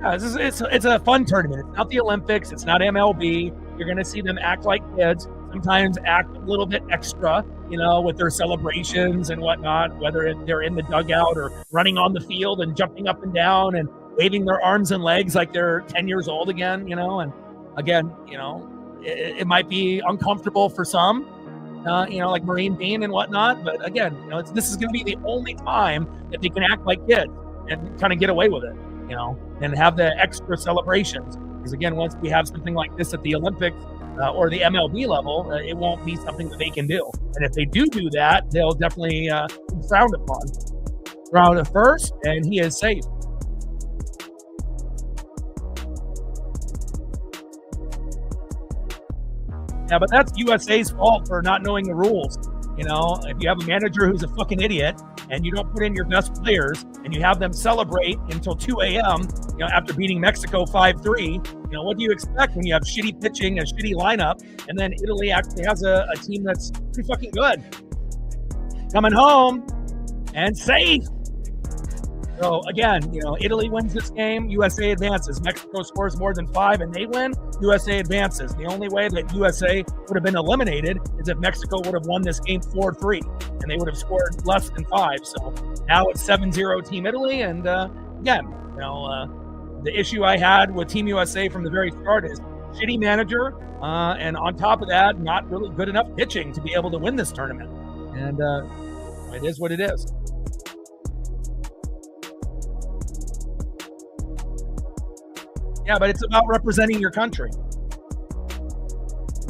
Speaker 1: Yeah, it's a fun tournament. It's not the Olympics. It's not MLB. You're going to see them act like kids. Sometimes act a little bit extra, with their celebrations and whatnot, whether they're in the dugout or running on the field and jumping up and down and waving their arms and legs like they're 10 years old again, and again, it might be uncomfortable for some, like Marine Bean and whatnot. But again, this is going to be the only time that they can act like kids and kind of get away with it, and have the extra celebrations. Because again, once we have something like this at the Olympics, or the MLB level, it won't be something that they can do. And if they do that, they'll definitely be frowned upon. Round at first, and he is safe. Yeah, but that's USA's fault for not knowing the rules. If you have a manager who's a fucking idiot and you don't put in your best players and you have them celebrate until 2 a.m., after beating Mexico 5-3, what do you expect when you have shitty pitching, a shitty lineup, and then Italy actually has a team that's pretty fucking good? Coming home and safe. So again, Italy wins this game, USA advances. Mexico scores more than 5 and they win, USA advances. The only way that USA would have been eliminated is if Mexico would have won this game 4-3 and they would have scored less than 5. So now it's 7-0 Team Italy. And again, the issue I had with Team USA from the very start is shitty manager, and on top of that, not really good enough pitching to be able to win this tournament. And it is what it is. Yeah, but it's about representing your country.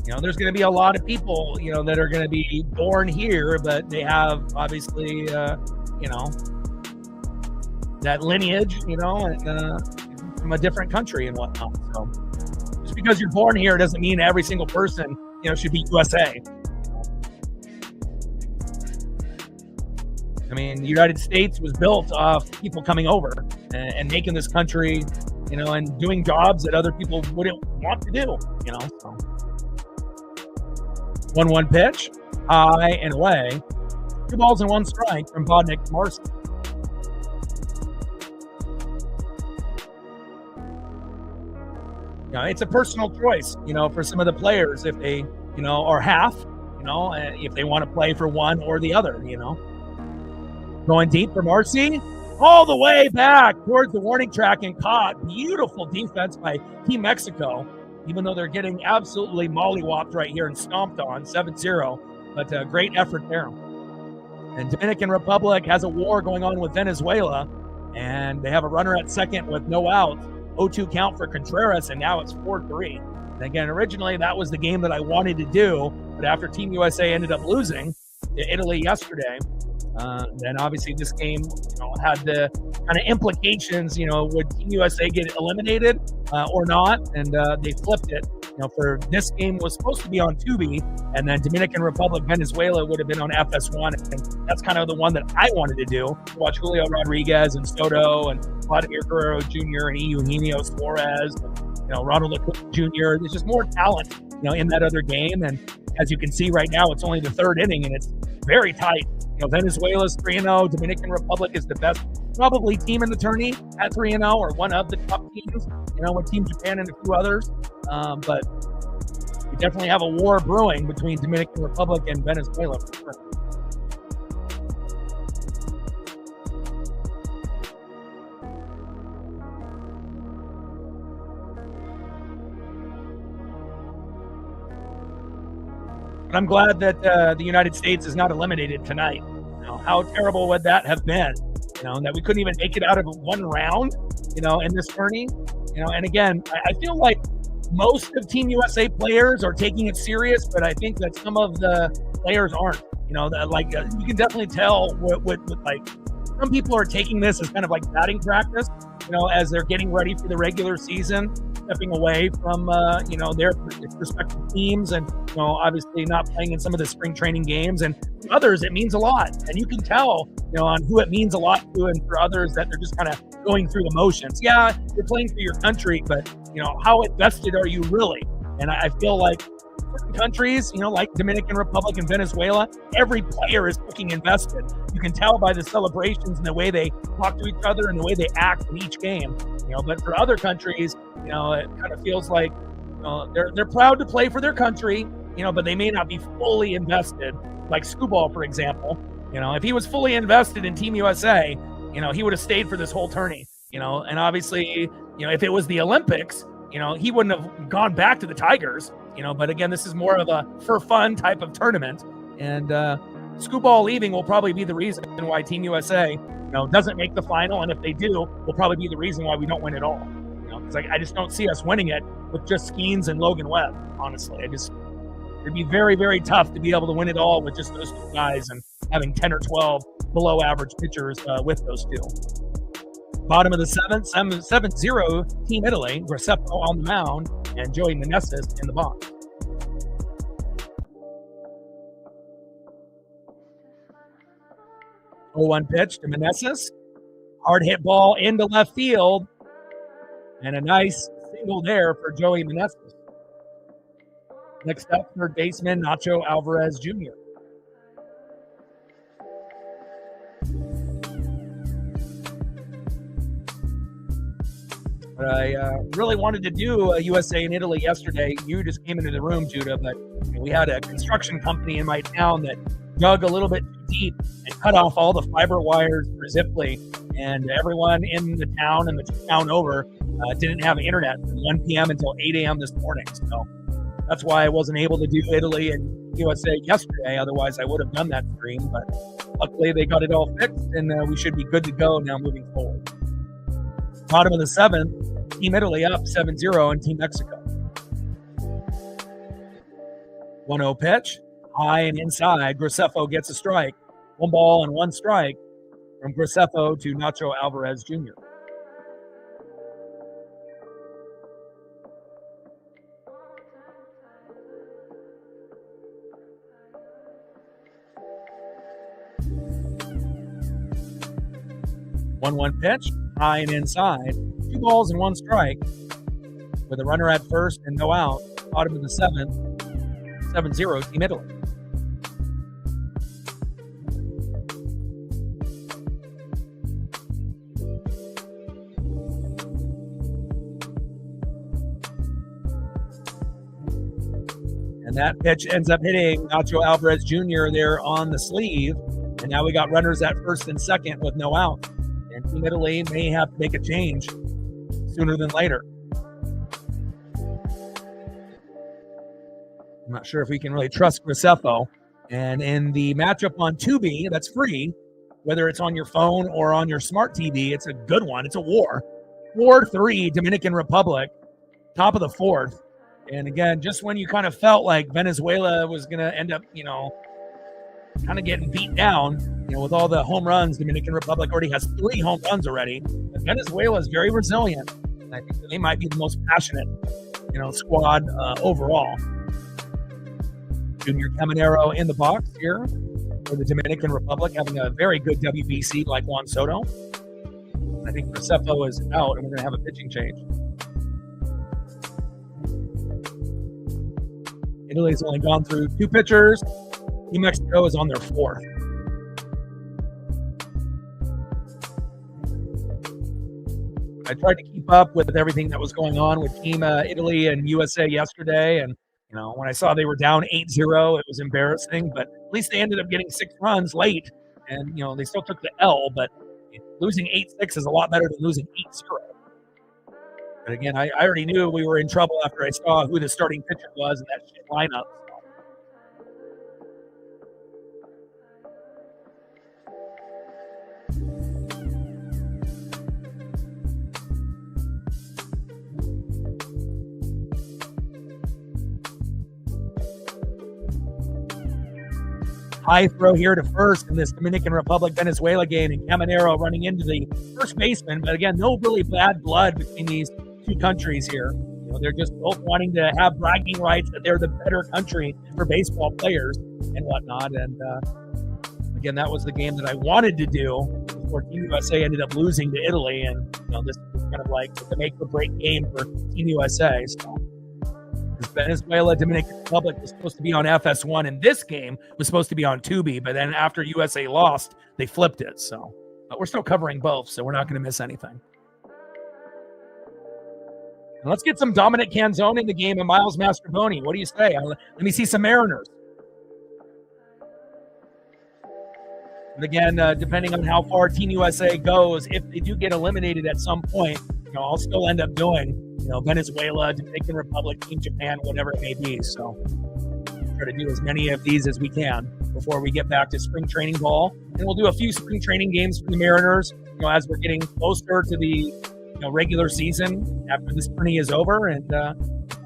Speaker 1: There's going to be a lot of people, that are going to be born here, but they have obviously, that lineage, and from a different country and whatnot. So just because you're born here doesn't mean every single person, should be USA. I mean, the United States was built off people coming over and making this country, and doing jobs that other people wouldn't want to do, so. 1-1 pitch, high and away. 2 balls and 1 strike from Bodnik to Marcy. It's a personal choice, for some of the players if they, are half, if they want to play for one or the other, Going deep for Marcy. All the way back towards the warning track and caught. Beautiful defense by Team Mexico, even though they're getting absolutely mollywopped right here and stomped on 7-0. But great effort there. And Dominican Republic has a war going on with Venezuela, and they have a runner at second with no outs. 0-2 count for Contreras, and now it's 4-3. And again, originally that was the game that I wanted to do, but after Team USA ended up losing to Italy yesterday, then obviously this game, had the kind of implications, would Team USA get eliminated or not? And they flipped it. For this game was supposed to be on Tubi, and then Dominican Republic, Venezuela would have been on FS1. And that's kind of the one that I wanted to do. Watch Julio Rodriguez and Soto and Vladimir Guerrero Jr. and Eugenio Suarez, Ronald Acuña Jr. There's just more talent, in that other game. And as you can see right now, it's only the 3rd inning, and it's very tight. Venezuela's 3-0. Dominican Republic is the best, probably, team in the tourney at 3-0, or one of the top teams, with Team Japan and a few others. But we definitely have a war brewing between Dominican Republic and Venezuela for sure. But I'm glad that the United States is not eliminated tonight. How terrible would that have been? That we couldn't even make it out of one round, in this tourney. And again, I feel like most of Team USA players are taking it serious, but I think that some of the players aren't. You can definitely tell what like some people are taking this as kind of like batting practice, as they're getting ready for the regular season, stepping away from, their respective teams and, obviously not playing in some of the spring training games. And for others, it means a lot. And you can tell, on who it means a lot to, and for others that they're just kind of going through the motions. Yeah, you're playing for your country, but, how invested are you really? And I feel like certain countries, like Dominican Republic and Venezuela, every player is fucking invested. You can tell by the celebrations and the way they talk to each other and the way they act in each game. But for other countries, it kind of feels like they're proud to play for their country, but they may not be fully invested. Like Skubal, for example, if he was fully invested in Team USA, he would have stayed for this whole tourney. And obviously, if it was the Olympics, he wouldn't have gone back to the Tigers. But again, this is more of a for fun type of tournament. And Skubal leaving will probably be the reason why Team USA, doesn't make the final. And if they do, will probably be the reason why we don't win at all. Because I just don't see us winning it with just Skeens and Logan Webb, honestly. It'd be very, very tough to be able to win it all with just those two guys and having 10 or 12 below average pitchers with those two. Bottom of the seventh, 7-0, Team Italy, Graceffa on the mound, and Joey Meneses in the box. Oh, 1 pitch to Meneses. Hard hit ball into left field. And a nice single there for Joey Meneses. Next up, third baseman Nacho Alvarez Jr. But I really wanted to do USA and Italy yesterday. You just came into the room, Judah, but we had a construction company in my town that dug a little bit too deep and cut off all the fiber wires for Ziply, and everyone in the town and the town over didn't have internet from 1 p.m. until 8 a.m. this morning. So that's why I wasn't able to do Italy and USA yesterday. Otherwise, I would have done that stream, but luckily they got it all fixed, and we should be good to go now moving forward. Bottom of the seventh, Team Italy up 7-0 and Team Mexico. 1-0 pitch, high and inside. Graceffa gets a strike. 1 ball and 1 strike from Graceffa to Nacho Alvarez Jr. One pitch, high and inside. 2 balls and 1 strike with a runner at first and no out. Bottom of the seventh, 7-0 Team Italy. And that pitch ends up hitting Nacho Alvarez Jr. there on the sleeve. And now we got runners at first and second with no out. And Team Italy may have to make a change sooner than later. I'm not sure if we can really trust Graceffa. And in the matchup on Tubi, that's free, whether it's on your phone or on your smart TV, it's a good one. It's a war. 4-3 Dominican Republic, top of the fourth. And again, just when you kind of felt like Venezuela was going to end up, kind of getting beat down, with all the home runs, Dominican Republic already has 3 home runs already. But Venezuela is very resilient. And I think that they might be the most passionate, squad overall. Junior Caminero in the box here for the Dominican Republic, having a very good WBC like Juan Soto. I think Graceffa is out, and we're going to have a pitching change. Italy's only gone through 2 pitchers. Team Mexico is on their 4th. I tried to keep up with everything that was going on with Team Italy and USA yesterday, and when I saw they were down 8-0, it was embarrassing, but at least they ended up getting 6 runs late, and they still took the L, but losing 8-6 is a lot better than losing 8-0. But again, I already knew we were in trouble after I saw who the starting pitcher was in that shit lineup. High throw here to first in this Dominican Republic-Venezuela game, and Caminero running into the first baseman. But again, no really bad blood between these 2 countries here. They're just both wanting to have bragging rights that they're the better country for baseball players and whatnot. And again, that was the game that I wanted to do before Team USA ended up losing to Italy. And this was kind of like the make or break game for Team USA. So Venezuela, Dominican Republic was supposed to be on FS1, and this game was supposed to be on Tubi, but then after USA lost, they flipped it. So, but we're still covering both, so we're not going to miss anything. And let's get some Dominic Canzone in the game and Miles Mastrobuoni. What do you say? Let me see some Mariners. But again, depending on how far Team USA goes, if they do get eliminated at some point, I'll still end up doing Venezuela, Dominican Republic, Team Japan, whatever it may be. So try to do as many of these as we can before we get back to spring training ball. And we'll do a few spring training games for the Mariners, as we're getting closer to the regular season after this tourney is over. And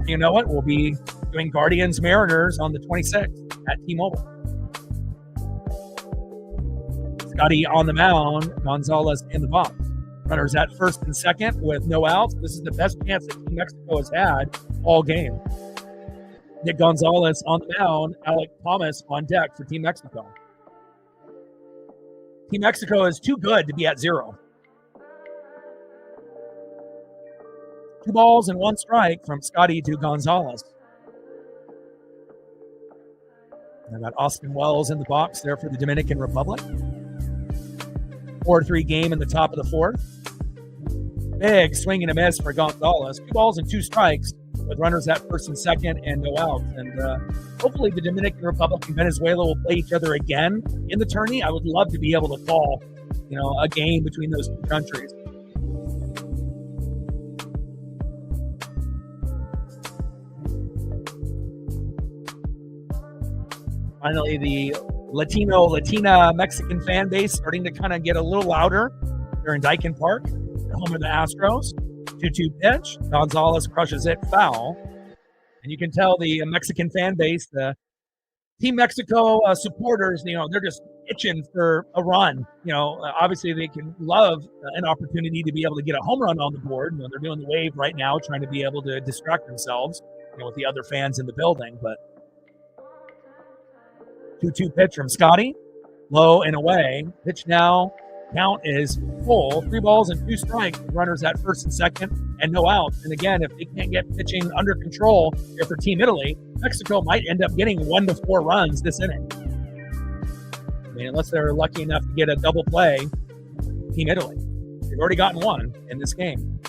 Speaker 1: you know what? We'll be doing Guardians Mariners on the 26th at T-Mobile. Scotty on the mound, Gonzalez in the box. Runners at first and second with no outs. This is the best chance that Team Mexico has had all game. Nick Gonzalez on the mound, Alec Thomas on deck for Team Mexico. Team Mexico is too good to be at 0. 2 balls and 1 strike from Scotty to Gonzalez. I got Austin Wells in the box there for the Dominican Republic. 4-3 game in the top of the 4th. Big swing and a miss for Gonzalez. 2 balls and 2 strikes with runners at first and second and no outs. And hopefully the Dominican Republic and Venezuela will play each other again in the tourney. I would love to be able to call, a game between those 2 countries. Finally, the Latina Mexican fan base starting to kind of get a little louder. They're in Daikin Park, home of the Astros. 2-2 pitch. Gonzalez crushes it foul. And you can tell the Mexican fan base, the Team Mexico supporters, they're just itching for a run. Obviously they can love an opportunity to be able to get a home run on the board. They're doing the wave right now, trying to be able to distract themselves, with the other fans in the building. But 2-2 pitch from Scotty. Low and away. Pitch now. Count is full. 3 balls and 2 strikes. Runners at first and second and no outs. And again, if they can't get pitching under control here for Team Italy, Mexico might end up getting 1 to 4 runs this inning. Unless they're lucky enough to get a double play, Team Italy. They've already gotten 1 in this game.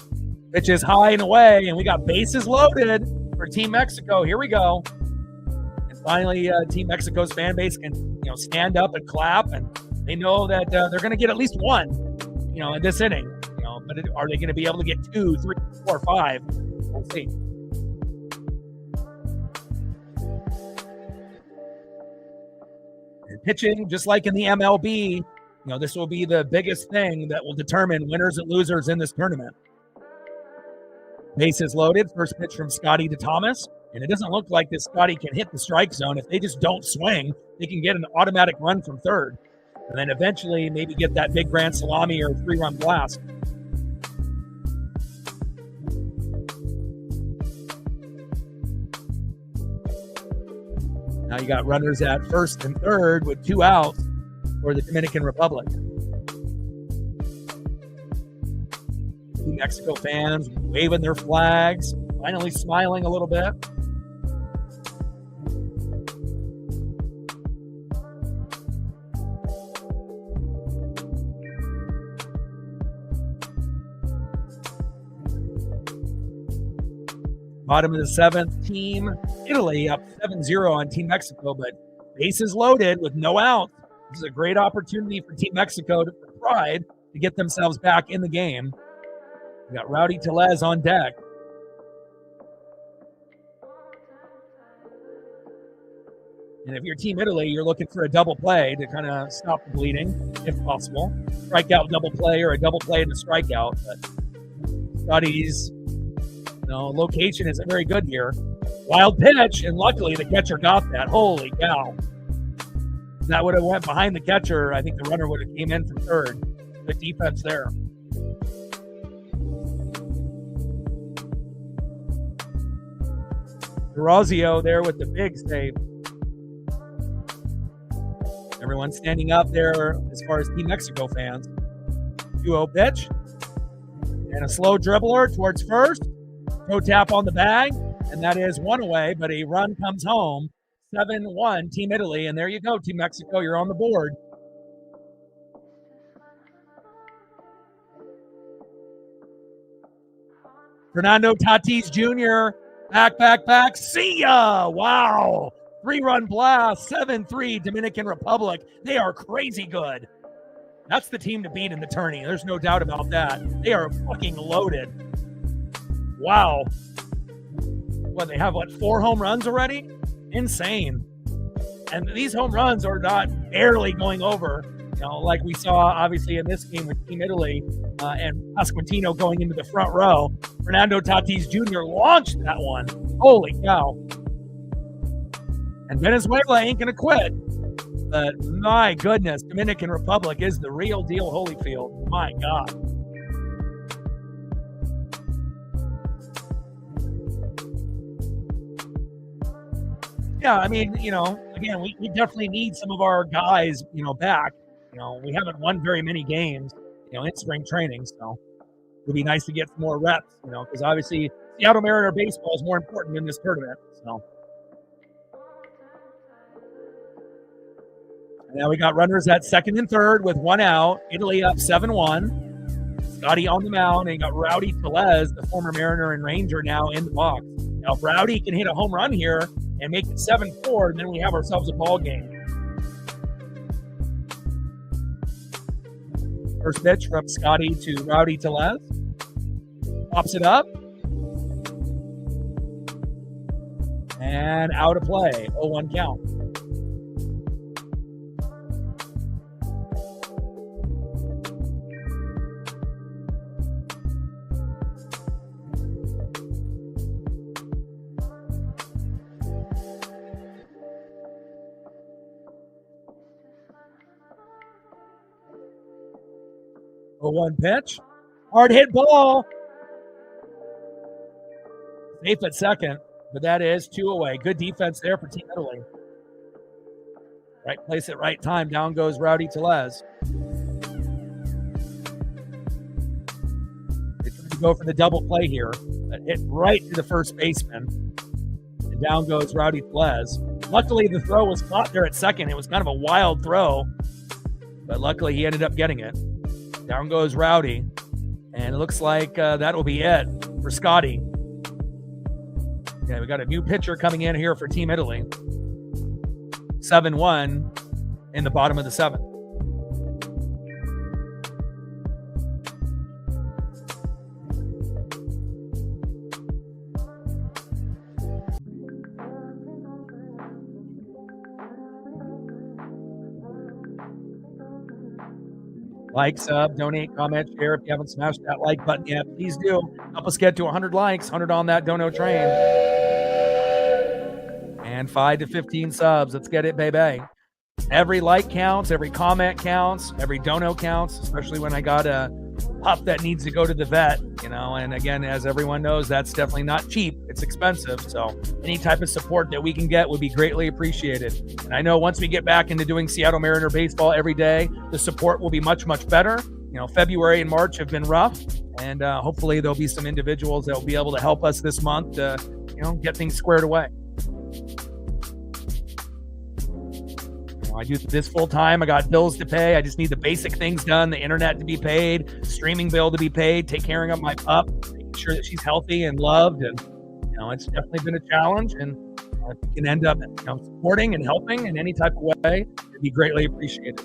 Speaker 1: Pitch is high and away, and we got bases loaded for Team Mexico. Here we go. And finally, Team Mexico's fan base can, stand up and clap, and they know that they're going to get at least 1, in this inning. But are they going to be able to get 2, 3, 4, 5? We'll see. And pitching, just like in the MLB, this will be the biggest thing that will determine winners and losers in this tournament. Bases loaded. First pitch from Scotty to Thomas. And it doesn't look like this Scotty can hit the strike zone. If they just don't swing, they can get an automatic run from third. And then eventually maybe get that big grand salami or 3-run blast. Now you got runners at first and third with 2 outs for the Dominican Republic. Two Mexico fans waving their flags, finally smiling a little bit. Bottom of the 7th, Team Italy up 7-0 on Team Mexico, but bases loaded with no outs. This is a great opportunity for Team Mexico for pride to get themselves back in the game. We got Rowdy Tellez on deck. And if you're Team Italy, you're looking for a double play to kind of stop the bleeding, if possible. Strikeout double play or a double play and a strikeout. But Scotty's location isn't very good here. Wild pitch, and luckily the catcher got that. Holy cow. If that would have went behind the catcher, I think the runner would have came in from third. Good defense there. Durazio there with the big save. Everyone standing up there as far as Team Mexico fans. 2-0 pitch. And a slow dribbler towards first. Toe tap on the bag, and that is 1 away, but a run comes home. 7-1, Team Italy, and there you go, Team Mexico, you're on the board. Fernando Tatis Jr., back, see ya! Wow! 3-run blast, 7-3, Dominican Republic. They are crazy good. That's the team to beat in the tourney. There's no doubt about that. They are fucking loaded. Wow. They have 4 home runs already? Insane. And these home runs are not barely going over, like we saw obviously in this game with Team Italy and Pasquantino going into the front row. Fernando Tatis Jr. launched that one. Holy cow. And Venezuela ain't going to quit. But my goodness, Dominican Republic is the real deal, Holyfield. My God. Yeah, I mean, again, we definitely need some of our guys, back. We haven't won very many games, in spring training. So it'd be nice to get some more reps, because obviously Seattle Mariner baseball is more important in this tournament. So. And now we got runners at second and third with one out. Italy up 7-1. Scotty on the mound, and you got Rowdy Tellez, the former Mariner and Ranger, now in the box. Now, if Rowdy can hit a home run here and make it 7-4, then we have ourselves a ball game. First pitch from Scotty to Rowdy Tellez. Pops it up. And out of play. 0-1 count. One pitch. Hard hit ball. Safe at second, but that is 2 away. Good defense there for Team Italy. Right place at right time. Down goes Rowdy Tellez. They try to go for the double play here. That hit right to the first baseman. And down goes Rowdy Tellez. Luckily, the throw was caught there at second. It was kind of a wild throw, but luckily he ended up getting it. Down goes Rowdy, and it looks like that will be it for Scotty. Yeah, we got a new pitcher coming in here for Team Italy. 7-1 in the bottom of the seventh. Like, sub, donate, comment, share. If you haven't smashed that like button yet, please do. Help us get to 100 likes, 100 on that dono train. And 5 to 15 subs. Let's get it, baby. Every like counts, every comment counts, every dono counts, especially when I got a pup that needs to go to the vet, and again, as everyone knows, that's definitely not cheap. It's expensive. So any type of support that we can get would be greatly appreciated. And I know once we get back into doing Seattle Mariner baseball every day, the support will be much, much better. February and March have been rough, and hopefully there'll be some individuals that will be able to help us this month to, get things squared away. I do this full time. I got bills to pay. I just need the basic things done, the internet to be paid, streaming bill to be paid, take care of my pup, making sure that she's healthy and loved. And, it's definitely been a challenge. And if we can end up supporting and helping in any type of way, it'd be greatly appreciated.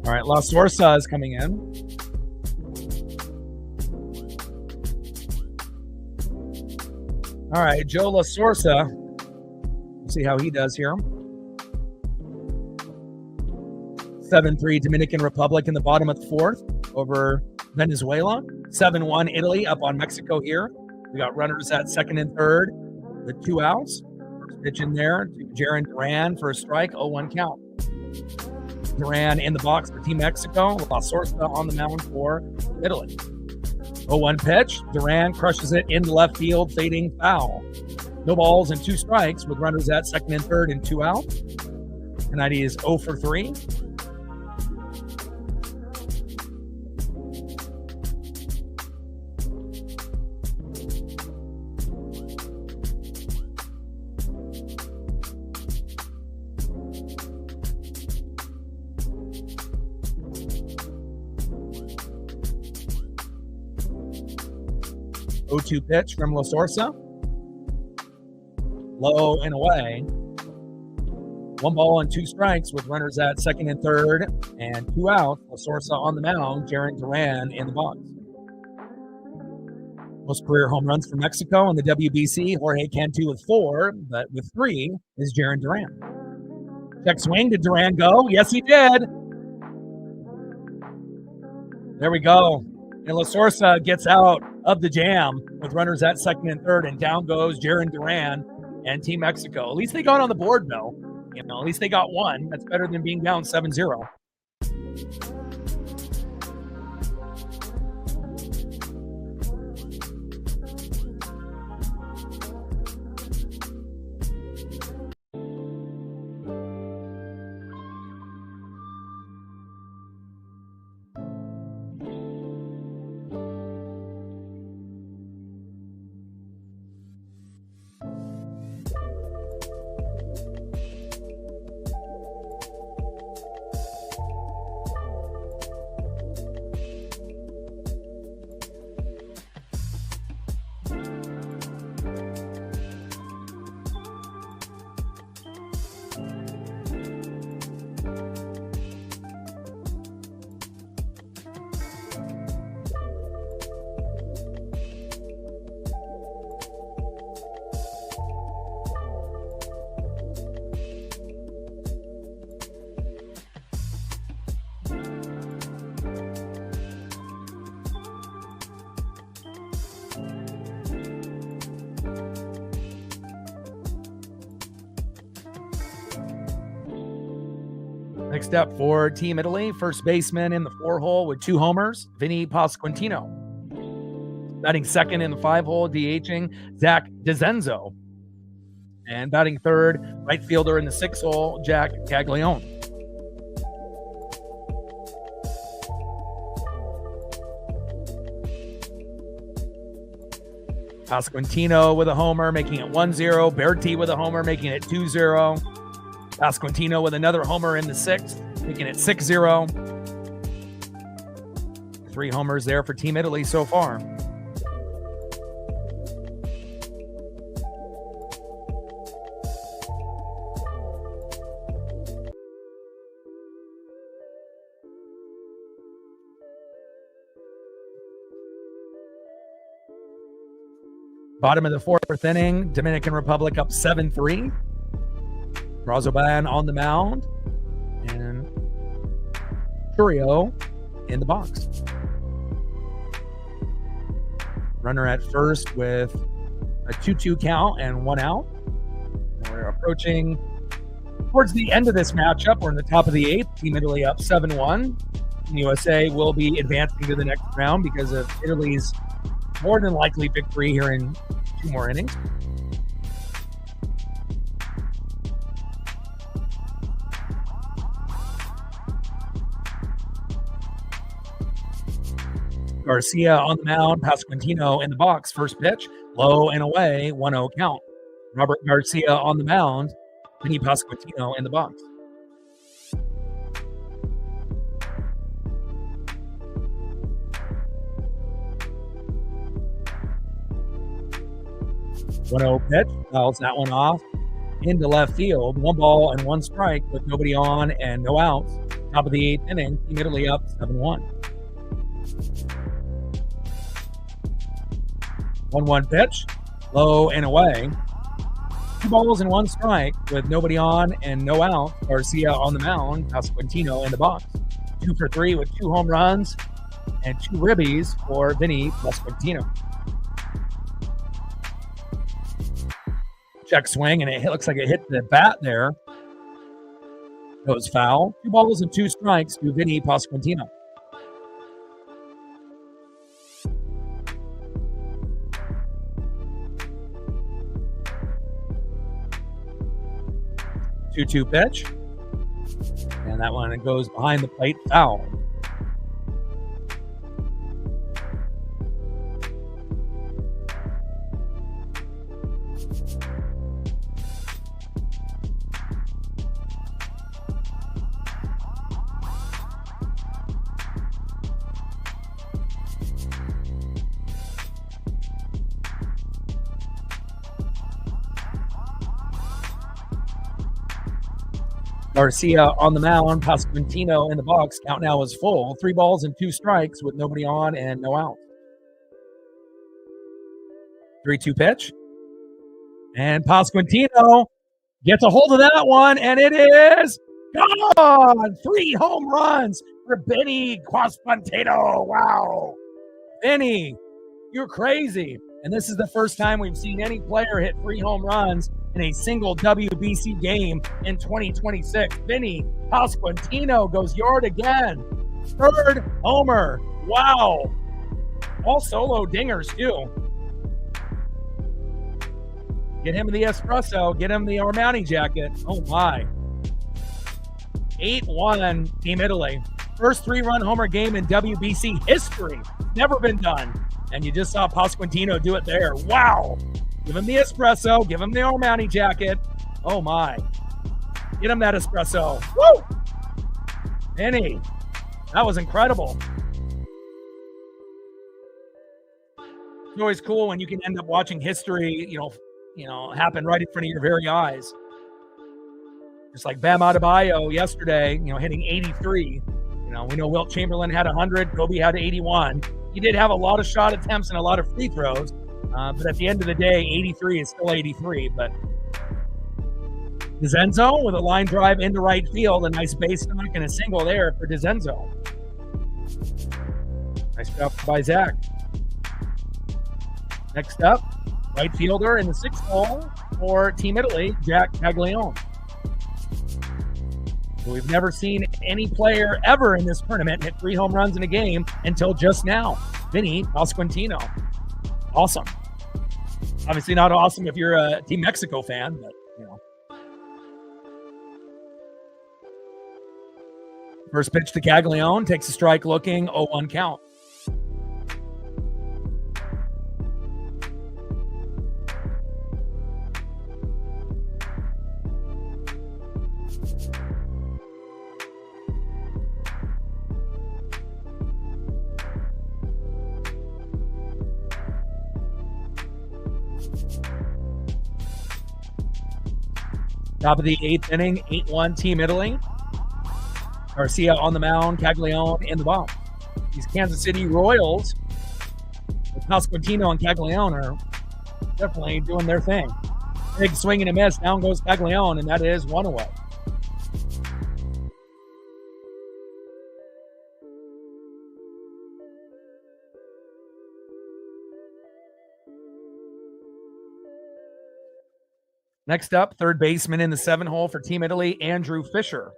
Speaker 1: All right, La Sorsa is coming in. All right, Joe La Sorsa. Let's see how he does here. 7-3 Dominican Republic in the bottom of the fourth over Venezuela. 7-1 Italy up on Mexico here. We got runners at second and third with 2 outs. First pitch in there to Jaron Duran for a strike, 0-1 count. Duran in the box for Team Mexico. La Sorsa on the mound for Italy. 0-1 pitch. Duran crushes it into left field, fading foul. No balls and 2 strikes with runners at second and third and 2 out. Tonight he is 0 for 3. 0-2 pitch from La Sorsa. Low and away. 1 ball and 2 strikes with runners at second and third and 2 outs. La Sorsa on the mound, Jaron Duran in the box. Most career home runs from Mexico in the WBC, Jorge Cantu with 4, but with 3 is Jaron Duran. Check swing. Did Duran go? Yes, he did. There we go. And La Sorsa gets out of the jam with runners at second and third, and down goes Jaron Duran and Team Mexico. At least they got on the board, though. At least they got one. That's better than being down 7-0. Next up for Team Italy, first baseman in the 4-hole with 2 homers, Vinny Pasquantino. Batting second in the 5-hole, DHing Zach DeZenzo. And batting third, right fielder in the 6-hole, Jack Caglione. Pasquantino with a homer, making it 1-0. Berti with a homer, making it 2-0. Pasquantino with another homer in the 6th, making it 6-0. 3 homers there for Team Italy so far. Bottom of the 4th inning, Dominican Republic up 7-3. Brazoban on the mound, and Churio in the box. Runner at first with a 2-2 count and 1 out. And we're approaching towards the end of this matchup. We're in the top of the 8th. Team Italy up 7-1. USA will be advancing to the next round because of Italy's more than likely victory here in 2 more innings. Garcia on the mound, Pasquantino in the box. First pitch, low and away, 1-0 count. Robert Garcia on the mound, Vinny Pasquantino in the box. One-0 pitch, fouls that one off into left field. 1 ball and 1 strike with nobody on and no outs. Top of the 8th inning, Team Italy up 7-1. 1-1 pitch, low and away. 2 balls and 1 strike with nobody on and no out. Garcia on the mound, Pasquantino in the box. 2 for 3 with 2 home runs and 2 ribbies for Vinny Pasquantino. Check swing, and it looks like it hit the bat there. Goes foul. 2 balls and 2 strikes to Vinny Pasquantino. Two-two pitch, and that one goes behind the plate, foul. Garcia on the mound, Pasquantino in the box. Count now is full. 3 balls and 2 strikes with nobody on and no out. 3-2 pitch. And Pasquantino gets a hold of that one, and it is gone. 3 home runs for Benny Pasquantino. Wow. Benny, you're crazy. And this is the first time we've seen any player hit 3 home runs in a single WBC game in 2026. Benny Pasquantino goes yard again. 3rd homer. Wow. All solo dingers, too. Get him the espresso. Get him the Armani jacket. Oh, my. 8-1, Team Italy. First 3-run homer game in WBC history. Never been done. And you just saw Pasquantino do it there. Wow. Give him the espresso. Give him the Armani jacket. Oh, my. Get him that espresso. Woo! Benny, that was incredible. It's always cool when you can end up watching history, happen right in front of your very eyes. Just like Bam Adebayo yesterday, hitting 83. We know Wilt Chamberlain had 100, Kobe had 81. He did have a lot of shot attempts and a lot of free throws, but at the end of the day, 83 is still 83. But DeZenzo with a line drive into right field, a nice base knock and a single there for DeZenzo. Nice job by Zach. Next up, right fielder in the 6th hole for Team Italy, Jack Caglione. We've never seen any player ever in this tournament hit 3 home runs in a game until just now. Benny Pasquantino. Awesome. Obviously not awesome if you're a Team Mexico fan, but, First pitch to Caglione, takes a strike looking, 0-1 count. Top of the 8th inning, 8-1 Team Italy. Garcia on the mound, Caglione in the box. These Kansas City Royals with Pasquantino and Caglione are definitely doing their thing. Big swing and a miss. Down goes Caglione, and that is 1 away. Next up, third baseman in the 7 hole for Team Italy, Andrew Fisher.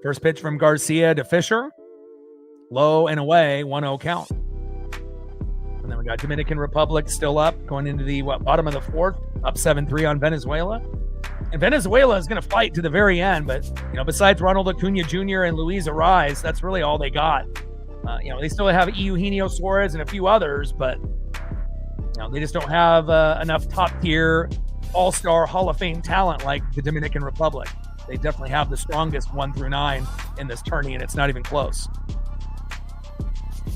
Speaker 1: First pitch from Garcia to Fisher. Low and away, 1-0 count. And then we got Dominican Republic still up, going into the bottom of the 4th, up 7-3 on Venezuela. And Venezuela is going to fight to the very end, but besides Ronald Acuna Jr. and Luis Ariz, that's really all they got. They still have Eugenio Suarez and a few others, but they just don't have enough top-tier all-star Hall of Fame talent like the Dominican Republic. They definitely have the strongest 1 through 9 in this tourney, and it's not even close.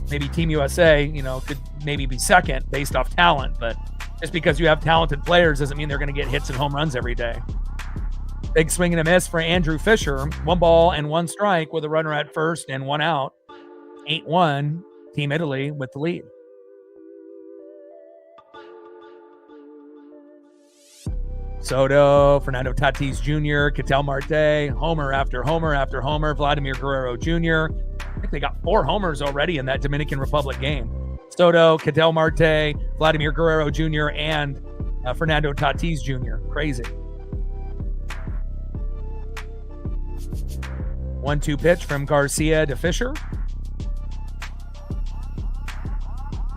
Speaker 1: Maybe Team USA, could maybe be second based off talent, but just because you have talented players doesn't mean they're going to get hits and home runs every day. Big swing and a miss for Andrew Fisher. 1 ball and 1 strike with a runner at first and 1 out. 8-1, Team Italy with the lead. Soto, Fernando Tatis Jr., Ketel Marte, homer after homer after homer, Vladimir Guerrero Jr. I think they got 4 homers already in that Dominican Republic game. Soto, Ketel Marte, Vladimir Guerrero Jr., and Fernando Tatis Jr. Crazy. 1-2 pitch from Garcia to Fisher.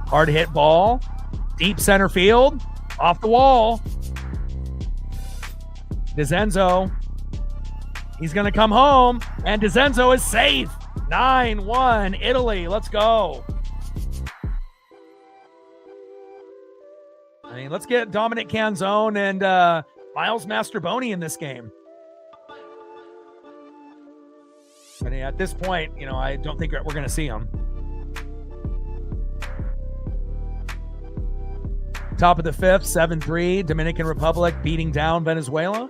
Speaker 1: Hard hit ball, deep center field, off the wall. DeZenzo, he's going to come home, and DeZenzo is safe. 9-1, Italy, let's go. Let's get Dominic Canzone and Miles Mastrobuoni in this game. At this point, I don't think we're going to see them. Top of the fifth, 7-3. Dominican Republic beating down Venezuela.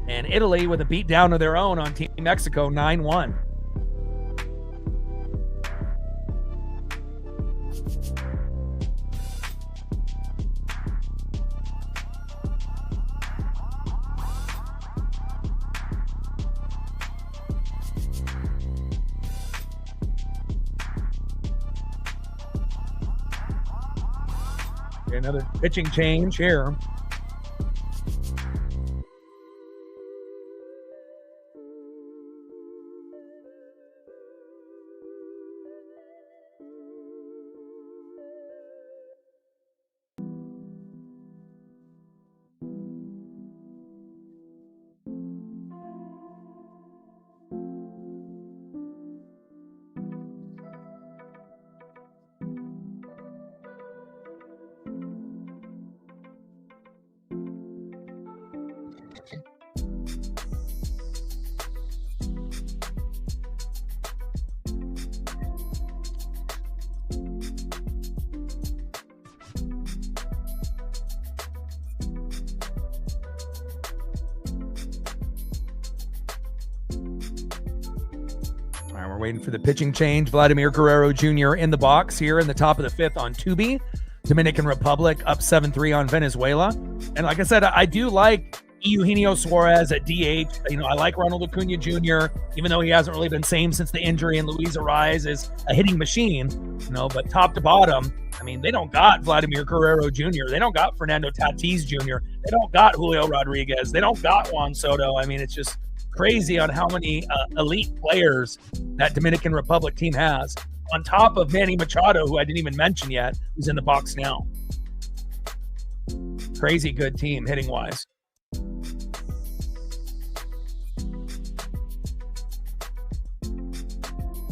Speaker 1: And Italy with a beatdown of their own on Team Mexico, 9-1. Another pitching change here. We're waiting for the pitching change. Vladimir Guerrero Jr. in the box here in the top of the fifth on Tubi. Dominican Republic up 7-3 on Venezuela. And like I said, I do like Eugenio Suarez at DH. I like Ronald Acuna Jr., even though he hasn't really been same since the injury, and Luis Ariz is a hitting machine, but top to bottom, they don't got Vladimir Guerrero Jr. They don't got Fernando Tatis Jr. They don't got Julio Rodriguez. They don't got Juan Soto. It's just crazy on how many elite players that Dominican Republic team has, on top of Manny Machado, who I didn't even mention yet, who's in the box now. Crazy good team hitting wise.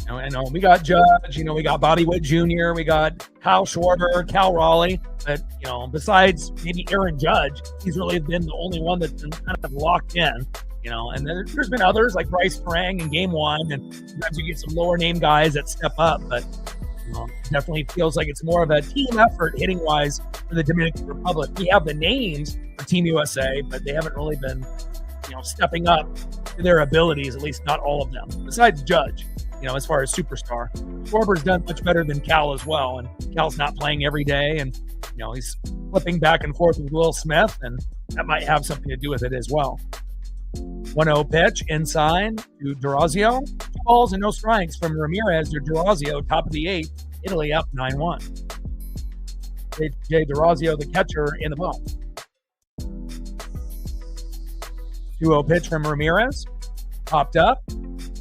Speaker 1: I know we got Judge, we got Bobby Witt Jr., we got Kyle Schwarber, Cal Raleigh, but besides maybe Aaron Judge, he's really been the only one that's been kind of locked in. And then there's been others like Bryce Farang in game one, and sometimes you get some lower name guys that step up, but it definitely feels like it's more of a team effort hitting wise for the Dominican Republic. We have the names for Team USA, but they haven't really been, stepping up to their abilities, at least not all of them, besides Judge, as far as superstar. Schwarber's done much better than Cal as well, and Cal's not playing every day, and, he's flipping back and forth with Will Smith, and that might have something to do with it as well. 1-0 pitch inside to Durazio. 2 balls and no strikes from Ramirez to Durazio, top of the 8th. Italy up 9-1. Jay Durazio, the catcher, in the box. 2-0 pitch from Ramirez. Popped up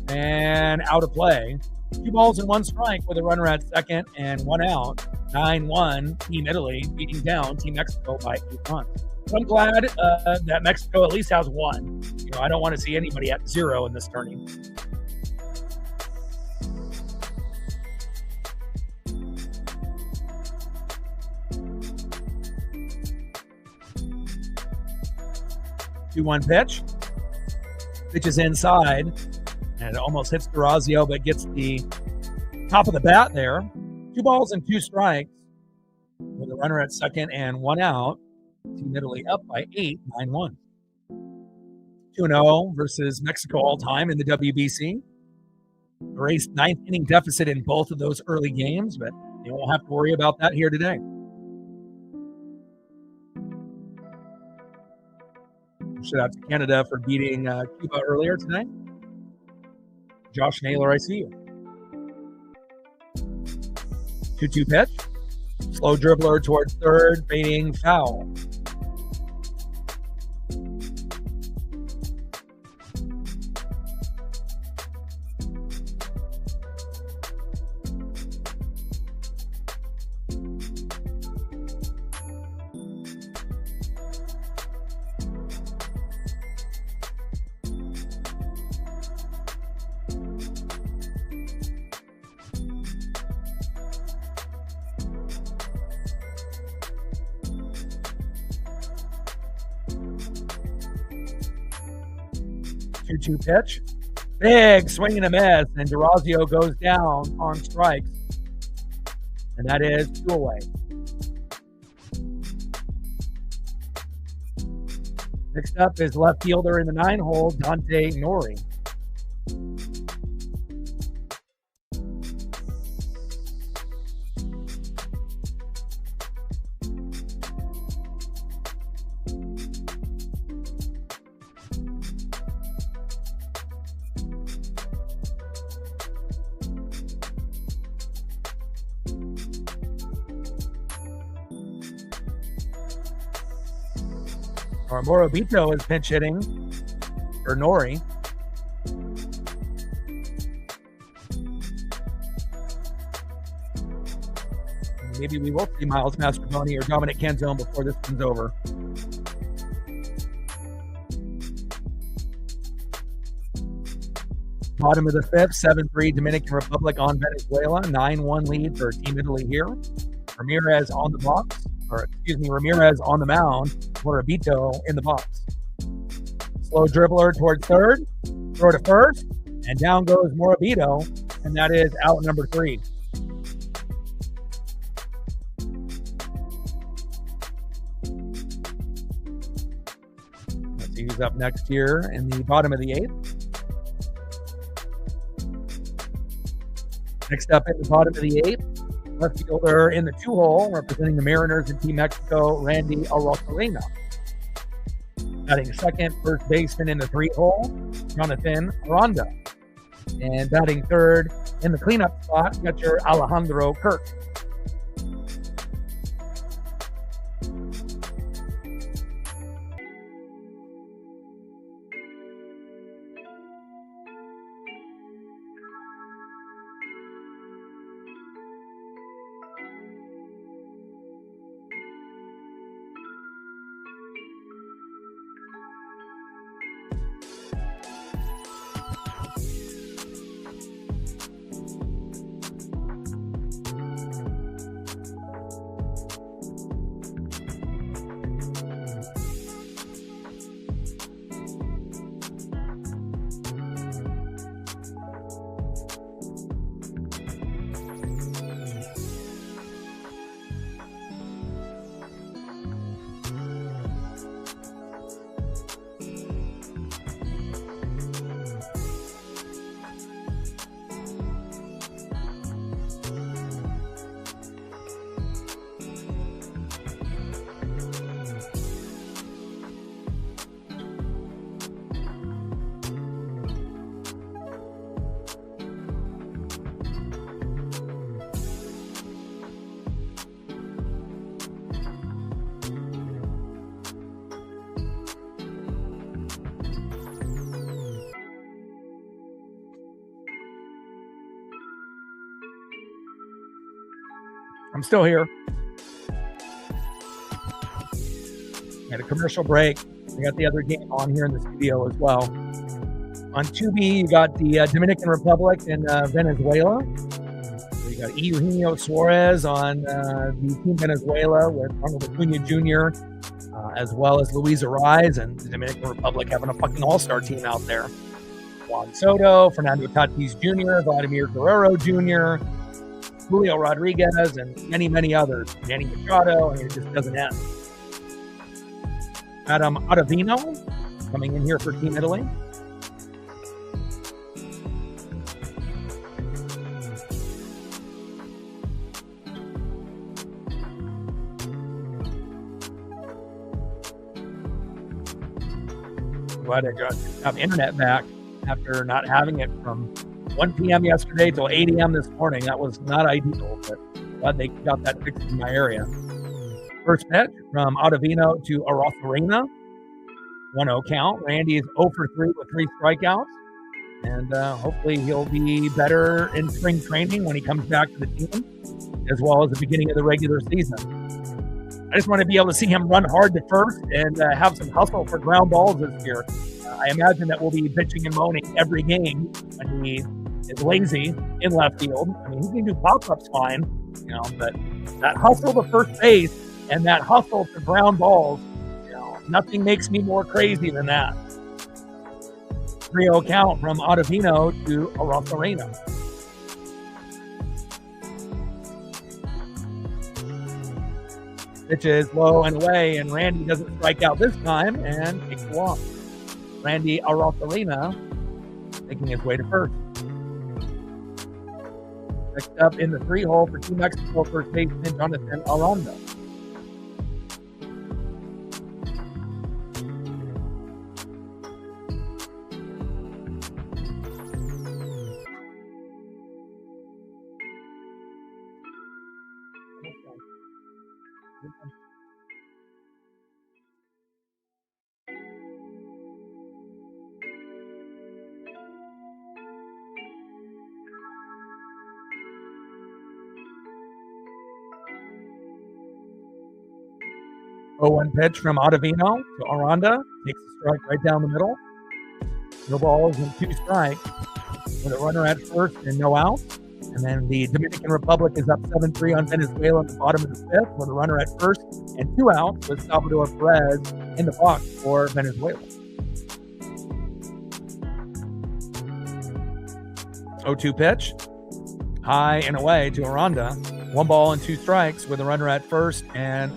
Speaker 1: and out of play. 2 balls and 1 strike with a runner at second and 1 out. 9-1, Team Italy beating down Team Mexico by 8 runs. I'm glad that Mexico at least has 1. I don't want to see anybody at 0 in this tourney. Two-one pitch. Pitch is inside, and it almost hits Durazio, but gets the top of the bat there. 2 balls and 2 strikes with a runner at second and 1 out. Team Italy up by 8, 9-1. 2-0 versus Mexico all time in the WBC. Erased 9th inning deficit in both of those early games, but you won't have to worry about that here today. Shout out to Canada for beating Cuba earlier tonight. Josh Naylor, I see you. 2-2 pitch. Slow dribbler towards third, fading foul. Two pitch. Big swing and a miss, and Durazio goes down on strikes. And that is 2 away. Next up is left fielder in the 9-hole, Dante Nori. Morabito is pinch hitting for Nori. Maybe we will see Miles Mastrobuoni or Dominic Canzone before this one's over. Bottom of the 5th, 7-3 Dominican Republic on Venezuela. 9-1 lead for Team Italy here. Ramirez on the box. Ramirez on the mound. Morabito in the box. Slow dribbler towards third. Throw to first. And down goes Morabito. And that is out number 3. Let's see who's up next here in the bottom of the 8th. Next up in the bottom of the 8th. Left fielder in the 2-hole, representing the Mariners in Team Mexico, Randy Arozarena. Batting second, first baseman in the 3-hole, Jonathan Aranda. And batting third in the cleanup spot, catcher Alejandro Kirk. I'm still here. Had a commercial break. We got the other game on here in the studio as well. On 2B, you got the Dominican Republic and Venezuela. So you got Eugenio Suarez on the Team Venezuela with Ronald Acuna Jr., as well as Luis Ariz, and the Dominican Republic having a fucking all-star team out there. Juan Soto, Fernando Tatis Jr., Vladimir Guerrero Jr., Julio Rodriguez, and many, many others. Manny Machado, it just doesn't end. Adam Ottavino coming in here for Team Italy. Glad I got to have internet back after not having it from 1 p.m. yesterday till 8 a.m. this morning. That was not ideal, but glad they got that fixed in my area. First pitch from Ottavino to Arozarena. 1-0 count. Randy is 0 for 3 with 3 strikeouts. And hopefully he'll be better in spring training when he comes back to the team, as well as the beginning of the regular season. I just want to be able to see him run hard to first and have some hustle for ground balls this year. I imagine that we'll be bitching and moaning every game when he is lazy in left field. I mean, he can do pop-ups fine, but that hustle to first base and that hustle to ground balls, nothing makes me more crazy than that. 3-0 count from Ottavino to Arozarena. Pitch is low and away, and Randy doesn't strike out this time and takes the walk. Randy Arocalina making his way to first. Next up in the 3-hole for Team Mexico, first baseman Jonathan Aranda. One pitch from Ottavino to Aranda. Takes a strike right down the middle. No balls and 2 strikes with a runner at first and no out. And then the Dominican Republic is up 7-3 on Venezuela at the bottom of the 5th with a runner at first and 2 outs with Salvador Perez in the box for Venezuela. 0-2 pitch. High and away to Aranda. 1 ball and 2 strikes with a runner at first and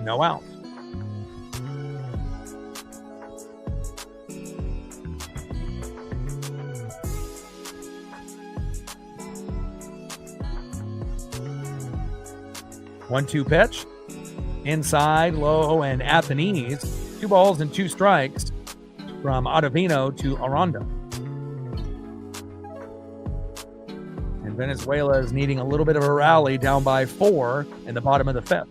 Speaker 1: no out. One-two pitch. Inside, low, and at the knees. 2 balls and 2 strikes from Ottavino to Aranda. And Venezuela is needing a little bit of a rally, down by 4 in the bottom of the 5th.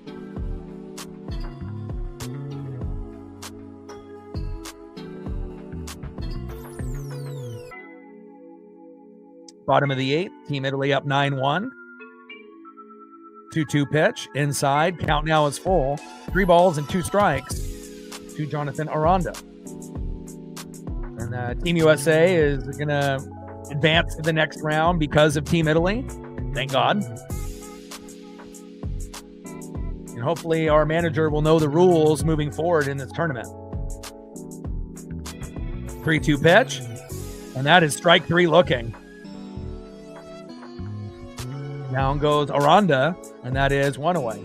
Speaker 1: Bottom of the 8th, Team Italy up 9-1. 2-2 pitch, inside, count now is full. 3 balls and 2 strikes to Jonathan Aranda. And Team USA is going to advance to the next round because of Team Italy. Thank God. And hopefully our manager will know the rules moving forward in this tournament. 3-2 pitch, and that is strike 3 looking. Down goes Aranda, and that is 1 away.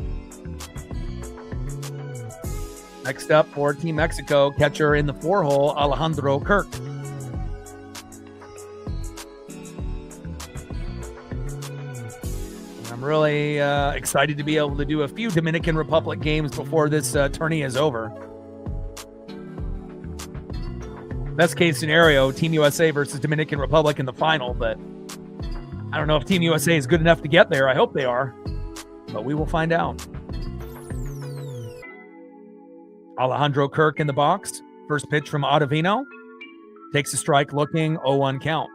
Speaker 1: Next up for Team Mexico, catcher in the 4-hole, Alejandro Kirk. I'm really excited to be able to do a few Dominican Republic games before this tourney is over. Best case scenario, Team USA versus Dominican Republic in the final, but I don't know if Team USA is good enough to get there. I hope they are, but we will find out. Alejandro Kirk in the box. First pitch from Ottavino. Takes a strike looking, 0-1 count.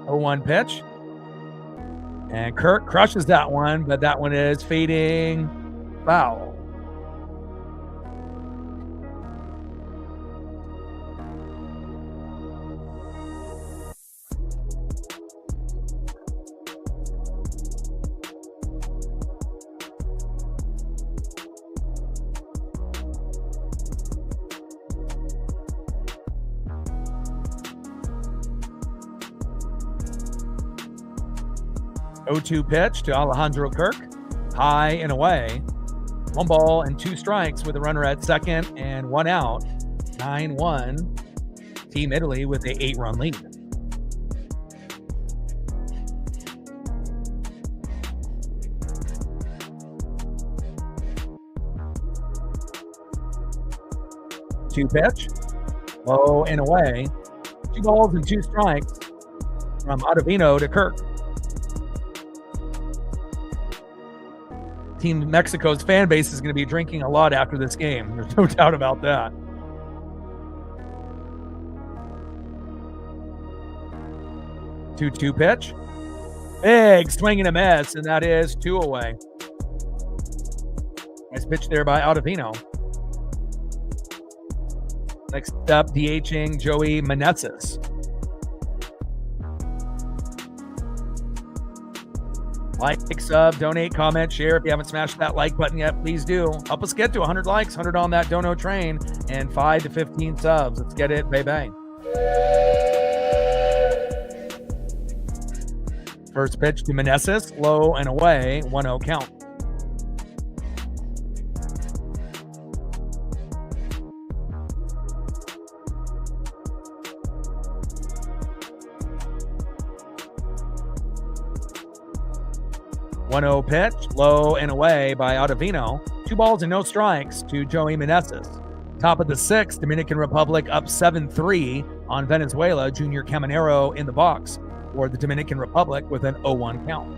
Speaker 1: One pitch, and Kirk crushes that one, but that one is fading foul. Oh-2 pitch to Alejandro Kirk, high and away. 1 ball and 2 strikes with a runner at second and 1 out. 9-1. Team Italy with a 8-run lead. Two pitch, low and away. 2 balls and 2 strikes from Ottavino to Kirk. Team Mexico's fan base is going to be drinking a lot after this game. There's no doubt about that. Two-two pitch. Big swing and a miss, and that is 2 away. Nice pitch there by Ottavino. Next up, DHing Joey Meneses. Like, sub, donate, comment, share. If you haven't smashed that like button yet, please do. Help us get to 100 likes, 100 on that dono train, and 5 to 15 subs. Let's get it, baby. First pitch to Meneses, low and away, 1-0 count. One-0 pitch, low and away by Ottavino. 2 balls and no strikes to Joey Meneses. Top of the 6th, Dominican Republic up 7-3 on Venezuela. Junior Caminero in the box for the Dominican Republic with an 0-1 count.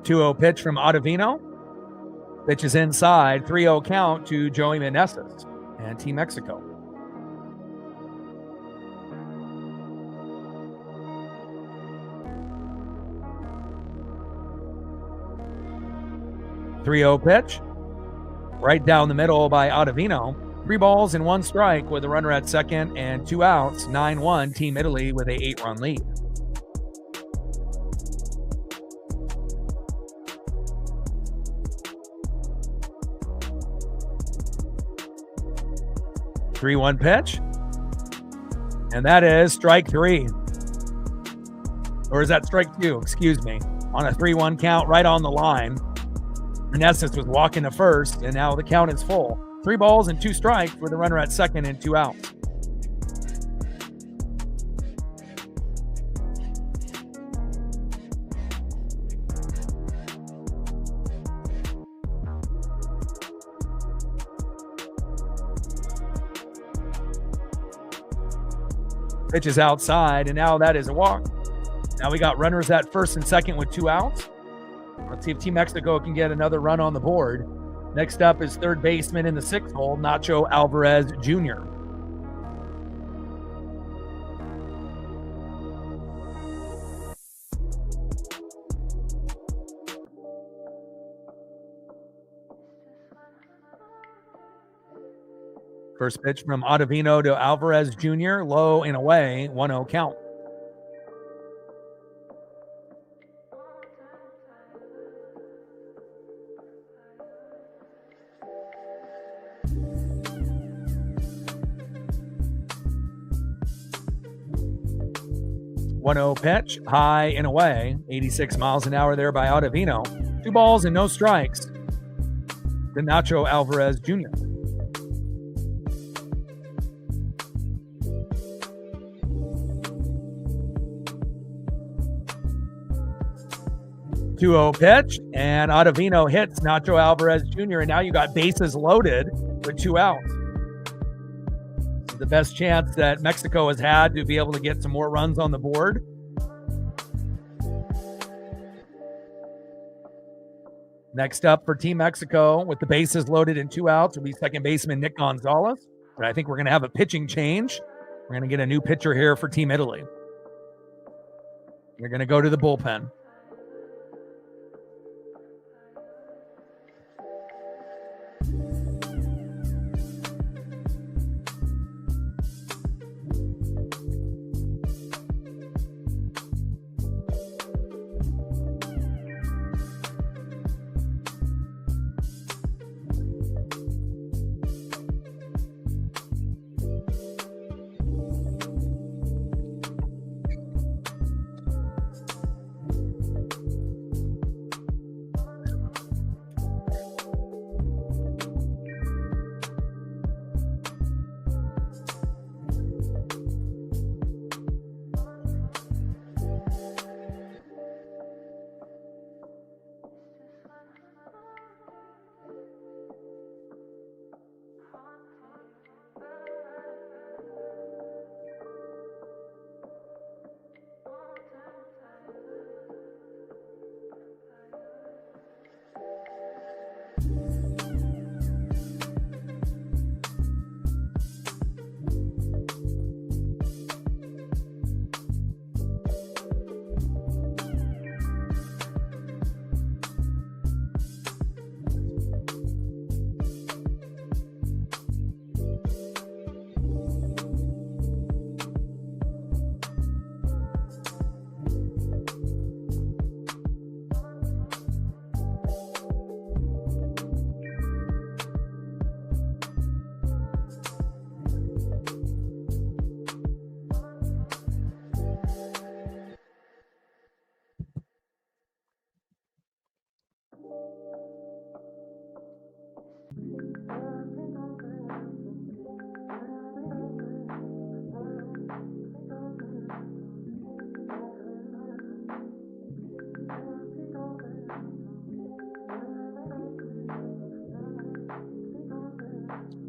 Speaker 1: 2-0 pitch from Ottavino. Pitch is inside. 3-0 count to Joey Meneses and Team Mexico. Three-0 pitch. Right down the middle by Ottavino. 3 balls and 1 strike with a runner at second and 2 outs. 9-1 Team Italy with a 8-run lead. Three-one pitch. And that is strike 3. Or is that strike 2? Excuse me. On a 3-1 count right on the line. Meneses was walking to first, and now the count is full. 3 balls and 2 strikes with a runner at second and 2 outs. Pitch is outside, and now that is a walk. Now we got runners at first and second with 2 outs. Let's see if Team Mexico can get another run on the board. Next up is third baseman in the 6th hole, Nacho Alvarez Jr. First pitch from Ottavino to Alvarez Jr., low and away, 1-0 count. One-0 pitch, high and away, 86 miles an hour there by Ottavino. 2 balls and no strikes to Nacho Alvarez Jr. Two-0 pitch, and Ottavino hits Nacho Alvarez Jr., and now you got bases loaded with 2 outs. The best chance that Mexico has had to be able to get some more runs on the board. Next up for Team Mexico with the bases loaded and 2 outs will be second baseman Nick Gonzalez. But I think we're going to have a pitching change. We're going to get a new pitcher here for Team Italy. We're going to go to the bullpen.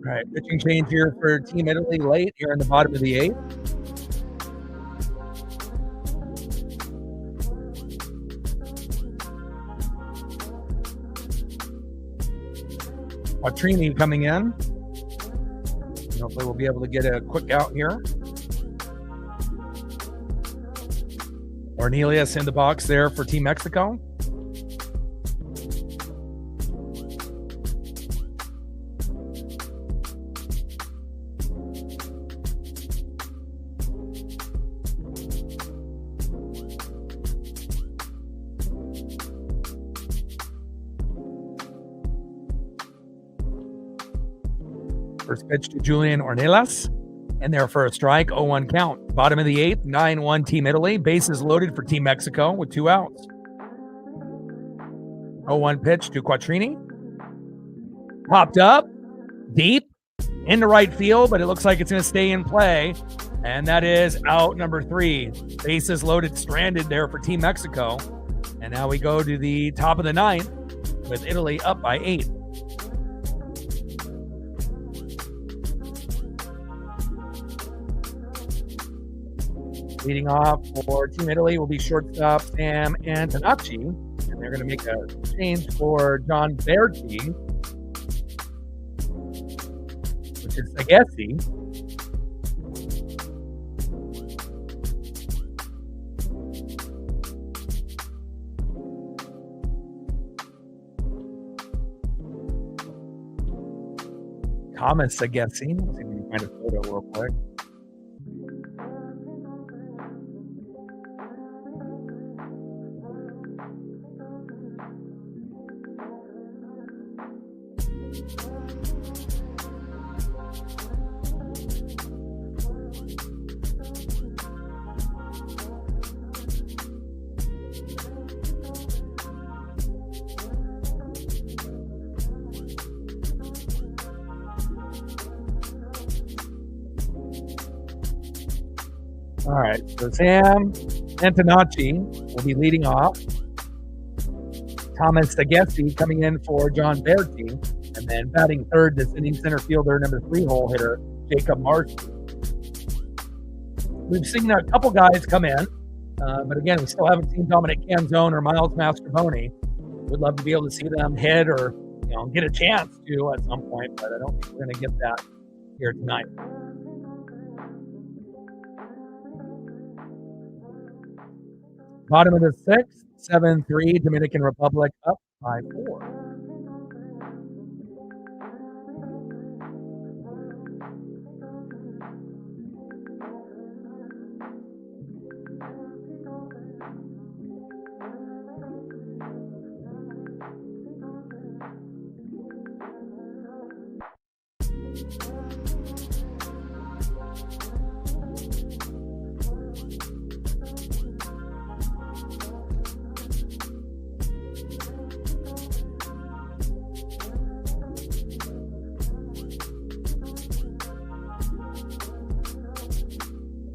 Speaker 1: All right, pitching change here for Team Italy late here in the bottom of the 8th. Quattrini coming in. Hopefully we'll be able to get a quick out here. Cornelius in the box there for Team Mexico. First pitch to Julian Ornelas. And there for a strike, 0-1 count. Bottom of the 8th, 9-1 Team Italy. Bases loaded for Team Mexico with 2 outs. 0-1 pitch to Quattrini. Popped up, deep, into right field, but it looks like it's going to stay in play. And that is out number 3. Bases loaded, stranded there for Team Mexico. And now we go to the top of the 9th with Italy up by 8. Leading off for Team Italy will be shortstop Sam Antonacci, and they're going to make a change for John Berti, which is Sagesi. Thomas Sagesi. Let's see if we can find a photo real quick. All right, so Sam Antonacci will be leading off. Thomas Sagesi coming in for John Berti, and then batting third, descending center fielder, number 3 hole hitter, Jacob Marsh. We've seen a couple guys come in, but again, we still haven't seen Dominic Canzone or Miles Mastrobuoni. Would love to be able to see them hit or get a chance to at some point, but I don't think we're going to get that here tonight. Bottom of the 6th, 7-3, Dominican Republic up by 4.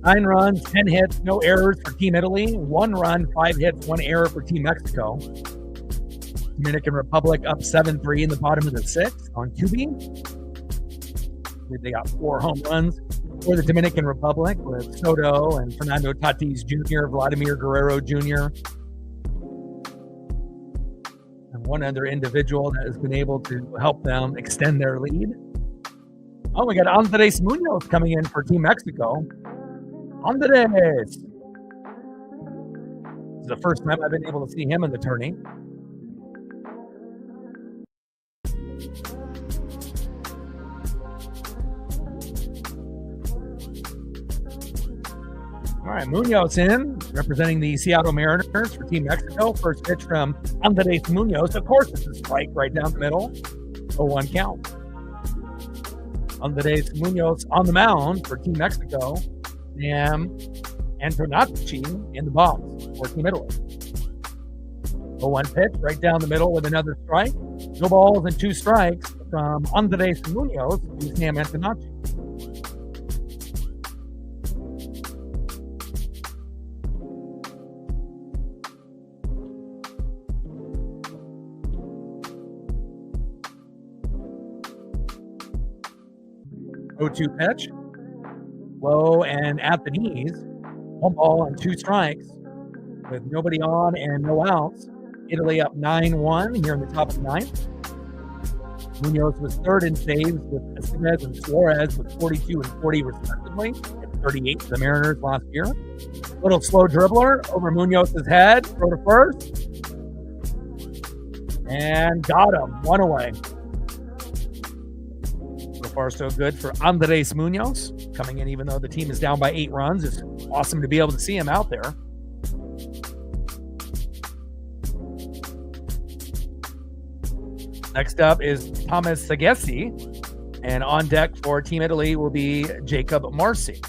Speaker 1: Nine runs, 10 hits, no errors for Team Italy. 1 run, 5 hits, 1 error for Team Mexico. Dominican Republic up 7-3 in the bottom of the 6th on Tubi. They got 4 home runs for the Dominican Republic with Soto and Fernando Tatis Jr., Vladimir Guerrero Jr., and one other individual that has been able to help them extend their lead. Oh, we got Andres Munoz coming in for Team Mexico. Andres. This is the first time I've been able to see him in the tourney. All right, Munoz in, representing the Seattle Mariners for Team Mexico. First pitch from Andres Munoz. Of course, it's a strike right down the middle. 0-1 count. Andres Munoz on the mound for Team Mexico. Sam Antonacci in the box for Team Italy. 0-1 pitch right down the middle with another strike. No balls and 2 strikes from Andres Munoz to Sam Antonacci. 0-2 pitch. Low and at the knees. 1 ball and 2 strikes with nobody on and no outs. Italy up 9-1 here in the top of the ninth. Munoz was third in saves with Estevez and Suarez with 42 and 40 respectively. 38 for the Mariners last year. Little slow dribbler over Munoz's head. Throw to first. And got him. 1 away. So far, so good for Andres Munoz. Coming in even though the team is down by 8 runs. It's awesome to be able to see him out there. Next up is Thomas Sagesi. And on deck for Team Italy will be Jacob Marcy.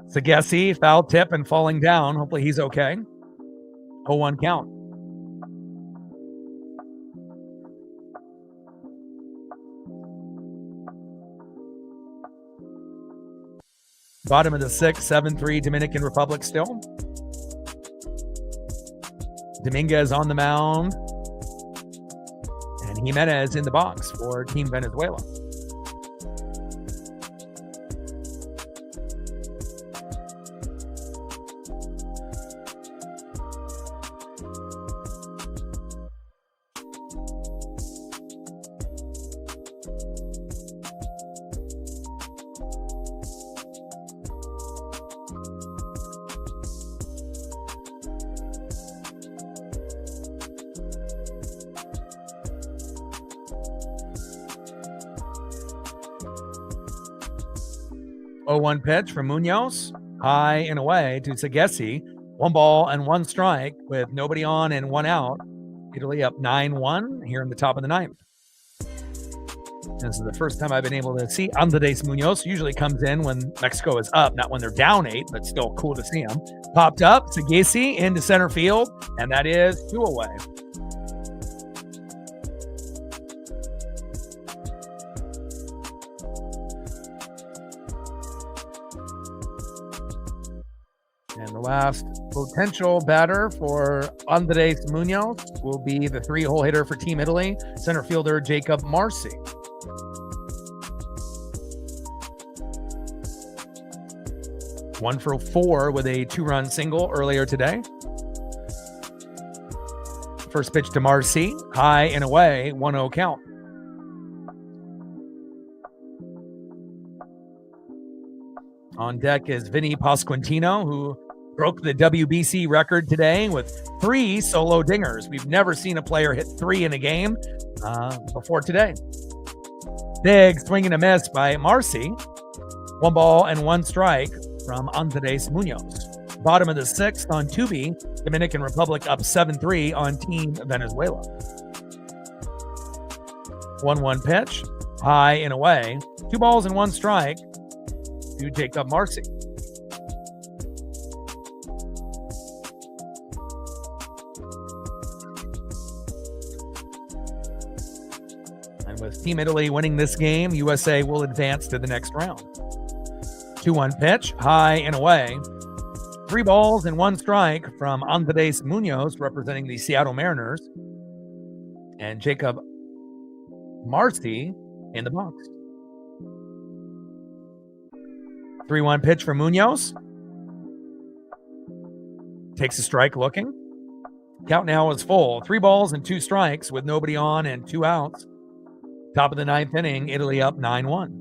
Speaker 1: Sagesi, foul tip and falling down. Hopefully he's okay. 0-1 count. Bottom of the 6th, 7-3 Dominican Republic still. Dominguez on the mound. And Jimenez in the box for Team Venezuela. One pitch from Munoz, high and away to Sagesi. 1 ball and 1 strike with nobody on and 1 out. Italy up 9-1 here in the top of the 9th. This is the first time I've been able to see Andres Munoz. Usually comes in when Mexico is up, not when they're down 8, but still cool to see him. Popped up, Sagesi into center field, and that is 2 away. And the last potential batter for Andres Munoz will be the 3-hole hitter for Team Italy, center fielder Jacob Marcy. One for 4 with a 2-run single earlier today. First pitch to Marcy, high and away, 1-0 count. On deck is Vinny Pasquantino, who broke the WBC record today with 3 solo dingers. We've never seen a player hit 3 in a game before today. Big swing and a miss by Marcy. 1 ball and 1 strike from Andres Munoz. Bottom of the 6th on Tubi, Dominican Republic up 7-3 on Team Venezuela. 1-1 pitch, high and away. 2 balls and 1 strike to Jacob Marcy. And with Team Italy winning this game, USA will advance to the next round. 2-1 pitch, high and away. 3 balls and 1 strike from Andres Munoz, representing the Seattle Mariners. And Jacob Marcy in the box. 3-1 pitch for Munoz. Takes a strike looking. Count now is full. 3 balls and 2 strikes with nobody on and 2 outs. Top of the 9th inning, Italy up 9-1.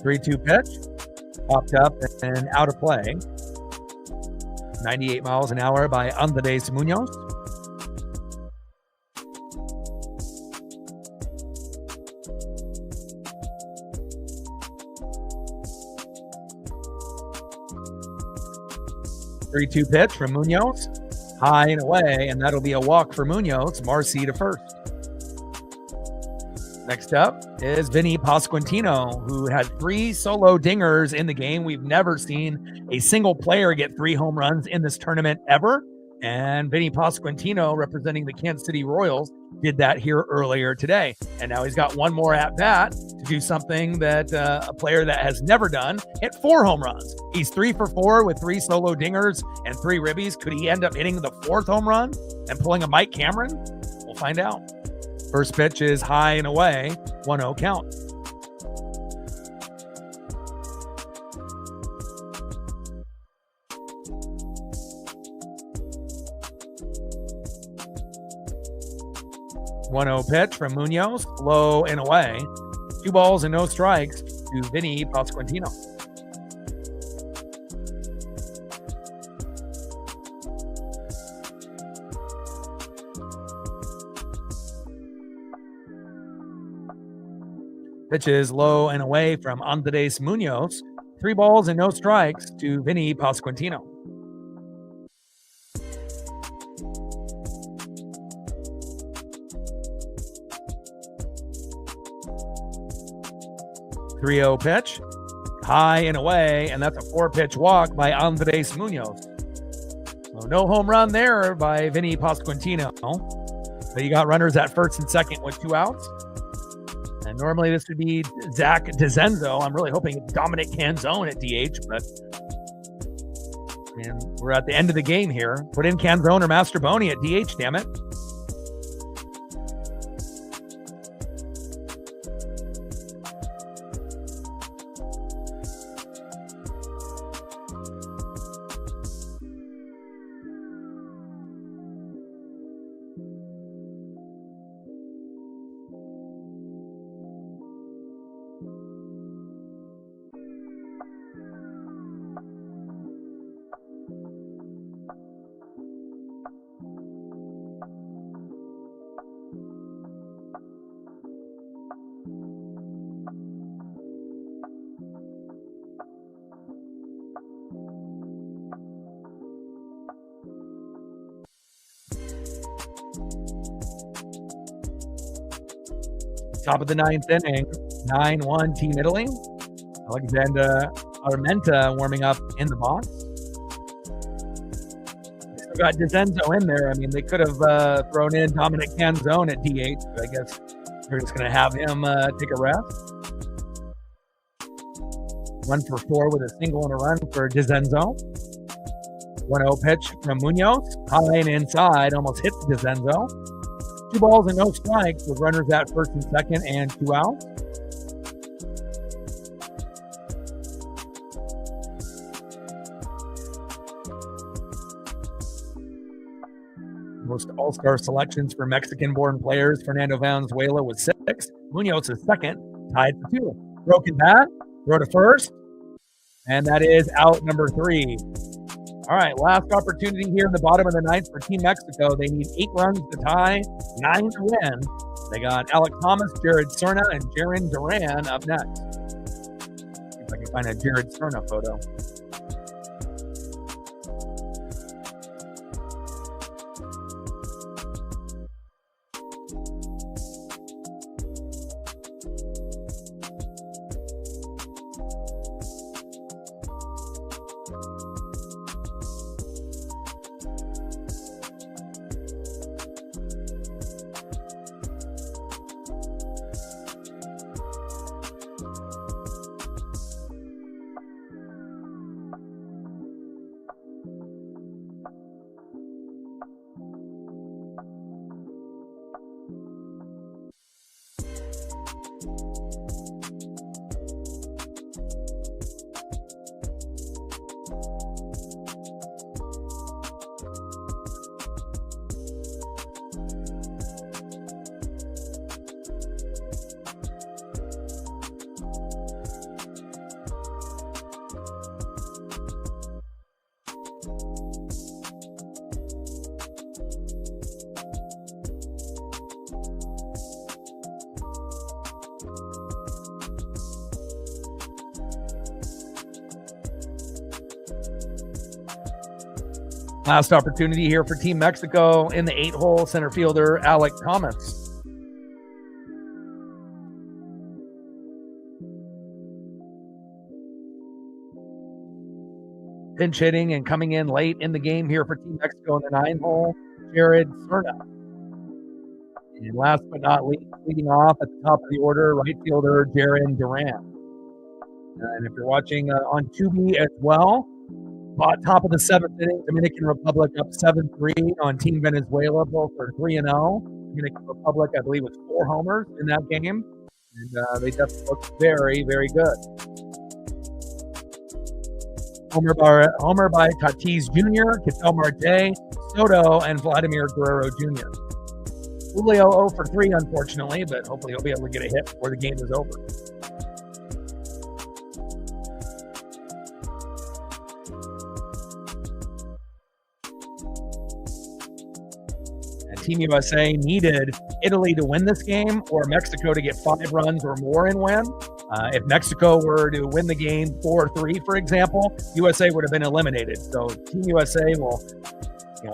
Speaker 1: Three-two pitch, popped up and out of play. 98 miles an hour by Andres Munoz. Three-two pitch from Munoz, high and away, and that'll be a walk for Munoz. Marcy to first. Next up is Vinny Pasquantino, who had 3 solo dingers in the game. We've never seen a single player get 3 home runs in this tournament ever. And Vinny Pasquantino, representing the Kansas City Royals, did that here earlier today. And now he's got one more at bat to do something that a player that has never done, hit 4 home runs. He's 3 for 4 with 3 solo dingers and 3 ribbies. Could he end up hitting the 4th home run and pulling a Mike Cameron? We'll find out. First pitch is high and away, 1-0 count. One-0 pitch from Munoz, low and away. 2 balls and no strikes to Vinny Pasquantino. Pitch is low and away from Andres Munoz. 3 balls and no strikes to Vinny Pasquantino. Three-0 pitch, high and away, and that's a 4-pitch walk by Andres Munoz. So no home run there by Vinny Pasquantino. But you got runners at first and second with 2 outs. And normally this would be Zach DeZenzo. I'm really hoping it's Dominic Canzone at DH, but we're at the end of the game here. Put in Canzone or Masterboni at DH, damn it. Top of the 9th inning, 9-1 Team Italy. Alexander Armenta warming up in the box. Still got DeZenzo in there. I mean, they could have thrown in Dominic Canzone at DH, but I guess they're just going to have him take a rest. 1 for 4 with a single and a run for DeZenzo. 1-0 pitch from Munoz. High and inside, almost hits DeZenzo. 2 balls and no strikes with runners at first and second and 2 outs. Most all-star selections for Mexican-born players. Fernando Valenzuela was 6. Munoz is second, tied for 2. Broken bat, throw to first, and that is out number 3. All right, last opportunity here in the bottom of the 9th for Team Mexico. They need 8 runs to tie, 9 to win. They got Alec Thomas, Jared Serna, and Jaron Duran up next. See if I can find a Jared Serna photo. Last opportunity here for Team Mexico in the 8-hole, center fielder Alec Thomas. Pinch hitting and coming in late in the game here for Team Mexico in the 9-hole, Jared Serna. And last but not least, leading off at the top of the order, right fielder Jaron Duran. And if you're watching on Tubi as well, top of the 7th inning, Dominican Republic up 7-3 on Team Venezuela, both are 3-0. Dominican Republic, I believe, was 4 homers in that game. And they definitely look very, very good. Homer by Tatis Jr., Ketel Marte, Soto, and Vladimir Guerrero Jr. Julio 0 for 3, unfortunately, but hopefully he'll be able to get a hit before the game is over. And Team USA needed Italy to win this game or Mexico to get 5 runs or more and win. If Mexico were to win the game 4-3, for example, USA would have been eliminated. So Team USA will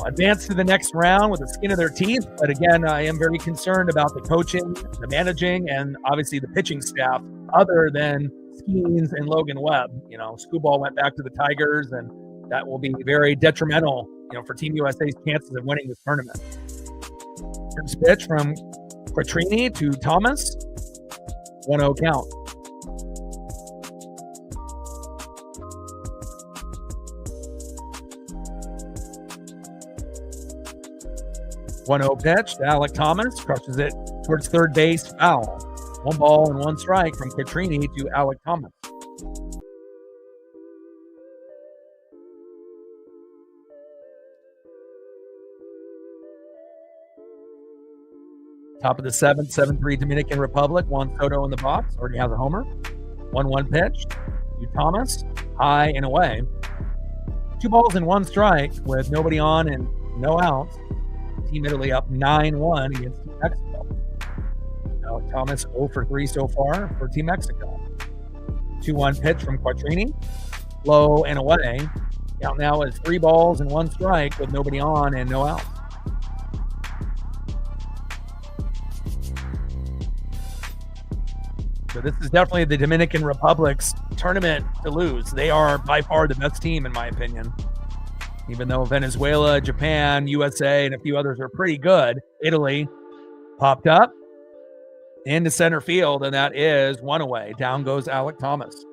Speaker 1: advance to the next round with the skin of their teeth. But again, I am very concerned about the coaching, the managing, and obviously the pitching staff other than Skeens and Logan Webb. Skubal went back to the Tigers, and that will be very detrimental, for Team USA's chances of winning this tournament. First pitch from Quattrini to Thomas. 1-0 count. Pitch to Alec Thomas, crushes it towards third base, foul. 1 ball and 1 strike from Quattrini to Alec Thomas. Top of the 7th, 7-3 Dominican Republic. Juan Soto in the box, already has a homer. 1-1 pitch to Thomas, high and away. 2 balls and 1 strike with nobody on and no outs. Team Italy up 9-1 against Team Mexico. Now Thomas 0 for 3 so far for Team Mexico. 2-1 pitch from Quattrini, low and away. Count now is 3 balls and 1 strike with nobody on and no outs. So this is definitely the Dominican Republic's tournament to lose. They are by far the best team, in my opinion. Even though Venezuela, Japan, USA, and a few others are pretty good, Italy popped up into center field, and that is 1 away. Down goes Alec Thomas.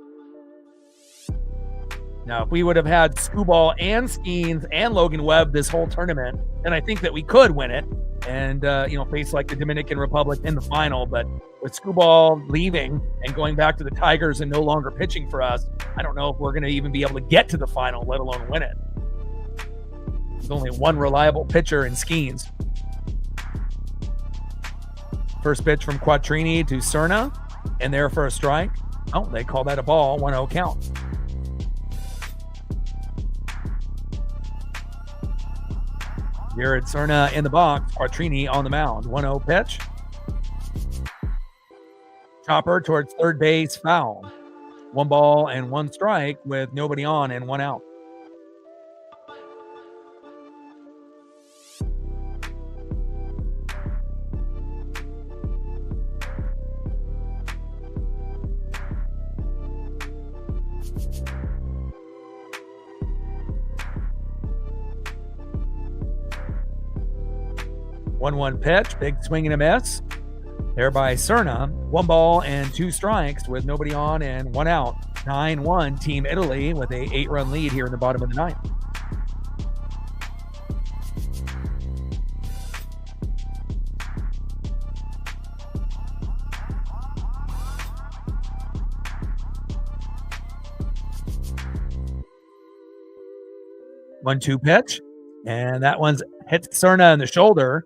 Speaker 1: Now, if we would have had Skubal and Skeens and Logan Webb this whole tournament, then I think that we could win it and, face like the Dominican Republic in the final. But with Skubal leaving and going back to the Tigers and no longer pitching for us, I don't know if we're going to even be able to get to the final, let alone win it. There's only one reliable pitcher in Skeens. First pitch from Quattrini to Serna, and there for a strike. Oh, they call that a ball. 1-0 count. Jared Serna in the box. Quattrini on the mound. 1-0 pitch. Chopper towards third base, foul. 1 ball and 1 strike with nobody on and 1 out. One pitch, big swing and a miss. There by Serna. 1 ball and 2 strikes with nobody on and 1 out. 9-1 Team Italy with a 8-run lead here in the bottom of the 9th. One-two pitch, and that one's hits Serna in the shoulder.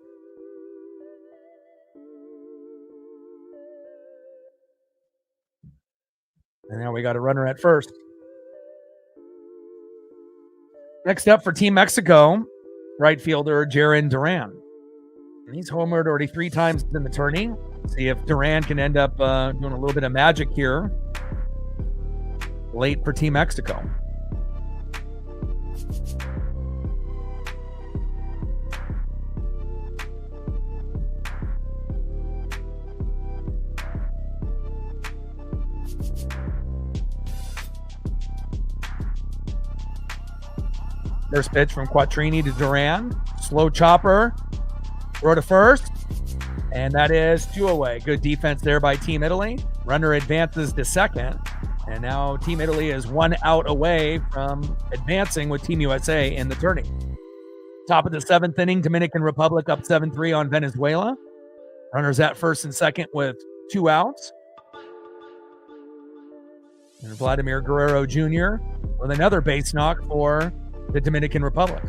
Speaker 1: And now we got a runner at first. Next up for Team Mexico, right fielder Jaron Duran. And he's homered already 3 times in the tourney. See if Duran can end up doing a little bit of magic here late for Team Mexico. First pitch from Quattrini to Duran. Slow chopper. Throw to first. And that is 2 away. Good defense there by Team Italy. Runner advances to second. And now Team Italy is 1 out away from advancing with Team USA in the tourney. Top of the 7th inning, Dominican Republic up 7-3 on Venezuela. Runners at first and second with 2 outs. And Vladimir Guerrero Jr. with another base knock for the Dominican Republic.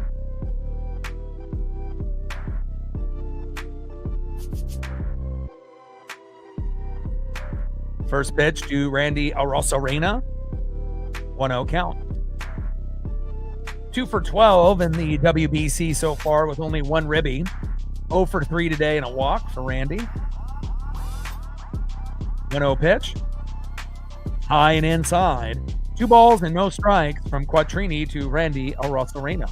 Speaker 1: First pitch to Randy Arozarena. 1-0 count. 2 for 12 in the WBC so far with only 1 ribby. 0 for 3 today and a walk for Randy. 1-0 pitch. High and inside. 2 balls and no strikes from Quattrini to Randy Arozarena.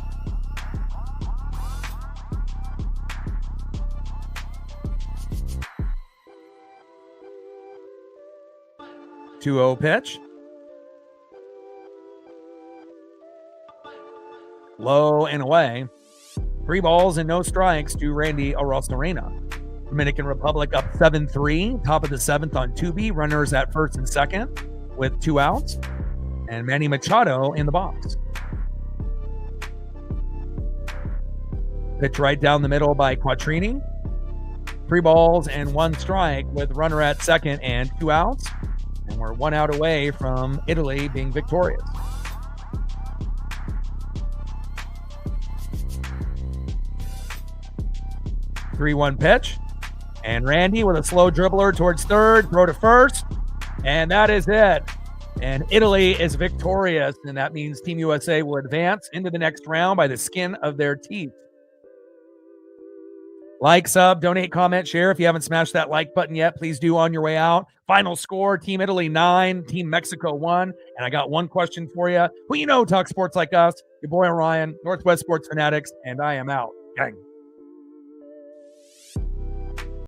Speaker 1: Two-0 pitch. Low and away. 3 balls and no strikes to Randy Arozarena. Dominican Republic up 7-3. Top of the 7th on Tubi. Runners at first and second with 2 outs. And Manny Machado in the box. Pitch right down the middle by Quattrini. 3 balls and 1 strike with runner at second and 2 outs. And we're 1 out away from Italy being victorious. Three-one pitch. And Randy with a slow dribbler towards third. Throw to first. And that is it. And Italy is victorious. And that means Team USA will advance into the next round by the skin of their teeth. Like, sub, donate, comment, share. If you haven't smashed that like button yet, please do on your way out. Final score, Team Italy 9, Team Mexico 1. And I got one question for you. Who you know talk sports like us? Your boy Orion, Northwest Sports Fanatics, and I am out. Gang.